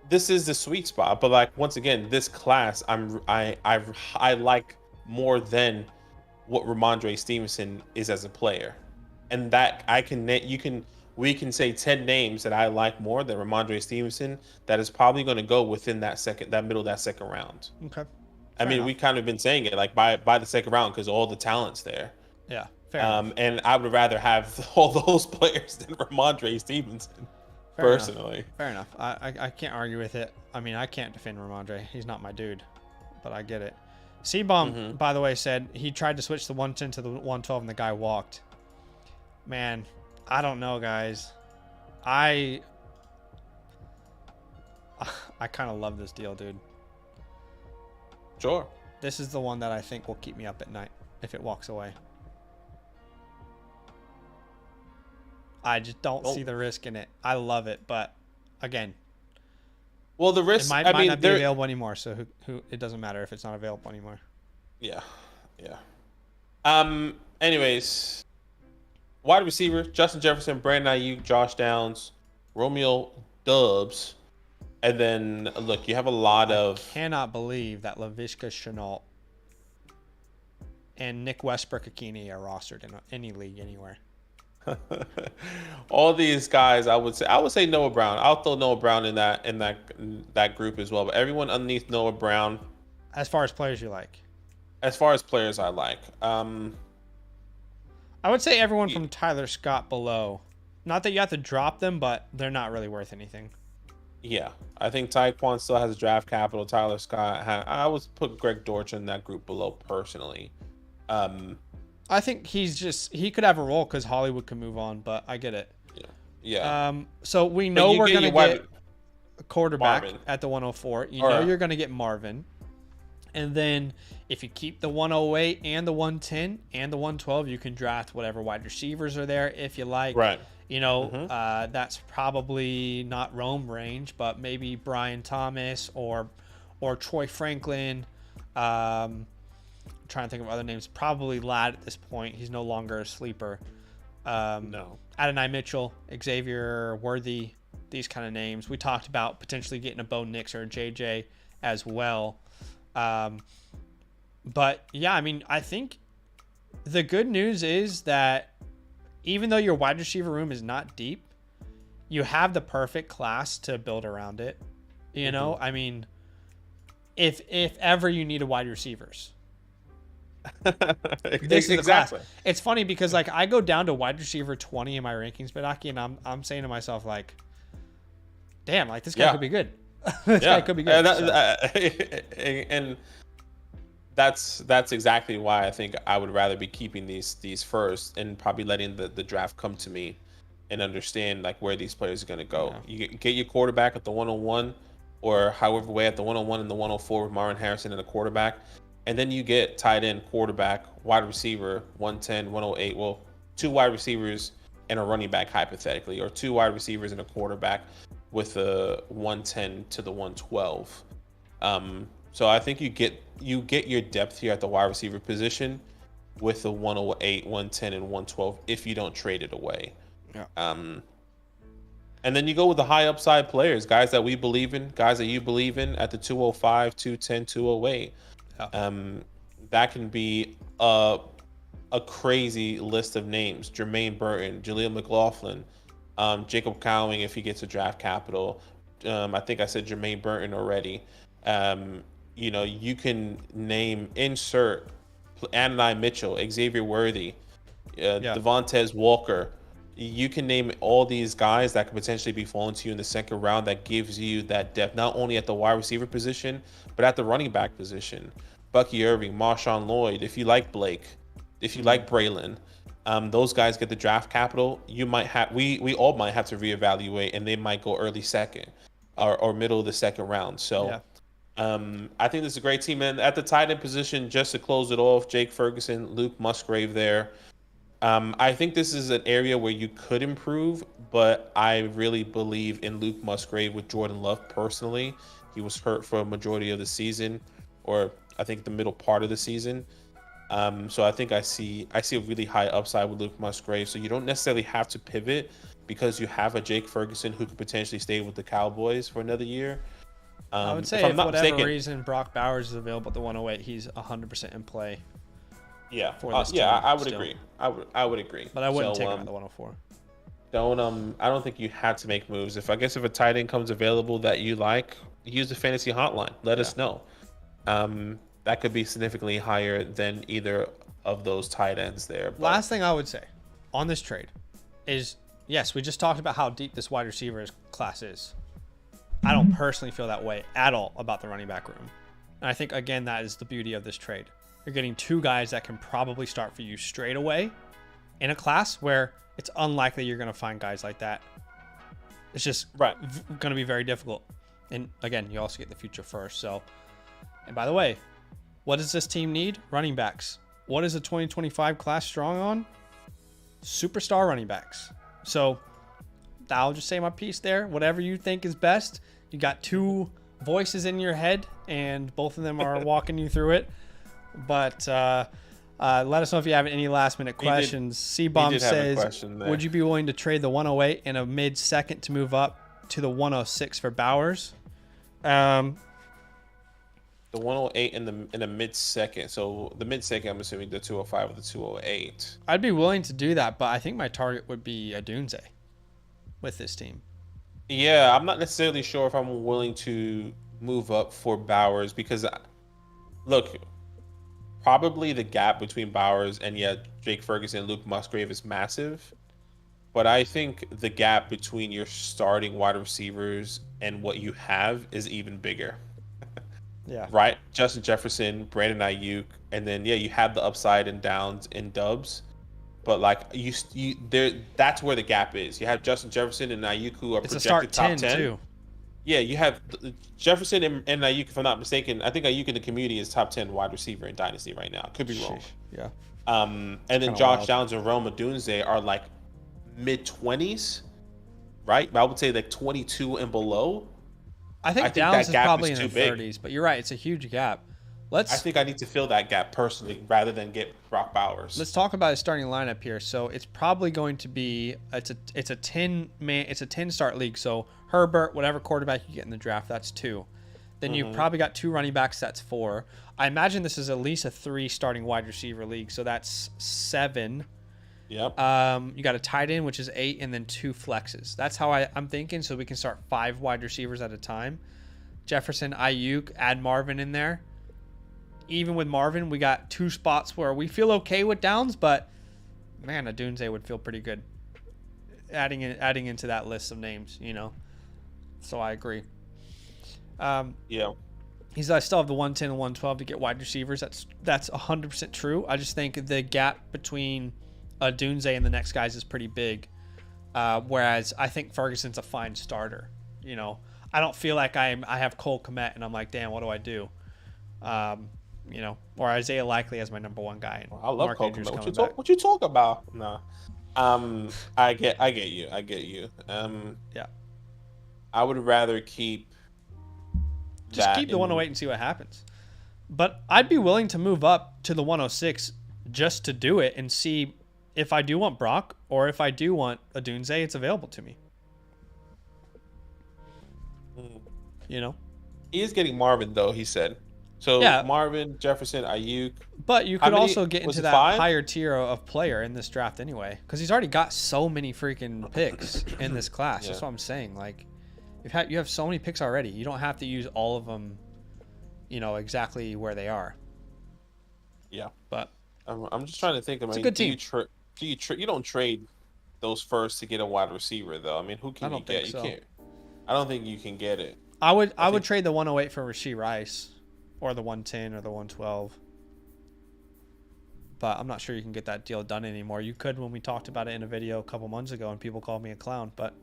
This is the sweet spot, but like once again, this class I like more than what Ramondre Stevenson is as a player. And that we can say 10 names that I like more than Ramondre Stevenson that is probably going to go within that middle of that second round. Okay. I mean, we kind of been saying it like by the second round because all the talent's there. Yeah. Fair enough. And I would rather have all those players than Ramondre Stevenson. Personally. Fair enough. I can't argue with it. I mean, I can't defend Ramondre. He's not my dude, but I get it. Cbomb, by the way, said he tried to switch the 110 to the 112 and the guy walked. Man, I don't know, guys. I kind of love this deal, dude. Sure. This is the one that I think will keep me up at night if it walks away. I just don't see the risk in it. I love it, but again, well, the risk might not be available anymore. So who it doesn't matter if it's not available anymore. Yeah. Anyways, wide receiver: Justin Jefferson, Brandon Ayuk, Josh Downs, Romeo Dubs, and then look, you have a lot of. Cannot believe that Laviska Shenault and Nick Westbrook-Ikini are rostered in any league anywhere. All these guys, I would say Noah Brown. I'll throw Noah Brown in that group as well. But everyone underneath Noah Brown, as far as players you like, as far as players I like, I would say everyone from Tyler Scott below. Not that you have to drop them, but they're not really worth anything. Yeah, I think Tyquan still has draft capital. Tyler Scott, I would put Greg Dortch in that group below personally. I think he could have a role because Hollywood can move on, but I get it. Yeah. So we know we're going to get a quarterback Marvin at the 104. You're going to get Marvin. And then if you keep the 108 and the 110 and the 112, you can draft whatever wide receivers are there if you like. Right. That's probably not Rome range, but maybe Brian Thomas or Troy Franklin. Trying to think of other names. Probably Ladd at this point. He's no longer a sleeper. No. Adonai Mitchell, Xavier Worthy, these kind of names. We talked about potentially getting a Bo Nix or a JJ as well. But yeah, I mean, I think the good news is that even though your wide receiver room is not deep, you have the perfect class to build around it. I mean, if ever you need a wide receivers. This is exactly. It's funny because like I go down to wide receiver 20 in my rankings, Badaki, and I'm saying to myself like, damn, like this guy could be good. This guy could be good. And that's exactly why I think I would rather be keeping these first and probably letting the draft come to me and understand like where these players are going to go. Yeah. You get your quarterback at the 101 or however way at the 101 and the 104 with Marvin Harrison and a quarterback. And then you get tight end, quarterback, wide receiver, 110, 108. Well, 2 wide receivers and a running back hypothetically, or 2 wide receivers and a quarterback with a 110 to the 112. So I think you get your depth here at the wide receiver position with the 108, 110, and 112 if you don't trade it away. Yeah. And then you go with the high upside players, guys that we believe in, guys that you believe in at the 205, 210, 208. Yeah. That can be a crazy list of names. Jermaine Burton, Jaleel McLaughlin, Jacob Cowing if he gets a draft capital. I think I said Jermaine Burton already. You can name insert Anani Mitchell, Xavier Worthy, Devontae Walker. You can name all these guys that could potentially be falling to you in the second round that gives you that depth, not only at the wide receiver position, but at the running back position. Bucky Irving, Marshawn Lloyd, if you like Blake, if you like Braylon, those guys get the draft capital. You might have, we all might have to reevaluate, and they might go early second or middle of the second round. So I think this is a great team. And at the tight end position, just to close it off, Jake Ferguson, Luke Musgrave there. I think this is an area where you could improve, but I really believe in Luke Musgrave with Jordan Love personally. He was hurt for a majority of the season, or I think the middle part of the season. So I think I see a really high upside with Luke Musgrave. So you don't necessarily have to pivot because you have a Jake Ferguson who could potentially stay with the Cowboys for another year. I would say if for whatever reason Brock Bowers is available at the 108, he's 100% in play. Yeah, I would agree. I would agree. But I wouldn't take him at the 104. I don't think you have to make moves. If a tight end comes available that you like, use the fantasy hotline. Let us know. That could be significantly higher than either of those tight ends there. But last thing I would say on this trade is, yes, we just talked about how deep this wide receiver class is. I don't personally feel that way at all about the running back room. And I think, again, that is the beauty of this trade. You're getting 2 guys that can probably start for you straight away in a class where it's unlikely you're going to find guys like that. It's just going to be very difficult. And again, you also get the future first. So, and by the way, what does this team need? Running backs. What is the 2025 class strong on? Superstar running backs. So I'll just say my piece there. Whatever you think is best. You got 2 voices in your head, and both of them are walking you through it. But let us know if you have any last-minute questions. Cbomb says, would you be willing to trade the 108 in a mid-second to move up to the 106 for Bowers? The 108 in the mid-second. So the mid-second, I'm assuming the 205 or the 208. I'd be willing to do that, but I think my target would be a Dunze with this team. Yeah, I'm not necessarily sure if I'm willing to move up for Bowers because, look, probably the gap between Bowers and Jake Ferguson and Luke Musgrave is massive. But I think the gap between your starting wide receivers and what you have is even bigger. Yeah. Right? Justin Jefferson, Brandon Ayuk, and then you have the upside and downs and dubs. But like you there, that's where the gap is. You have Justin Jefferson and Ayuk who are projected top 10 too. Yeah, you have Jefferson and Ayuk, if I'm not mistaken. I think Ayuk in the community is top 10 wide receiver in Dynasty right now. Could be wrong. Yeah. And then Josh Downs and Rome Odunze are like mid-20s, right? I would say like 22 and below. I think Downs is probably in the 30s, but you're right. It's a huge gap. I think I need to fill that gap personally rather than get Brock Bowers. Let's talk about his starting lineup here. So it's probably going to be it's a 10 start league. So Herbert, whatever quarterback you get in the draft, that's 2. Then you've probably got 2 running backs, that's 4. I imagine this is at least a 3 starting wide receiver league, so that's 7. Yep. You got a tight end, which is 8, and then 2 flexes. That's how I'm thinking. So we can start 5 wide receivers at a time. Jefferson, Ayuk, add Marvin in there. Even with Marvin, we got 2 spots where we feel okay with Downs, but man, Odunze would feel pretty good adding into that list of names, So I agree. Yeah. He said, I still have the 110 and 112 to get wide receivers. That's 100% true. I just think the gap between Dunze and the next guys is pretty big. Whereas I think Ferguson's a fine starter. You know, I don't feel like I have Cole Kmet and I'm like, damn, what do I do? You know, or Isaiah Likely as my number one guy. And I love Mark Cole Andrews Kmet. What you talk about? No. I get you. Yeah. I would rather keep keep the 108 and see what happens. But I'd be willing to move up to the 106 just to do it and see if I do want Brock or if I do want a Dunze, it's available to me. You know? He is getting Marvin, though, he said. So yeah. Marvin, Jefferson, Ayuk. But you could also get into that higher tier of player in this draft anyway, because he's already got so many freaking picks in this class. Yeah. That's what I'm saying. Like, you have so many picks already. You don't have to use all of them, you know, exactly where they are. Yeah. But I'm just trying to think. I mean, it's a good team. You don't trade those first to get a wide receiver, though. I mean, who can you get? You can't. I don't think you can get it. I would trade the 108 for Rashee Rice, or the 110 or the 112. But I'm not sure you can get that deal done anymore. You could when we talked about it in a video a couple months ago, and people called me a clown, but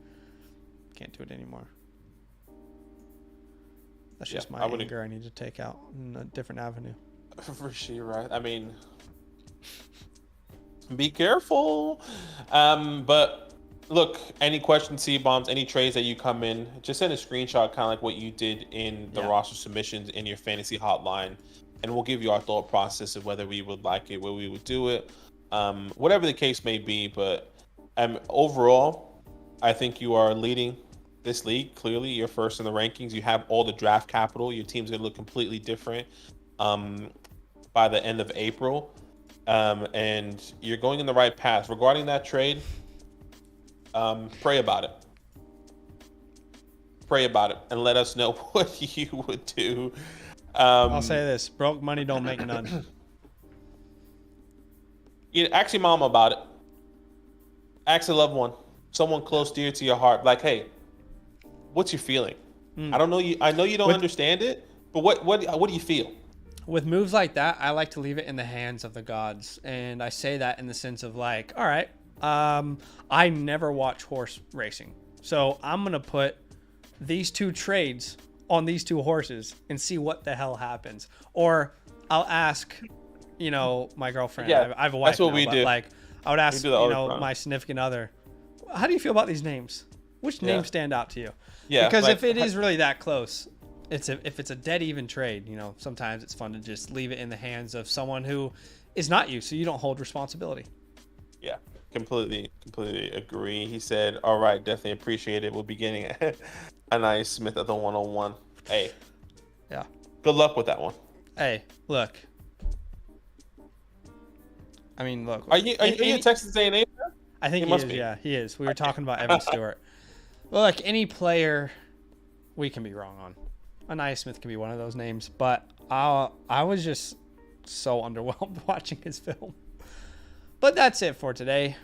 can't do it anymore. That's just my anger I need to take out in a different avenue. Rashee Rice. I mean, be careful. But look, any questions, Cbombs, any trades that you come in, just send a screenshot, kind of like what you did in the roster submissions in your fantasy hotline, and we'll give you our thought process of whether we would like it, where we would do it, whatever the case may be. But overall, I think you are leading this league. Clearly, you're first in the rankings. You have all the draft capital. Your team's going to look completely different by the end of April. And you're going in the right path. Regarding that trade, pray about it. Pray about it and let us know what you would do. I'll say this: broke money don't make none. Ask your mom about it. Ask a loved one, someone close, dear to your heart. Like, hey, what's your feeling? I don't know you. I know you don't understand it, but what do you feel? With moves like that, I like to leave it in the hands of the gods, and I say that in the sense of like, all right, I never watch horse racing, so I'm gonna put these two trades on these two horses and see what the hell happens. Or I'll ask, my girlfriend. Yeah, I have a wife. That's what we do. Like, I would ask, my significant other, how do you feel about these names? Which names stand out to you? Yeah, because if it is really that close, if it's a dead even trade, sometimes it's fun to just leave it in the hands of someone who is not you, so you don't hold responsibility. Yeah, completely agree. He said, all right, definitely appreciate it. We'll be getting a nice Smith at the 101. Hey. Yeah. Good luck with that one. Hey, look. I mean, look. Are you in Texas A&M? I think he is. Be. Yeah, he is. We were talking about Evan Stewart. Well, like any player, we can be wrong on. Anaya Smith can be one of those names, but I was just so underwhelmed watching his film. But that's it for today.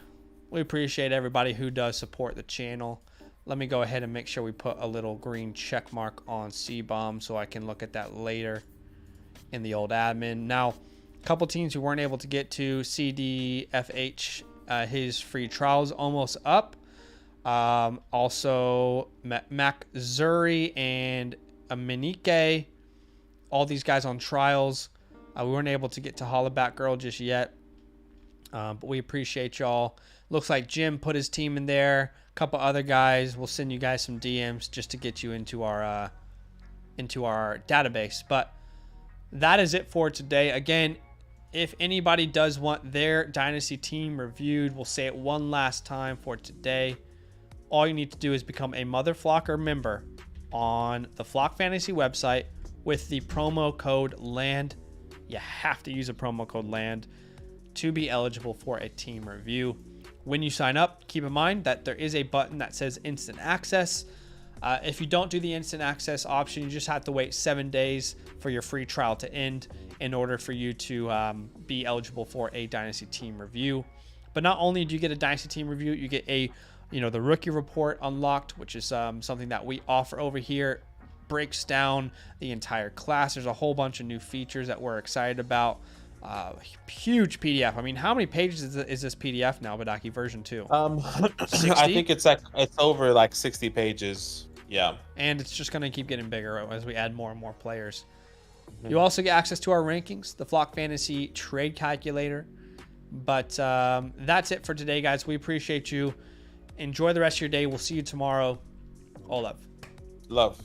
We appreciate everybody who does support the channel. Let me go ahead and make sure we put a little green check mark on Cbomb so I can look at that later in the old admin. Now, a couple teams who weren't able to get to CDFH, his free trial's almost up. Also, Mac Zuri and Aminike, all these guys on trials. We weren't able to get to Hollaback Girl just yet, but we appreciate y'all. Looks like Jim put his team in there. A couple other guys. We'll send you guys some DMs just to get you into our database. But that is it for today. Again, if anybody does want their Dynasty team reviewed, we'll say it one last time for today. All you need to do is become a Mother Flocker member on the Flock Fantasy website with the promo code LAND. You have to use a promo code LAND to be eligible for a team review. When you sign up, keep in mind that there is a button that says instant access. If you don't do the instant access option, you just have to wait 7 days for your free trial to end in order for you to be eligible for a Dynasty team review. But not only do you get a Dynasty team review, you get the rookie report unlocked, which is something that we offer over here breaks down the entire class. There's a whole bunch of new features that we're excited about. Huge PDF. I mean, how many pages is this PDF now, Badaki version 2? 60? I think it's over like 60 pages. Yeah. And it's just going to keep getting bigger as we add more and more players. You also get access to our rankings, the Flock Fantasy Trade Calculator. But that's it for today, guys. We appreciate you. Enjoy the rest of your day. We'll see you tomorrow. All love. Love.